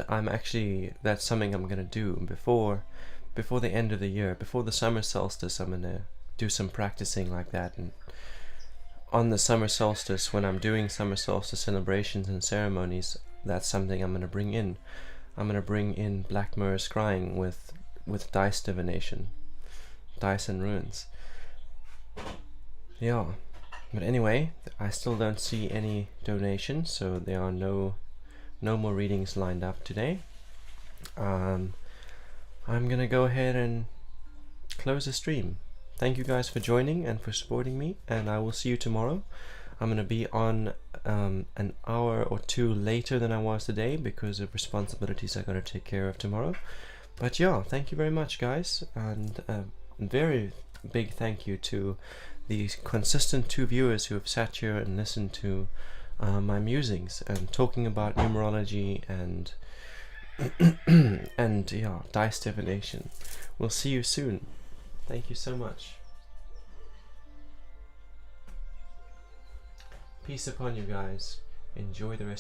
that's something I'm gonna do before the end of the year, before the summer solstice. I'm gonna do some practicing like that, and on the summer solstice, when I'm doing summer solstice celebrations and ceremonies, that's something I'm gonna bring in. I'm going to bring in Black Mirror Scrying with dice divination, dice and runes. Yeah, but anyway, I still don't see any donations, so there are no more readings lined up today. I'm going to go ahead and close the stream. Thank you guys for joining and for supporting me, and I will see you tomorrow. I'm going to be on an hour or 2 later than I was today because of responsibilities I got to take care of tomorrow. But yeah, thank you very much, guys, and a very big thank you to the consistent 2 viewers who have sat here and listened to my musings and talking about numerology and and yeah, dice divination. We'll see you soon. Thank you so much. Peace upon you guys. Enjoy the rest